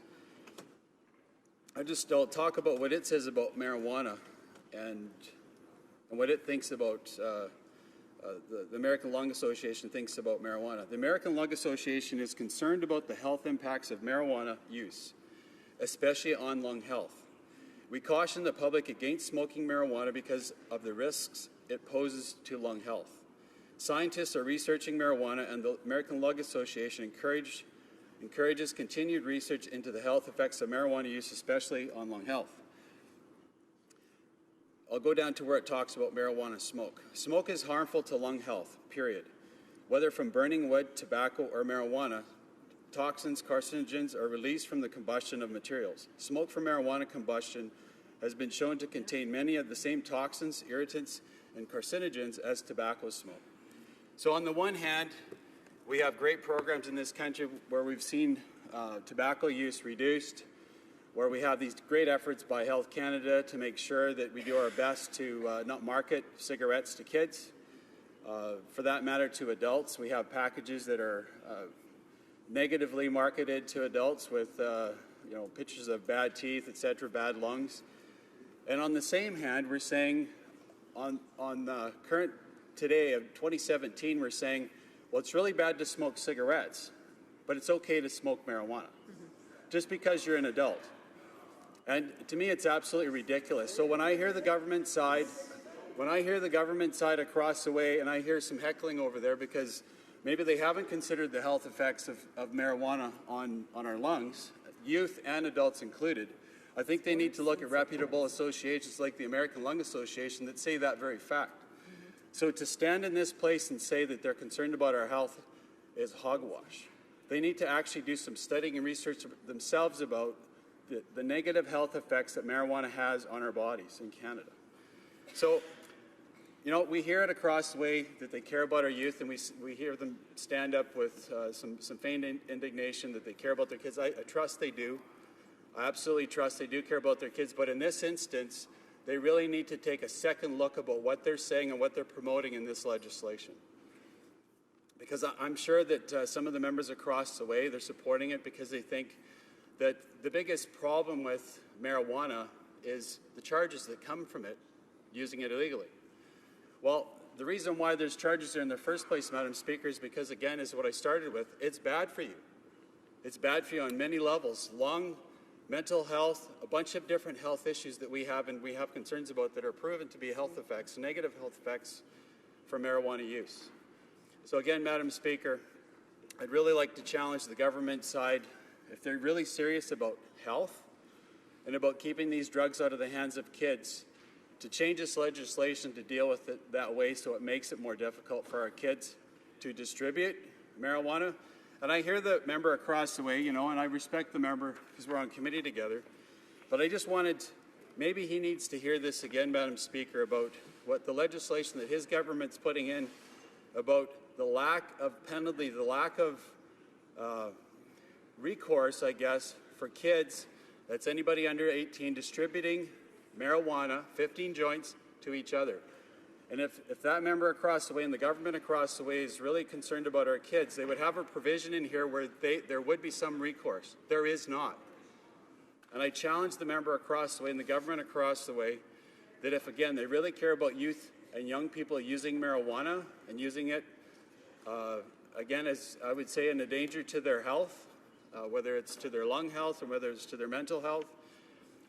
I'll talk about what it says about marijuana and what it thinks about, the American Lung Association thinks about marijuana. The American Lung Association is concerned about the health impacts of marijuana use, especially on lung health. We caution the public against smoking marijuana because of the risks it poses to lung health. Scientists are researching marijuana, and the American Lung Association encourages continued research into the health effects of marijuana use, especially on lung health. I'll go down to where it talks about marijuana smoke. Smoke is harmful to lung health, period. Whether from burning wood, tobacco, or marijuana, toxins, carcinogens are released from the combustion of materials. Smoke from marijuana combustion has been shown to contain many of the same toxins, irritants, and carcinogens as tobacco smoke. So on the one hand, we have great programs in this country where we've seen tobacco use reduced, where we have these great efforts by Health Canada to make sure that we do our best to not market cigarettes to kids. For that matter, to adults, we have packages that are negatively marketed to adults with pictures of bad teeth, etc., bad lungs. And on the same hand, we're saying on current today of 2017, we're saying, well, it's really bad to smoke cigarettes, but it's okay to smoke marijuana, just because you're an adult. And to me, it's absolutely ridiculous. So when I hear the government side, across the way, and I hear some heckling over there because maybe they haven't considered the health effects of marijuana on our lungs, youth and adults included, I think they need to look at reputable associations like the American Lung Association that say that very fact. So to stand in this place and say that they're concerned about our health is hogwash. They need to actually do some studying and research themselves about the negative health effects that marijuana has on our bodies in Canada. So, we hear it across the way that they care about our youth, and we hear them stand up with some feigned indignation that they care about their kids. I trust they do. I absolutely trust they do care about their kids, but in this instance, they really need to take a second look about what they're saying and what they're promoting in this legislation. Because I'm sure that some of the members across the way, they're supporting it because they think that the biggest problem with marijuana is the charges that come from it, using it illegally. Well, the reason why there's charges there in the first place, Madam Speaker, is because, again, is what I started with, it's bad for you. It's bad for you on many levels. Lung, mental health, a bunch of different health issues that we have and we have concerns about that are proven to be health effects, negative health effects from marijuana use. So again, Madam Speaker, I'd really like to challenge the government side, if they're really serious about health and about keeping these drugs out of the hands of kids, to change this legislation to deal with it that way so it makes it more difficult for our kids to distribute marijuana. And I hear the member across the way, and I respect the member because we're on committee together, but I just wanted, maybe he needs to hear this again, Madam Speaker, about what the legislation that his government's putting in about the lack of penalty, the lack of recourse, I guess, for kids, that's anybody under 18, distributing marijuana, 15 joints, to each other. And if that member across the way and the government across the way is really concerned about our kids, they would have a provision in here where there would be some recourse. There is not. And I challenge the member across the way and the government across the way that if, again, they really care about youth and young people using marijuana and using it, again, as I would say, in a danger to their health, whether it's to their lung health or whether it's to their mental health,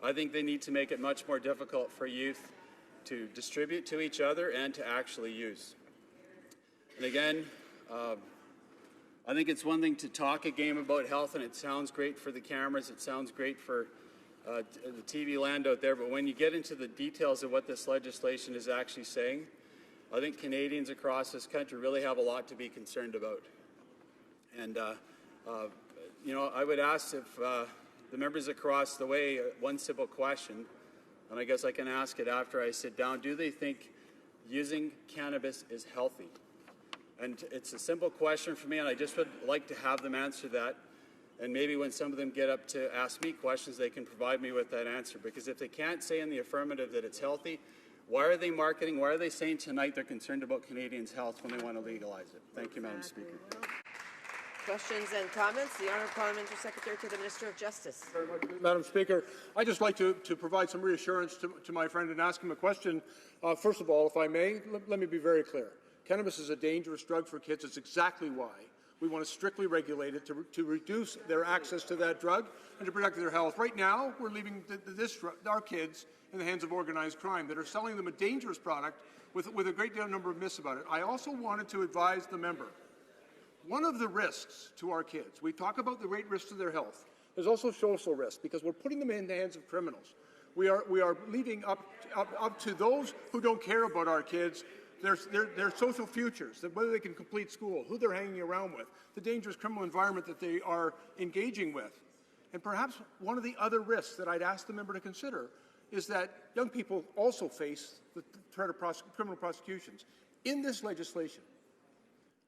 I think they need to make it much more difficult for youth to distribute to each other and to actually use. And again, I think it's one thing to talk a game about health, and it sounds great for the cameras, it sounds great for the TV land out there, but when you get into the details of what this legislation is actually saying, I think Canadians across this country really have a lot to be concerned about. And, you know, I would ask if the members across the way one simple question, and I guess I can ask it after I sit down. Do they think using cannabis is healthy? And it's a simple question for me, and I just would like to have them answer that. And maybe when some of them get up to ask me questions, they can provide me with that answer. Because if they can't say in the affirmative that it's healthy, why are they marketing, why are they saying tonight they're concerned about Canadians' health when they want to legalize it? Thank you, Madam Speaker. Questions and comments? The Honourable Parliamentary Secretary to the Minister of Justice. Madam Speaker, I'd just like to provide some reassurance to my friend and ask him a question. First of all, if I may, let me be very clear. Cannabis is a dangerous drug for kids. It's exactly why we want to strictly regulate it to reduce their access to that drug and to protect their health. Right now, we're leaving our kids in the hands of organized crime that are selling them a dangerous product with a great number of myths about it. I also wanted to advise the member. One of the risks to our kids, we talk about the great risks to their health. There's also social risks because we're putting them in the hands of criminals. We are leaving up to those who don't care about our kids their social futures, whether they can complete school, who they're hanging around with, the dangerous criminal environment that they are engaging with. And perhaps one of the other risks that I'd ask the member to consider is that young people also face the threat of criminal prosecutions. In this legislation,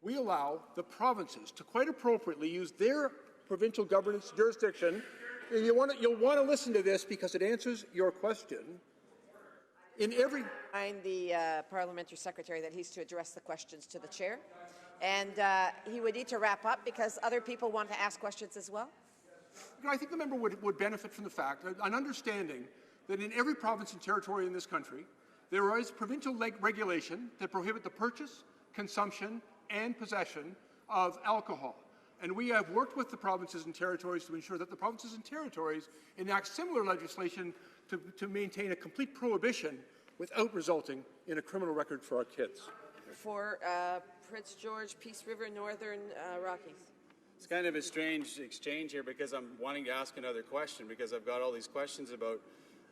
we allow the provinces to quite appropriately use their provincial governance jurisdiction. And you'll want to listen to this because it answers your question. In every the Parliamentary Secretary that he's to address the questions to the Chair. And he would need to wrap up because other people want to ask questions as well. You know, I think the member would benefit from the fact, an understanding that in every province and territory in this country, there is provincial regulation that prohibit the purchase, consumption, and possession of alcohol. And we have worked with the provinces and territories to ensure that the provinces and territories enact similar legislation to maintain a complete prohibition without resulting in a criminal record for our kids. For Prince George, Peace River, Northern Rockies. It's kind of a strange exchange here because I'm wanting to ask another question because I've got all these questions about.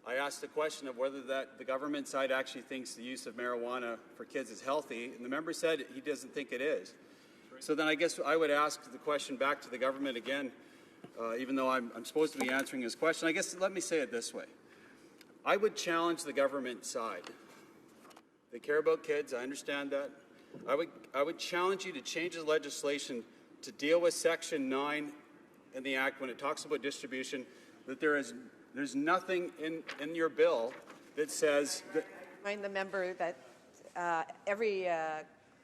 I asked the question of whether the government side actually thinks the use of marijuana for kids is healthy, and the member said he doesn't think it is. So then I guess I would ask the question back to the government again, even though I'm supposed to be answering his question. I guess let me say it this way. I would challenge the government side. They care about kids, I understand that. I would challenge you to change the legislation to deal with Section 9 in the Act when it talks about distribution, that there's nothing in your bill that says that. Remind the member that every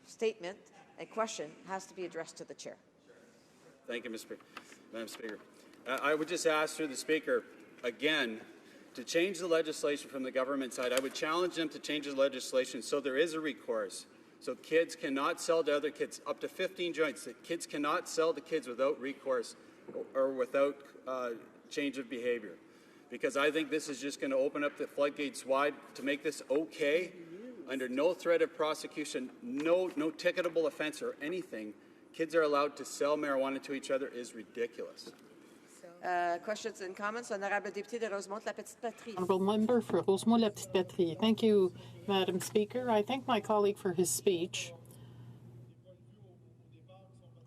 statement and question has to be addressed to the Chair. Thank you, Madam Speaker. I would just ask through the Speaker again to change the legislation from the government side. I would challenge them to change the legislation so there is a recourse. So kids cannot sell to other kids, up to 15 joints. That kids cannot sell to kids without recourse or without change of behavior. Because I think this is just going to open up the floodgates wide to make this okay under no threat of prosecution, no ticketable offense or anything. Kids are allowed to sell marijuana to each other is ridiculous. Questions and comments? Honorable Député de Rosemont-la-Petite-Patrie. Honourable Member for Rosemont-la-Petite-Patrie. Thank you, Madam Speaker. I thank my colleague for his speech.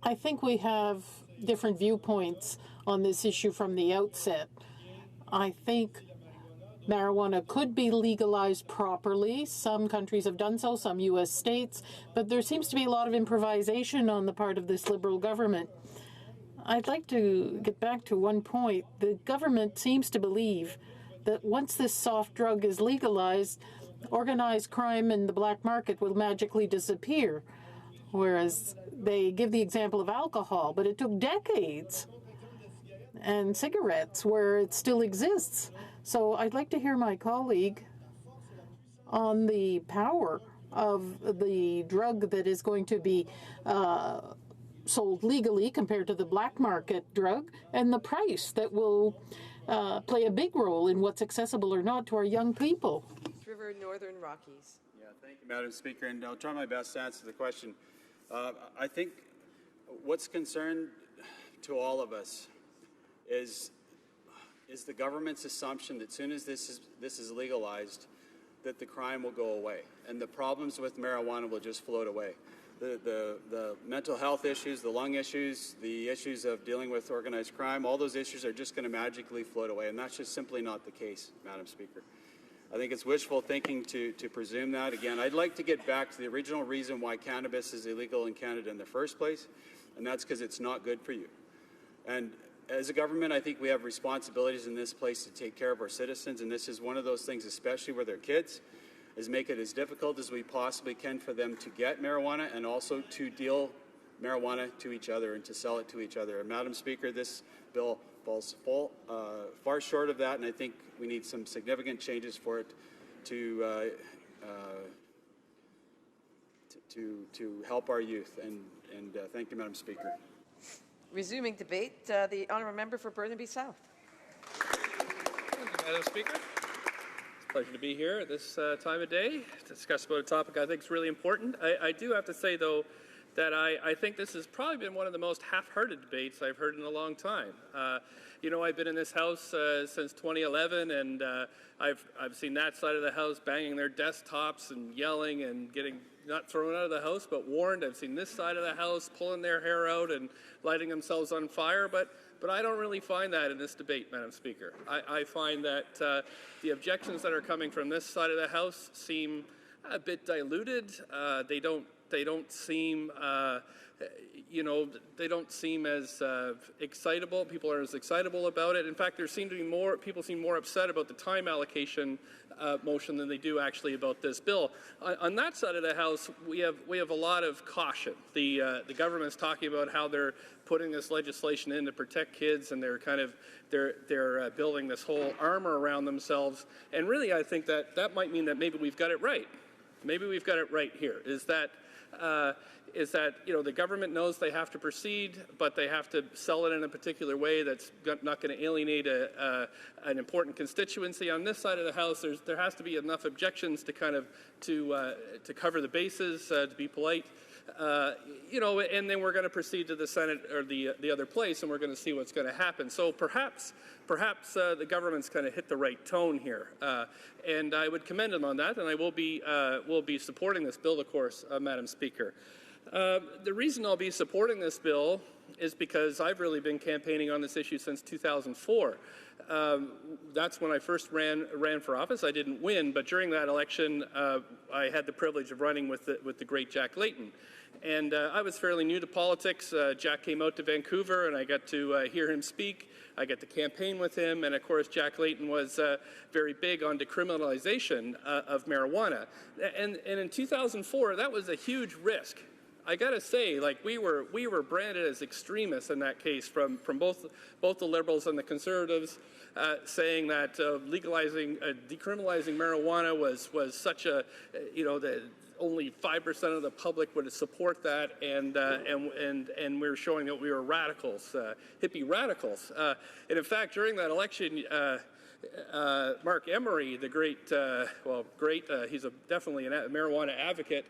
I think we have different viewpoints on this issue from the outset. I think marijuana could be legalized properly. Some countries have done so, some U.S. states, but there seems to be a lot of improvisation on the part of this Liberal government. I'd like to get back to one point. The government seems to believe that once this soft drug is legalized, organized crime and the black market will magically disappear. Whereas they give the example of alcohol, but it took decades, and cigarettes where it still exists. So I'd like to hear my colleague on the power of the drug that is going to be sold legally compared to the black market drug, and the price that will play a big role in what's accessible or not to our young people. River, Northern Rockies. Yeah, thank you, Madam Speaker, and I'll try my best to answer the question. I think what's concerned to all of us is the government's assumption that as soon as this is legalized, that the crime will go away and the problems with marijuana will just float away. The mental health issues, the lung issues, the issues of dealing with organized crime, all those issues are just going to magically float away, and that's just simply not the case, Madam Speaker. I think it's wishful thinking to presume that. Again, I'd like to get back to the original reason why cannabis is illegal in Canada in the first place, and that's because it's not good for you. And as a government, I think we have responsibilities in this place to take care of our citizens, and this is one of those things, especially with their kids, is make it as difficult as we possibly can for them to get marijuana and also to deal marijuana to each other and to sell it to each other. And Madam Speaker, this bill falls far short of that, and I think we need some significant changes for it to help our youth. And thank you, Madam Speaker. Resuming debate, the honourable member for Burnaby South. Thank you, Madam Speaker. It's a pleasure to be here at this time of day to discuss about a topic I think is really important. I do have to say, though, that I think this has probably been one of the most half-hearted debates I've heard in a long time. You know, I've been in this house since 2011, and I've seen that side of the house banging their desktops and yelling and getting not thrown out of the house, but warned. I've seen this side of the house pulling their hair out and lighting themselves on fire, but I don't really find that in this debate, Madam Speaker. I find that the objections that are coming from this side of the house seem a bit diluted. They don't seem, you know, they don't seem as excitable. People are as excitable about it. In fact, there seem to be more, people seem more upset about the time allocation motion than they do actually about this bill. On that side of the house, we have a lot of caution. The government's talking about how they're putting this legislation in to protect kids, and they're building this whole armor around themselves. And really, I think that might mean that maybe we've got it right. Maybe we've got it right here. Is that you know, the government knows they have to proceed, but they have to sell it in a particular way that's not going to alienate an important constituency. On this side of the house, there has to be enough objections to kind of to cover the bases, to be polite. You know, and then we're going to proceed to the Senate or the other place, and we're going to see what's going to happen. So perhaps the government's kind of hit the right tone here, and I would commend them on that. And I will be supporting this bill, of course, Madam Speaker. The reason I'll be supporting this bill is because I've really been campaigning on this issue since 2004. That's when I first ran for office. I didn't win, but during that election, I had the privilege of running with the great Jack Layton. And I was fairly new to politics. Jack came out to Vancouver, and I got to hear him speak. I got to campaign with him, and of course, Jack Layton was very big on decriminalization of marijuana. And in 2004, that was a huge risk. I got to say, like, we were branded as extremists in that case from both the Liberals and the Conservatives, saying that decriminalizing marijuana was such a, you know, that only 5% of the would would support that, and we were showing that we were radicals, hippie radicals. And in fact, during that election, Mark Emery, the great, he's definitely a marijuana advocate,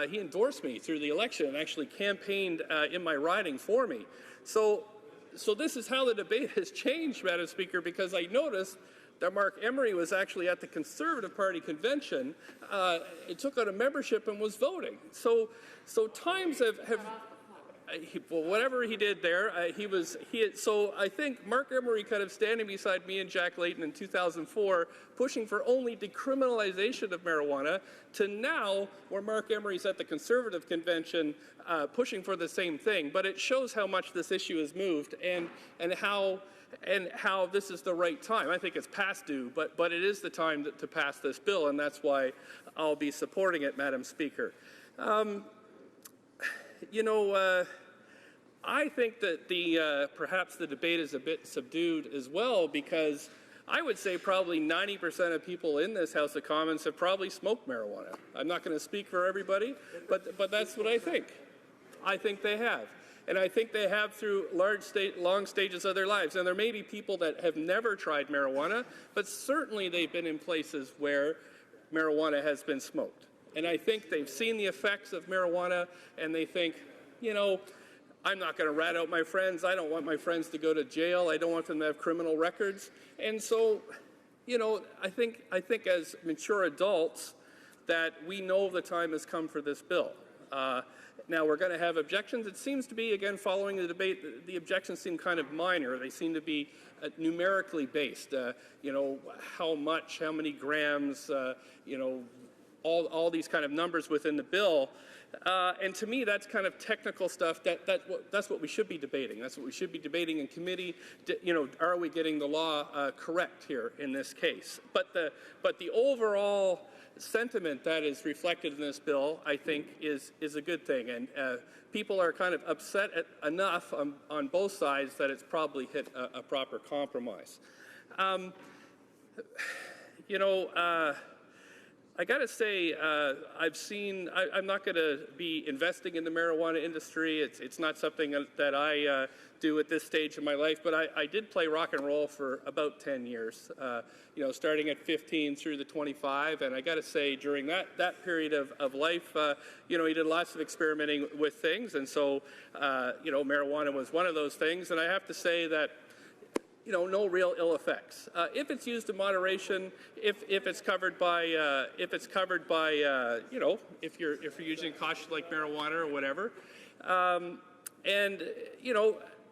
he endorsed me through the election and actually campaigned in my riding for me. So this is how the debate has changed, Madam Speaker, because I noticed that Mark Emery was actually at the Conservative Party convention. It took out a membership and was voting. So times have well, whatever he did there, so I think Mark Emery kind of standing beside me and Jack Layton in 2004, pushing for only decriminalization of marijuana, to now where Mark Emery's at the Conservative convention pushing for the same thing. But it shows how much this issue has moved and how and how this is the right time. I think it's past due, but it is the time to pass this bill, and that's why I'll be supporting it, Madam Speaker. I think that perhaps the debate is a bit subdued as well, because I would say probably 90% of people in this House of Commons have probably smoked marijuana. I'm not going to speak for everybody, but that's what I think. I think they have. And I think they have through long stages of their lives. And there may be people that have never tried marijuana, but certainly they've been in places where marijuana has been smoked. And I think they've seen the effects of marijuana, and they think, I'm not going to rat out my friends. I don't want my friends to go to jail. I don't want them to have criminal records. And so, I think as mature adults that we know the time has come for this bill. Now, we're going to have objections. It seems to be, again, following the debate, the objections seem kind of minor. They seem to be numerically based. How much, how many grams, all these kind of numbers within the bill. And to me, that's kind of technical stuff. That's what we should be debating. That's what we should be debating in committee. Are we getting the law correct here in this case? But the overall sentiment that is reflected in this bill, I think, is a good thing. And people are kind of upset enough on both sides that it's probably hit a proper compromise. I got to say, I'm not going to be investing in the marijuana industry. It's not something that I do at this stage of my life, but I did play rock and roll for about 10 years, starting at 15 through the 25. And I got to say, during that period of life, he did lots of experimenting with things. And so, marijuana was one of those things. And I have to say that no real ill effects. If it's used in moderation, if it's covered by, if you're using caution like marijuana or whatever,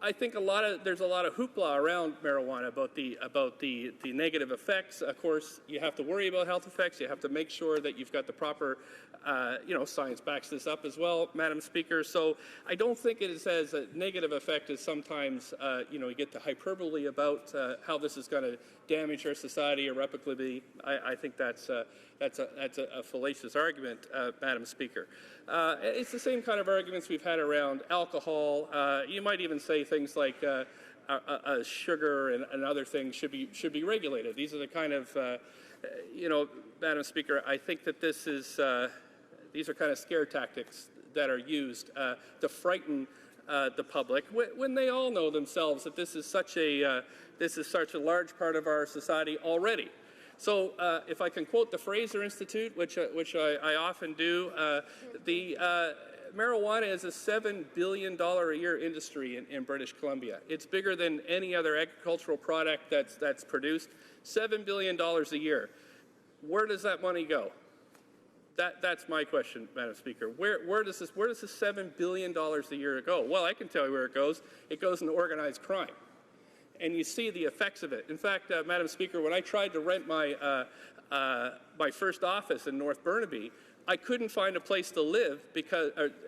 I think there's a lot of hoopla around marijuana about the negative effects. Of course, you have to worry about health effects. You have to make sure that you've got the proper, science backs this up as well, Madam Speaker. So I don't think it is as a negative effect as sometimes, you get the hyperbole about how this is going to damage our society irreparably. I think that's a fallacious argument, Madam Speaker. It's the same kind of arguments we've had around alcohol. You might even say things like sugar and other things should be regulated. These are the kind of, Madam Speaker, I think that these are kind of scare tactics that are used to frighten the public when they all know themselves that this is such a large part of our society already. So if I can quote the Fraser Institute, which I often do, marijuana is a $7 billion a year industry in British Columbia. It's bigger than any other agricultural product that's produced. $7 billion a year. Where does that money go? That's my question, Madam Speaker. Where does this $7 billion a year go? Well, I can tell you where it goes. It goes into organized crime. And you see the effects of it. In fact, Madam Speaker, when I tried to rent my first office in North Burnaby, I couldn't find a place to live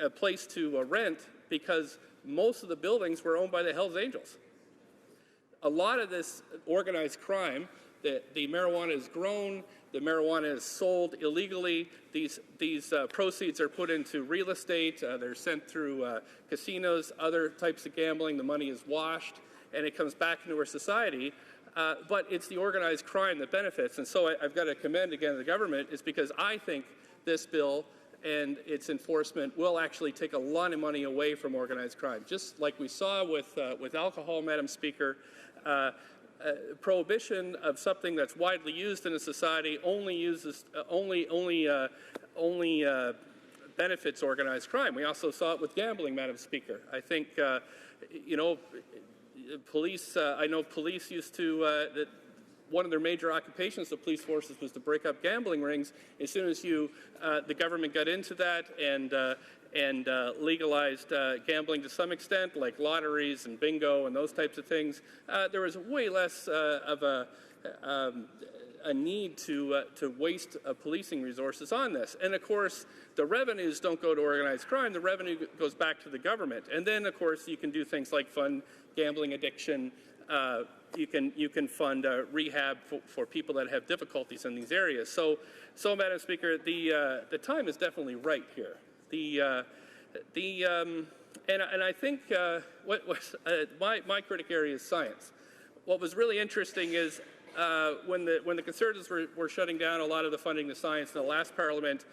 a place to rent because most of the buildings were owned by the Hells Angels. A lot of this organized crime, the marijuana is grown, the marijuana is sold illegally. These proceeds are put into real estate. They're sent through casinos, other types of gambling. The money is washed, and it comes back into our society. But it's the organized crime that benefits. And so I've got to commend, again, the government, is because I think this bill and its enforcement will actually take a lot of money away from organized crime. Just like we saw with alcohol, Madam Speaker, prohibition of something that's widely used in a society only benefits organized crime. We also saw it with gambling, Madam Speaker. I think, police, I know police used to, one of their major occupations of police forces was to break up gambling rings. As soon as the government got into that and legalized gambling to some extent, like lotteries and bingo and those types of things, there was way less of a need to waste policing resources on this. And of course, the revenues don't go to organized crime. The revenue goes back to the government. And then, of course, you can do things like fund gambling addiction you can fund rehab for people that have difficulties in these areas. So Madam Speaker, the time is definitely right here. And I think what was my critic area is science. What was really interesting is when the Conservatives were shutting down a lot of the funding to science in the last Parliament.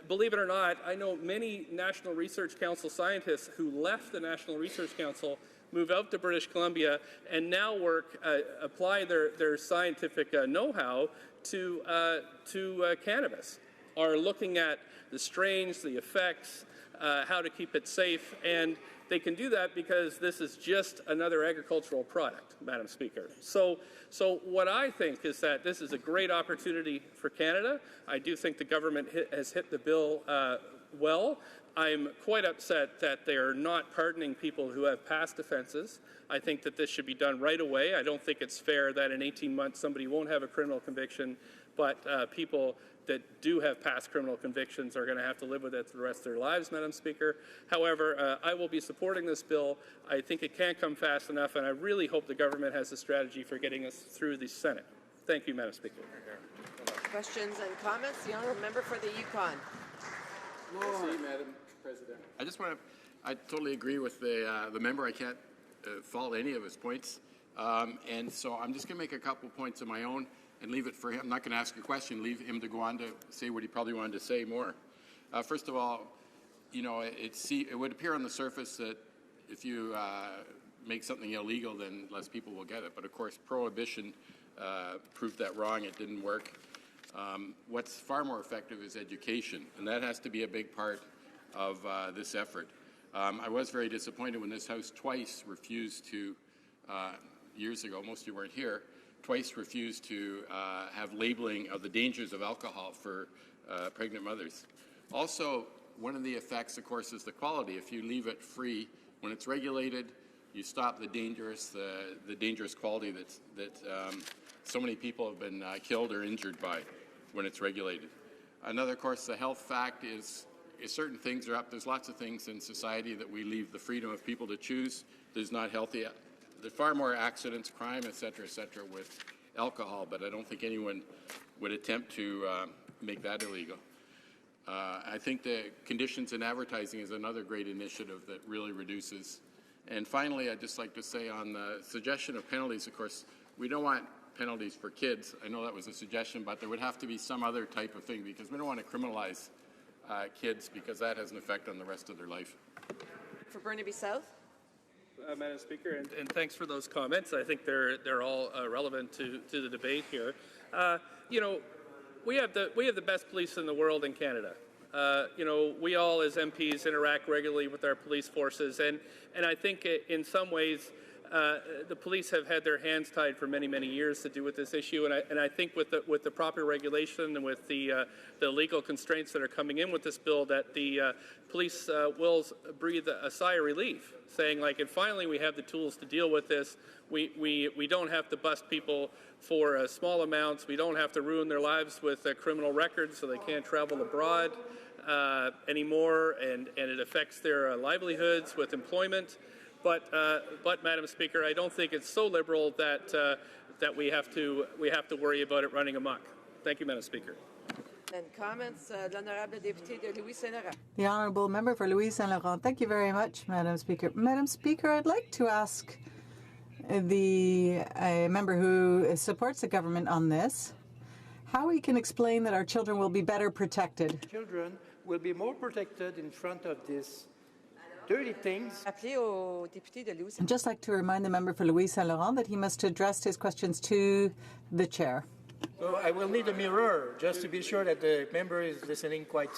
Believe it or not, I know many National Research Council scientists who left the National Research Council, move out to British Columbia, and now apply their scientific know-how to cannabis, are looking at the strains, the effects, how to keep it safe, and they can do that because this is just another agricultural product, Madam Speaker. So what I think is that this is a great opportunity for Canada. I do think the government has hit the bill well. I'm quite upset that they are not pardoning people who have past offenses. I think that this should be done right away. I don't think it's fair that in 18 months somebody won't have a criminal conviction, but people that do have past criminal convictions are going to have to live with it for the rest of their lives, Madam Speaker. However, I will be supporting this bill. I think it can't come fast enough, and I really hope the government has a strategy for getting us through the Senate. Thank you, Madam Speaker. Questions and comments? The honourable member for the Yukon. Madam President. I totally agree with the member. I can't fault any of his points. And so I'm just going to make a couple points of my own and leave it for him. I'm not going to ask a question, leave him to go on to say what he probably wanted to say more. First of all, it would appear on the surface that if you make something illegal, then less people will get it. But of course, prohibition proved that wrong. It didn't work. What's far more effective is education, and that has to be a big part of this effort. I was very disappointed when this House twice refused to, years ago, most of you weren't here, twice refused to have labeling of the dangers of alcohol for pregnant mothers. Also, one of the effects, of course, is the quality. If you leave it free, when it's regulated, you stop the dangerous quality that so many people have been killed or injured by when it's regulated. Another, of course, the health fact is certain things are up. There's lots of things in society that we leave the freedom of people to choose. There's not healthy. There's far more accidents, crime, et cetera, with alcohol, but I don't think anyone would attempt to make that illegal. I think the conditions in advertising is another great initiative that really reduces. And finally, I'd just like to say on the suggestion of penalties, of course, we don't want penalties for kids. I know that was a suggestion, but there would have to be some other type of thing because we don't want to criminalize kids because that has an effect on the rest of their life. For Burnaby South. Madam Speaker, and thanks for those comments. I think they're all relevant to the debate here. We have the best police in the world in Canada. We all as MPs interact regularly with our police forces, and I think in some ways the police have had their hands tied for many, many years to do with this issue, and I think with the proper regulation and with the legal constraints that are coming in with this bill, that the police will breathe a sigh of relief, saying like, and finally we have the tools to deal with this. We don't have to bust people for small amounts. We don't have to ruin their lives with criminal records so they can't travel abroad anymore, and it affects their livelihoods with employment. But Madam Speaker, I don't think it's so liberal that we have to worry about it running amok. Thank you, Madam Speaker. And comments, l'honorable député de Louis Saint-Laurent. The honourable member for Louis Saint-Laurent. Thank you very much, Madam Speaker. Madam Speaker, I'd like to ask the member who supports the government on this how he can explain that our children will be better protected. Children will be more protected in front of this dirty things. I'd just like to remind the member for Louis Saint-Laurent that he must address his questions to the chair. So I will need a mirror just to be sure that the member is listening quite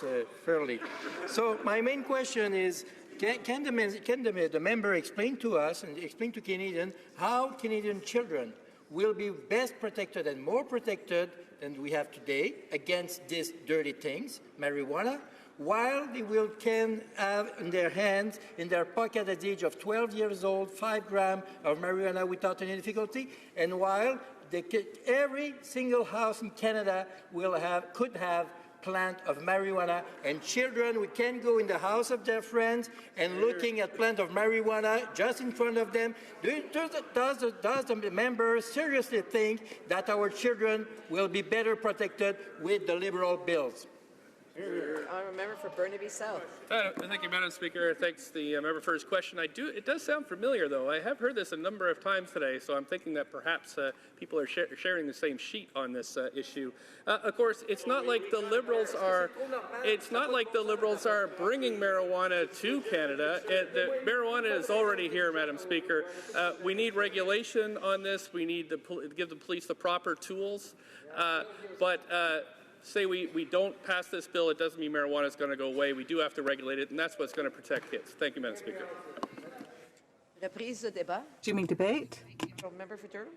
fairly. So my main question is, can the member explain to us and explain to Canadians how Canadian children will be best protected and more protected than we have today against these dirty things, marijuana, while they can have in their hands, in their pocket at the age of 12 years old, 5 grams of marijuana without any difficulty, and while every single house in Canada could have plant of marijuana, and children who can go in the house of their friends and looking at plant of marijuana just in front of them. Does the member seriously think that our children will be better protected with the Liberal bills? Honourable member for Burnaby South. Thank you, Madam Speaker. Thanks the member for his question. It does sound familiar, though. I have heard this a number of times today, so I'm thinking that perhaps people are sharing the same sheet on this issue. Of course, it's not like the Liberals are. It's not like the Liberals are bringing marijuana to Canada. The marijuana is already here, Madam Speaker. We need regulation on this. We need to give the police the proper tools, say we don't pass this bill, it doesn't mean marijuana is going to go away. We do have to regulate it, and that's what's going to protect kids. Thank you, Madam Speaker. Reprise de débat. Do you mean debate? Member for Durham.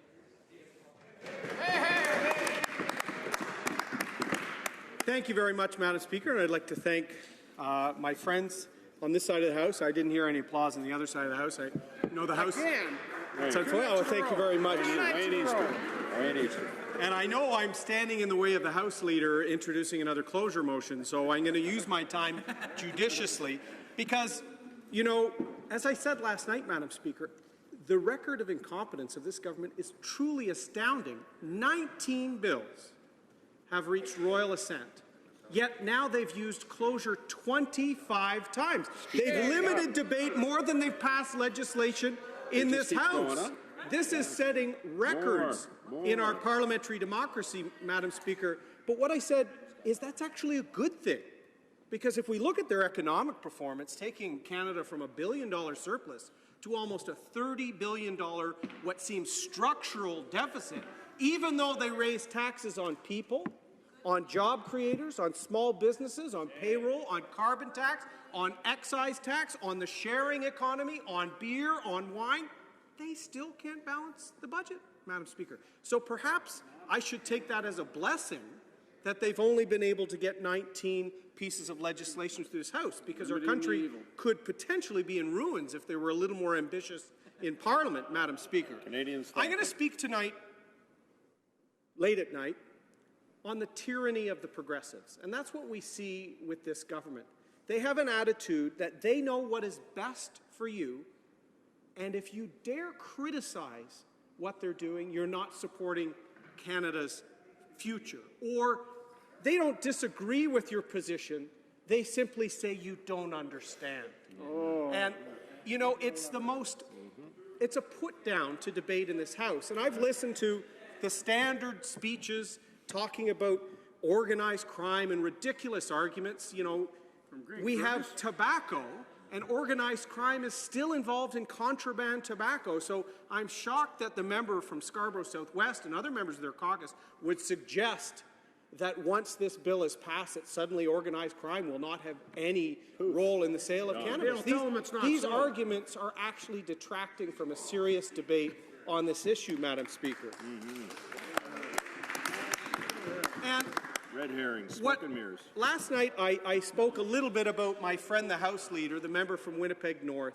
Thank you very much, Madam Speaker, and I'd like to thank my friends on this side of the House. I didn't hear any applause on the other side of the House. I know the House. Well, thank you very much. And I know I'm standing in the way of the House Leader introducing another closure motion, so I'm going to use my time judiciously because, you know, as I said last night, Madam Speaker, the record of incompetence of this government is truly astounding. 19 bills have reached royal assent, yet now they've used closure 25 times. They've limited debate more than they've passed legislation in this House. This is setting records in our parliamentary democracy, Madam Speaker. But what I said is that's actually a good thing. Because if we look at their economic performance, taking Canada from a $1 billion surplus to almost a $30 billion, what seems structural deficit, even though they raise taxes on people, on job creators, on small businesses, on payroll, on carbon tax, on excise tax, on the sharing economy, on beer, on wine, they still can't balance the budget, Madam Speaker. So perhaps I should take that as a blessing that they've only been able to get 19 pieces of legislation through this House, because our country could potentially be in ruins if they were a little more ambitious in Parliament, Madam Speaker. I'm going to speak tonight, late at night, on the tyranny of the progressives. And that's what we see with this government. They have an attitude that they know what is best for you, and if you dare criticize what they're doing, you're not supporting Canada's future. Or they don't disagree with your position, they simply say you don't understand. And, you know, it's a put down to debate in this House. And I've listened to the standard speeches talking about organized crime and ridiculous arguments. You know, we have tobacco, and organized crime is still involved in contraband tobacco. So I'm shocked that the member from Scarborough Southwest and other members of their caucus would suggest that once this bill is passed, that suddenly organized crime will not have any role in the sale of cannabis. These arguments are actually detracting from a serious debate on this issue, Madam Speaker. And red herrings, smoke and mirrors. Last night, I spoke a little bit about my friend, the House Leader, the member from Winnipeg North,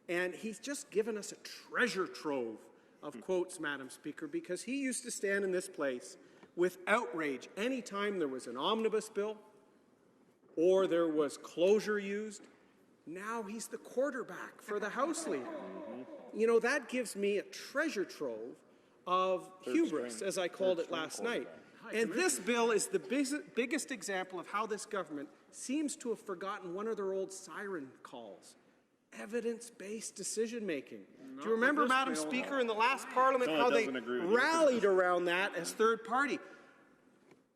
and he's just given us a treasure trove of quotes, Madam Speaker, because he used to stand in this place with outrage any time there was an omnibus bill or there was closure used. Now he's the quarterback for the House Leader. You know, that gives me a treasure trove of hubris, as I called it last night. And this bill is the biggest example of how this government seems to have forgotten one of their old siren calls: evidence-based decision-making. Do you remember, Madam Speaker, in the last Parliament, how they rallied around that as third party?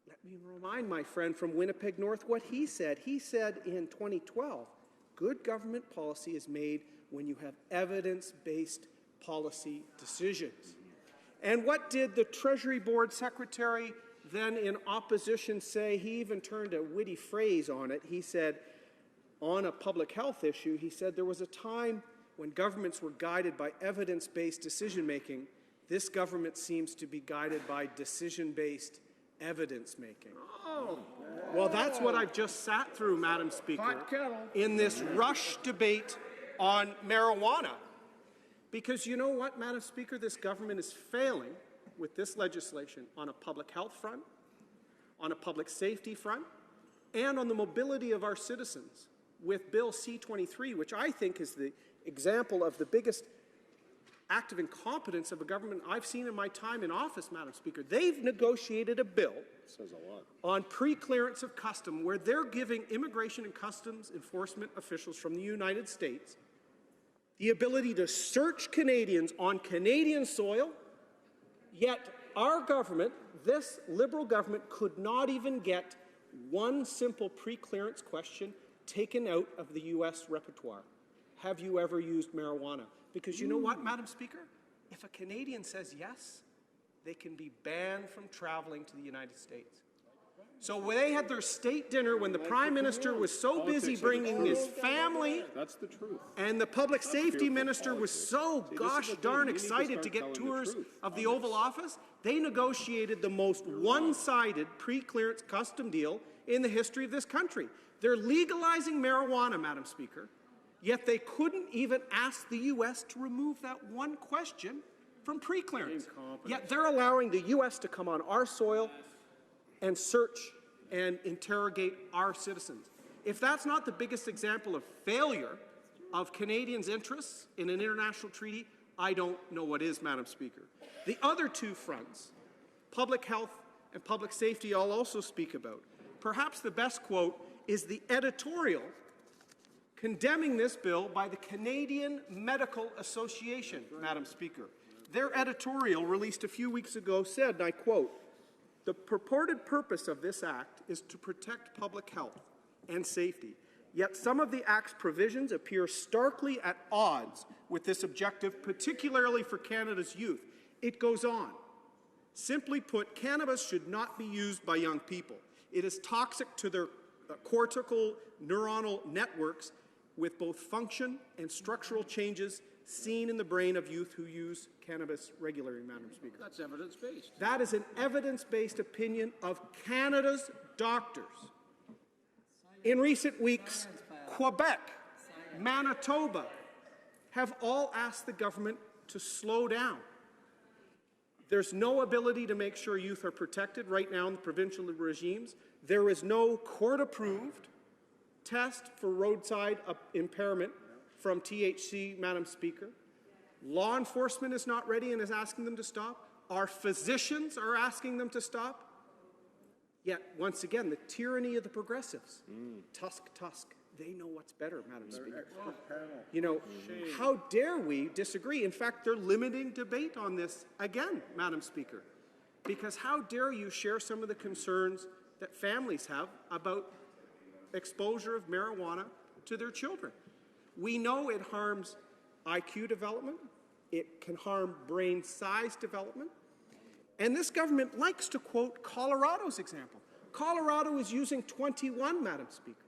Let me remind my friend from Winnipeg North what he said. He said in 2012, good government policy is made when you have evidence-based policy decisions. And what did the Treasury Board Secretary then in opposition say? He even turned a witty phrase on it. He said, on a public health issue, he said there was a time when governments were guided by evidence-based decision-making. This government seems to be guided by decision-based evidence-making. Well, that's what I've just sat through, Madam Speaker, in this rush debate on marijuana. Because you know what, Madam Speaker, this government is failing with this legislation on a public health front, on a public safety front, and on the mobility of our citizens with Bill C23, which I think is the example of the biggest act of incompetence of a government I've seen in my time in office, Madam Speaker. They've negotiated a bill on pre-clearance of custom where they're giving immigration and customs enforcement officials from the United States the ability to search Canadians on Canadian soil, yet our government, this Liberal government, could not even get one simple pre-clearance question taken out of the U.S. repertoire. Have you ever used marijuana? Because you know what, Madam Speaker? If a Canadian says yes, they can be banned from traveling to the United States. So when they had their state dinner, when the Prime Minister was so busy bringing his family, that's the truth, and the Public Safety Minister was so gosh darn excited to get tours of the Oval Office, they negotiated the most one-sided pre-clearance custom deal in the history of this country. They're legalizing marijuana, Madam Speaker, yet they couldn't even ask the U.S. to remove that one question from pre-clearance. Yet they're allowing the U.S. to come on our soil and search and interrogate our citizens. If that's not the biggest example of failure of Canadians' interests in an international treaty, I don't know what is, Madam Speaker. The other two fronts, public health and public safety, I'll also speak about. Perhaps the best quote is the editorial condemning this bill by the Canadian Medical Association, Madam Speaker. Their editorial, released a few weeks ago, said, and I quote, "The purported purpose of this act is to protect public health and safety, yet some of the Act's provisions appear starkly at odds with this objective, particularly for Canada's youth." It goes on. Simply put, cannabis should not be used by young people. It is toxic to their cortical neuronal networks with both function and structural changes seen in the brain of youth who use cannabis regularly, Madam Speaker. That's evidence-based. That is an evidence-based opinion of Canada's doctors. In recent weeks, Quebec, Manitoba have all asked the government to slow down. There's no ability to make sure youth are protected right now in the provincial regimes. There is no court-approved test for roadside impairment from THC, Madam Speaker. Law enforcement is not ready and is asking them to stop. Our physicians are asking them to stop. Yet, once again, the tyranny of the progressives. Tusk. They know what's better, Madam Speaker. You know, how dare we disagree? In fact, they're limiting debate on this again, Madam Speaker. Because how dare you share some of the concerns that families have about exposure of marijuana to their children? We know it harms IQ development. It can harm brain size development. And this government likes to quote Colorado's example. Colorado is using 21, Madam Speaker.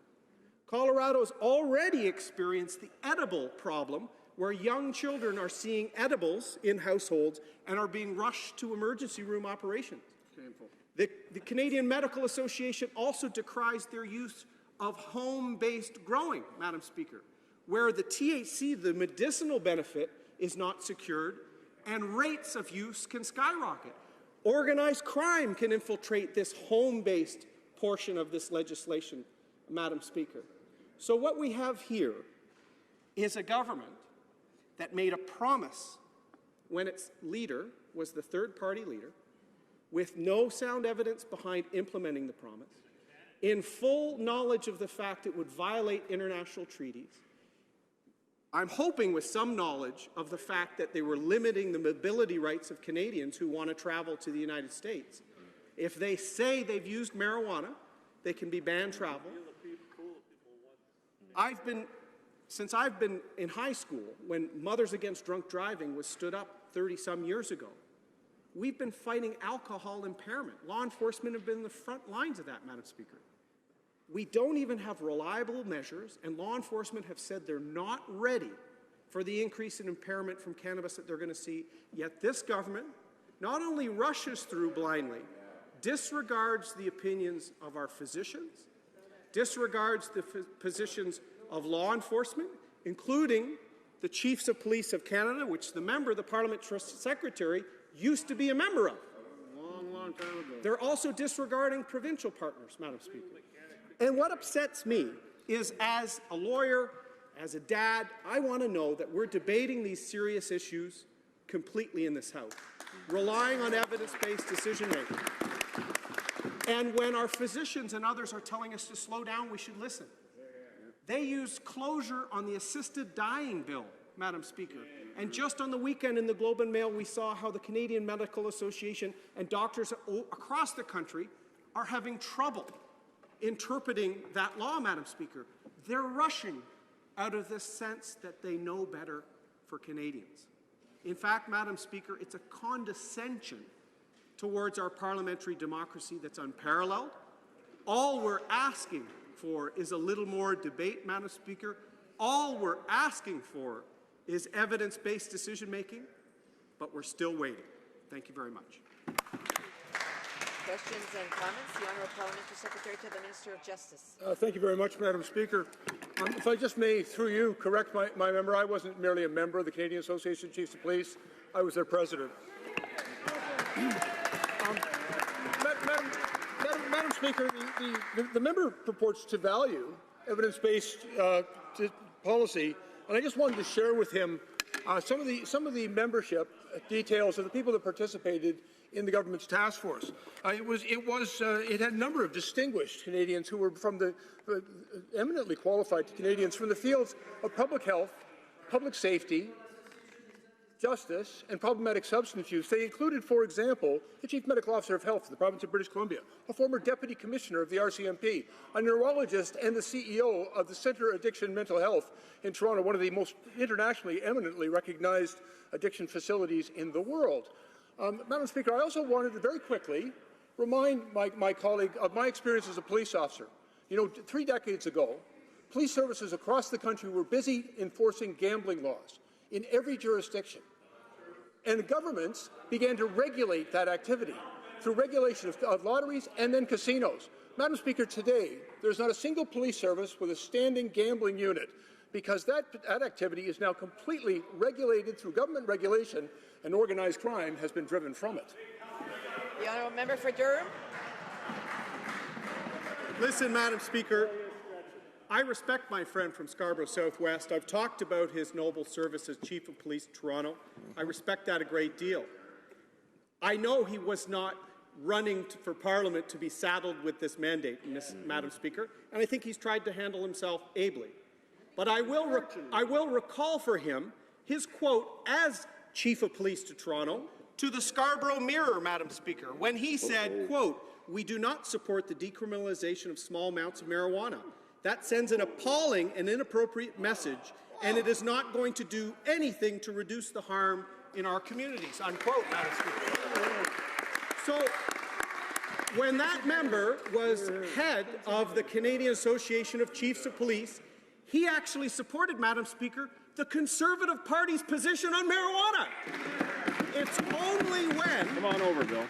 Colorado has already experienced the edible problem where young children are seeing edibles in households and are being rushed to emergency room operations. Shameful. The Canadian Medical Association also decries their use of home-based growing, Madam Speaker, where the THC, the medicinal benefit, is not secured and rates of use can skyrocket. Organized crime can infiltrate this home-based portion of this legislation, Madam Speaker. So what we have here is a government that made a promise when its leader was the third-party leader, with no sound evidence behind implementing the promise, in full knowledge of the fact it would violate international treaties. I'm hoping with some knowledge of the fact that they were limiting the mobility rights of Canadians who want to travel to the United States. If they say they've used marijuana, they can be banned travel. Since I've been in high school, when Mothers Against Drunk Driving was stood up 30-some years ago, we've been fighting alcohol impairment. Law enforcement have been in the front lines of that, Madam Speaker. We don't even have reliable measures, and law enforcement have said they're not ready for the increase in impairment from cannabis that they're going to see. Yet this government not only rushes through blindly, disregards the opinions of our physicians, disregards the positions of law enforcement, including the Chiefs of Police of Canada, which the member, the Parliament Trust Secretary, used to be a member of. Long time ago. They're also disregarding provincial partners, Madam Speaker. And what upsets me is, as a lawyer, as a dad, I want to know that we're debating these serious issues completely in this House, relying on evidence-based decision-making. And when our physicians and others are telling us to slow down, we should listen. They used closure on the assisted dying bill, Madam Speaker. And just on the weekend in the Globe and Mail, we saw how the Canadian Medical Association and doctors across the country are having trouble interpreting that law, Madam Speaker. They're rushing out of this sense that they know better for Canadians. In fact, Madam Speaker, it's a condescension towards our parliamentary democracy that's unparalleled. All we're asking for is a little more debate, Madam Speaker. All we're asking for is evidence-based decision-making, but we're still waiting. Thank you very much. Questions and comments? The Honourable Parliamentary Secretary to the Minister of Justice. Thank you very much, Madam Speaker. If I just may, through you, correct my member, I wasn't merely a member of the Canadian Association of Chiefs of Police. I was their president. Madam Speaker, the member purports to value evidence-based policy, and I just wanted to share with him some of the membership details of the people that participated in the government's task force. It had a number of distinguished Canadians who were from the eminently qualified Canadians from the fields of public health, public safety, justice, and problematic substance use. They included, for example, the Chief Medical Officer of Health for the province of British Columbia, a former Deputy Commissioner of the RCMP, a neurologist and the CEO of the Centre Addiction Mental Health in Toronto, one of the most internationally eminently recognized addiction facilities in the world. Madam Speaker, I also wanted to very quickly remind my colleague of my experience as a police officer. You know, 3 decades ago, police services across the country were busy enforcing gambling laws in every jurisdiction. And governments began to regulate that activity through regulation of lotteries and then casinos. Madam Speaker, today, there's not a single police service with a standing gambling unit because that activity is now completely regulated through government regulation, and organized crime has been driven from it. The Honourable Member for Durham. Listen, Madam Speaker, I respect my friend from Scarborough Southwest. I've talked about his noble service as Chief of Police Toronto. I respect that a great deal. I know he was not running for Parliament to be saddled with this mandate, Madam Speaker, and I think he's tried to handle himself ably. But I will recall for him his quote as Chief of Police to Toronto to the Scarborough Mirror, Madam Speaker, when he said, quote, "We do not support the decriminalization of small amounts of marijuana. That sends an appalling and inappropriate message, and it is not going to do anything to reduce the harm in our communities," unquote, Madam Speaker. So when that member was head of the Canadian Association of Chiefs of Police, he actually supported, Madam Speaker, the Conservative Party's position on marijuana. It's only when, come on over, Bill,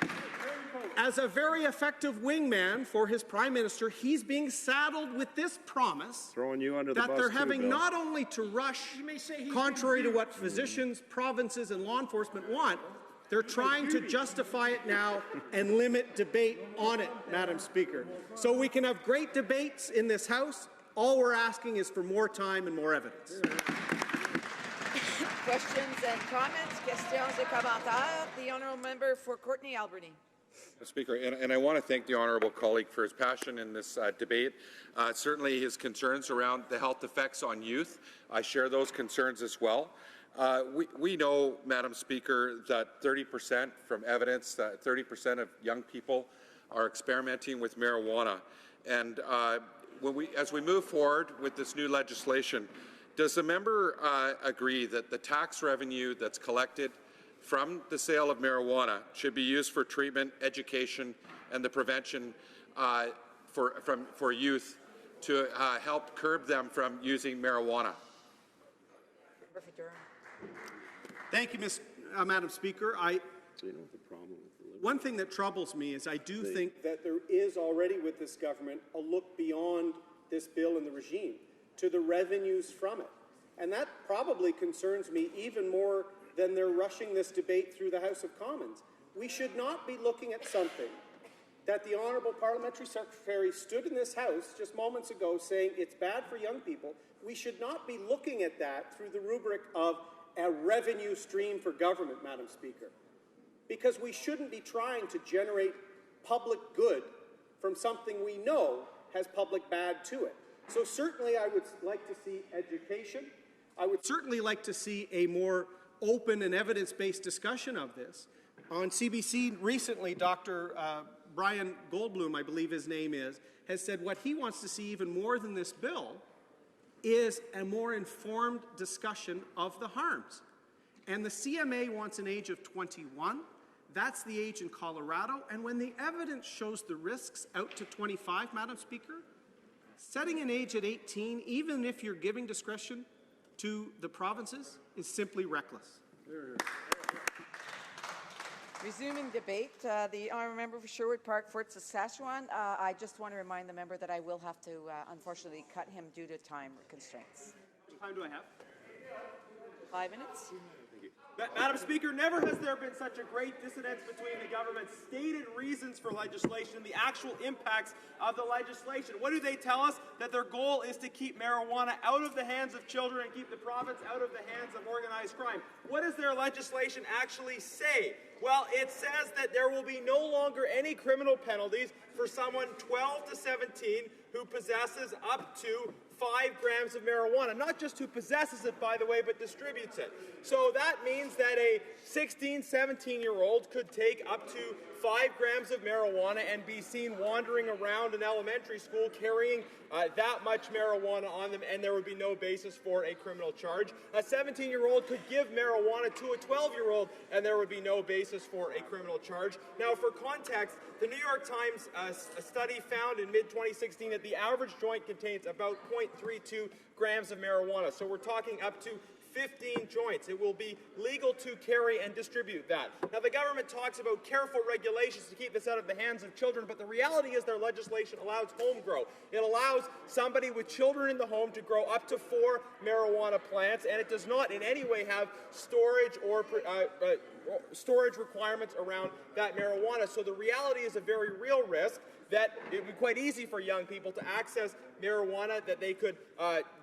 as a very effective wingman for his Prime Minister, he's being saddled with this promise throwing you under the that bus they're too, having Bill. not only to rush, contrary to what physicians, provinces, and law enforcement want, they're trying to justify it now and limit debate on it, Madam Speaker. So we can have great debates in this House. All we're asking is for more time and more evidence. Questions and comments? Questions et commentaires? The Honourable Member for Courtenay Alberni. Speaker, and I want to thank the honourable colleague for his passion in this debate. Certainly his concerns around the health effects on youth, I share those concerns as well. We know, Madam Speaker, that 30% from evidence, that 30% of young people are experimenting with marijuana. And as we move forward with this new legislation, does the member agree that the tax revenue that's collected from the sale of marijuana should be used for treatment, education, and the prevention for youth to help curb them from using marijuana? Thank you, Madam Speaker. One thing that troubles me is I do think that there is already with this government a look beyond this bill and the regime to the revenues from it. And that probably concerns me even more than they're rushing this debate through the House of Commons. We should not be looking at something that the Honourable Parliamentary Secretary stood in this House just moments ago saying it's bad for young people. We should not be looking at that through the rubric of a revenue stream for government, Madam Speaker, because we shouldn't be trying to generate public good from something we know has public bad to it. So certainly I would like to see education. I would certainly like to see a more open and evidence-based discussion of this. On CBC recently, Dr. Brian Goldblum, I believe his name is, has said what he wants to see even more than this bill is a more informed discussion of the harms. And the CMA wants an age of 21. That's the age in Colorado. And when the evidence shows the risks out to 25, Madam Speaker, setting an age at 18, even if you're giving discretion to the provinces, is simply reckless. Resuming debate, the honourable member for Sherwood Park, Fort Saskatchewan. I just want to remind the member that I will have to, unfortunately, cut him due to time constraints. What time do I have? 5 minutes. Madam Speaker, never has there been such a great dissonance between the government's stated reasons for legislation and the actual impacts of the legislation. What do they tell us? That their goal is to keep marijuana out of the hands of children and keep the province out of the hands of organized crime. What does their legislation actually say? Well, it says that there will be no longer any criminal penalties for someone 12 to 17 who possesses up to 5 grams of marijuana. Not just who possesses it, by the way, but distributes it. So that means that a 16, 17-year-old could take up to 5 grams of marijuana and be seen wandering around an elementary school carrying that much marijuana on them, and there would be no basis for a criminal charge. A 17-year-old could give marijuana to a 12-year-old, and there would be no basis for a criminal charge. Now, for context, the New York Times a study found in mid-2016 that the average joint contains about 0.32 grams of marijuana. So we're talking up to 15 joints. It will be legal to carry and distribute that. Now, the government talks about careful regulations to keep this out of the hands of children, but the reality is their legislation allows home grow. It allows somebody with children in the home to grow up to 4 marijuana plants, and it does not in any way have storage or storage requirements around that marijuana. So the reality is a very real risk that it would be quite easy for young people to access marijuana that they could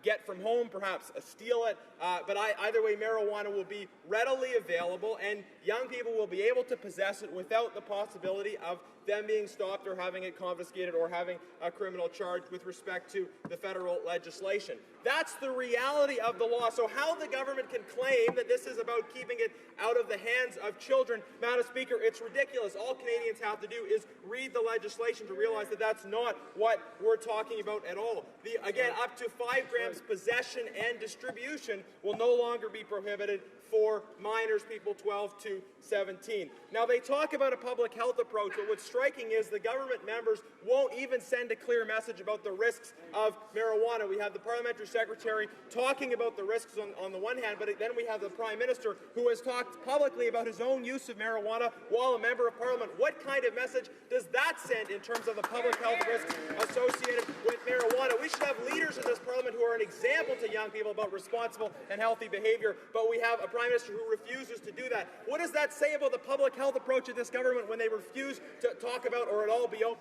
get from home, perhaps steal it. But either way, marijuana will be readily available, and young people will be able to possess it without the possibility of them being stopped or having it confiscated or having a criminal charge with respect to the federal legislation. That's the reality of the law. So how the government can claim that this is about keeping it out of the hands of children, Madam Speaker, it's ridiculous. All Canadians have to do is read the legislation to realize that that's not what we're talking about at all. Again, up to 5 grams possession and distribution will no longer be prohibited for minors, people 12 to 17. Now, they talk about a public health approach, but what's striking is the government members won't even send a clear message about the risks of marijuana. We have the parliamentary secretary talking about the risks on the one hand, but then we have the Prime Minister who has talked publicly about his own use of marijuana while a member of Parliament. What kind of message does that send in terms of the public health risks associated with marijuana? We should have leaders in this Parliament who are an example to young people about responsible and healthy behavior, but we have a Prime Minister who refuses to do that. What does that say about the public health approach of this government when they refuse to talk about or at all be open?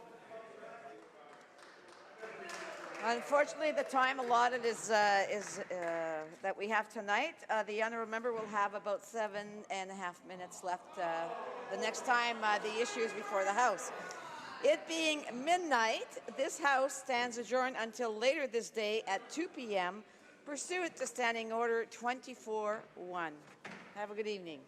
Unfortunately, the time allotted is that we have tonight. The honourable member will have about 7.5 minutes left the next time the issue is before the House. It being midnight, this House stands adjourned until later this day at 2 p.m. pursuant to Standing Order 24-1. Have a good evening.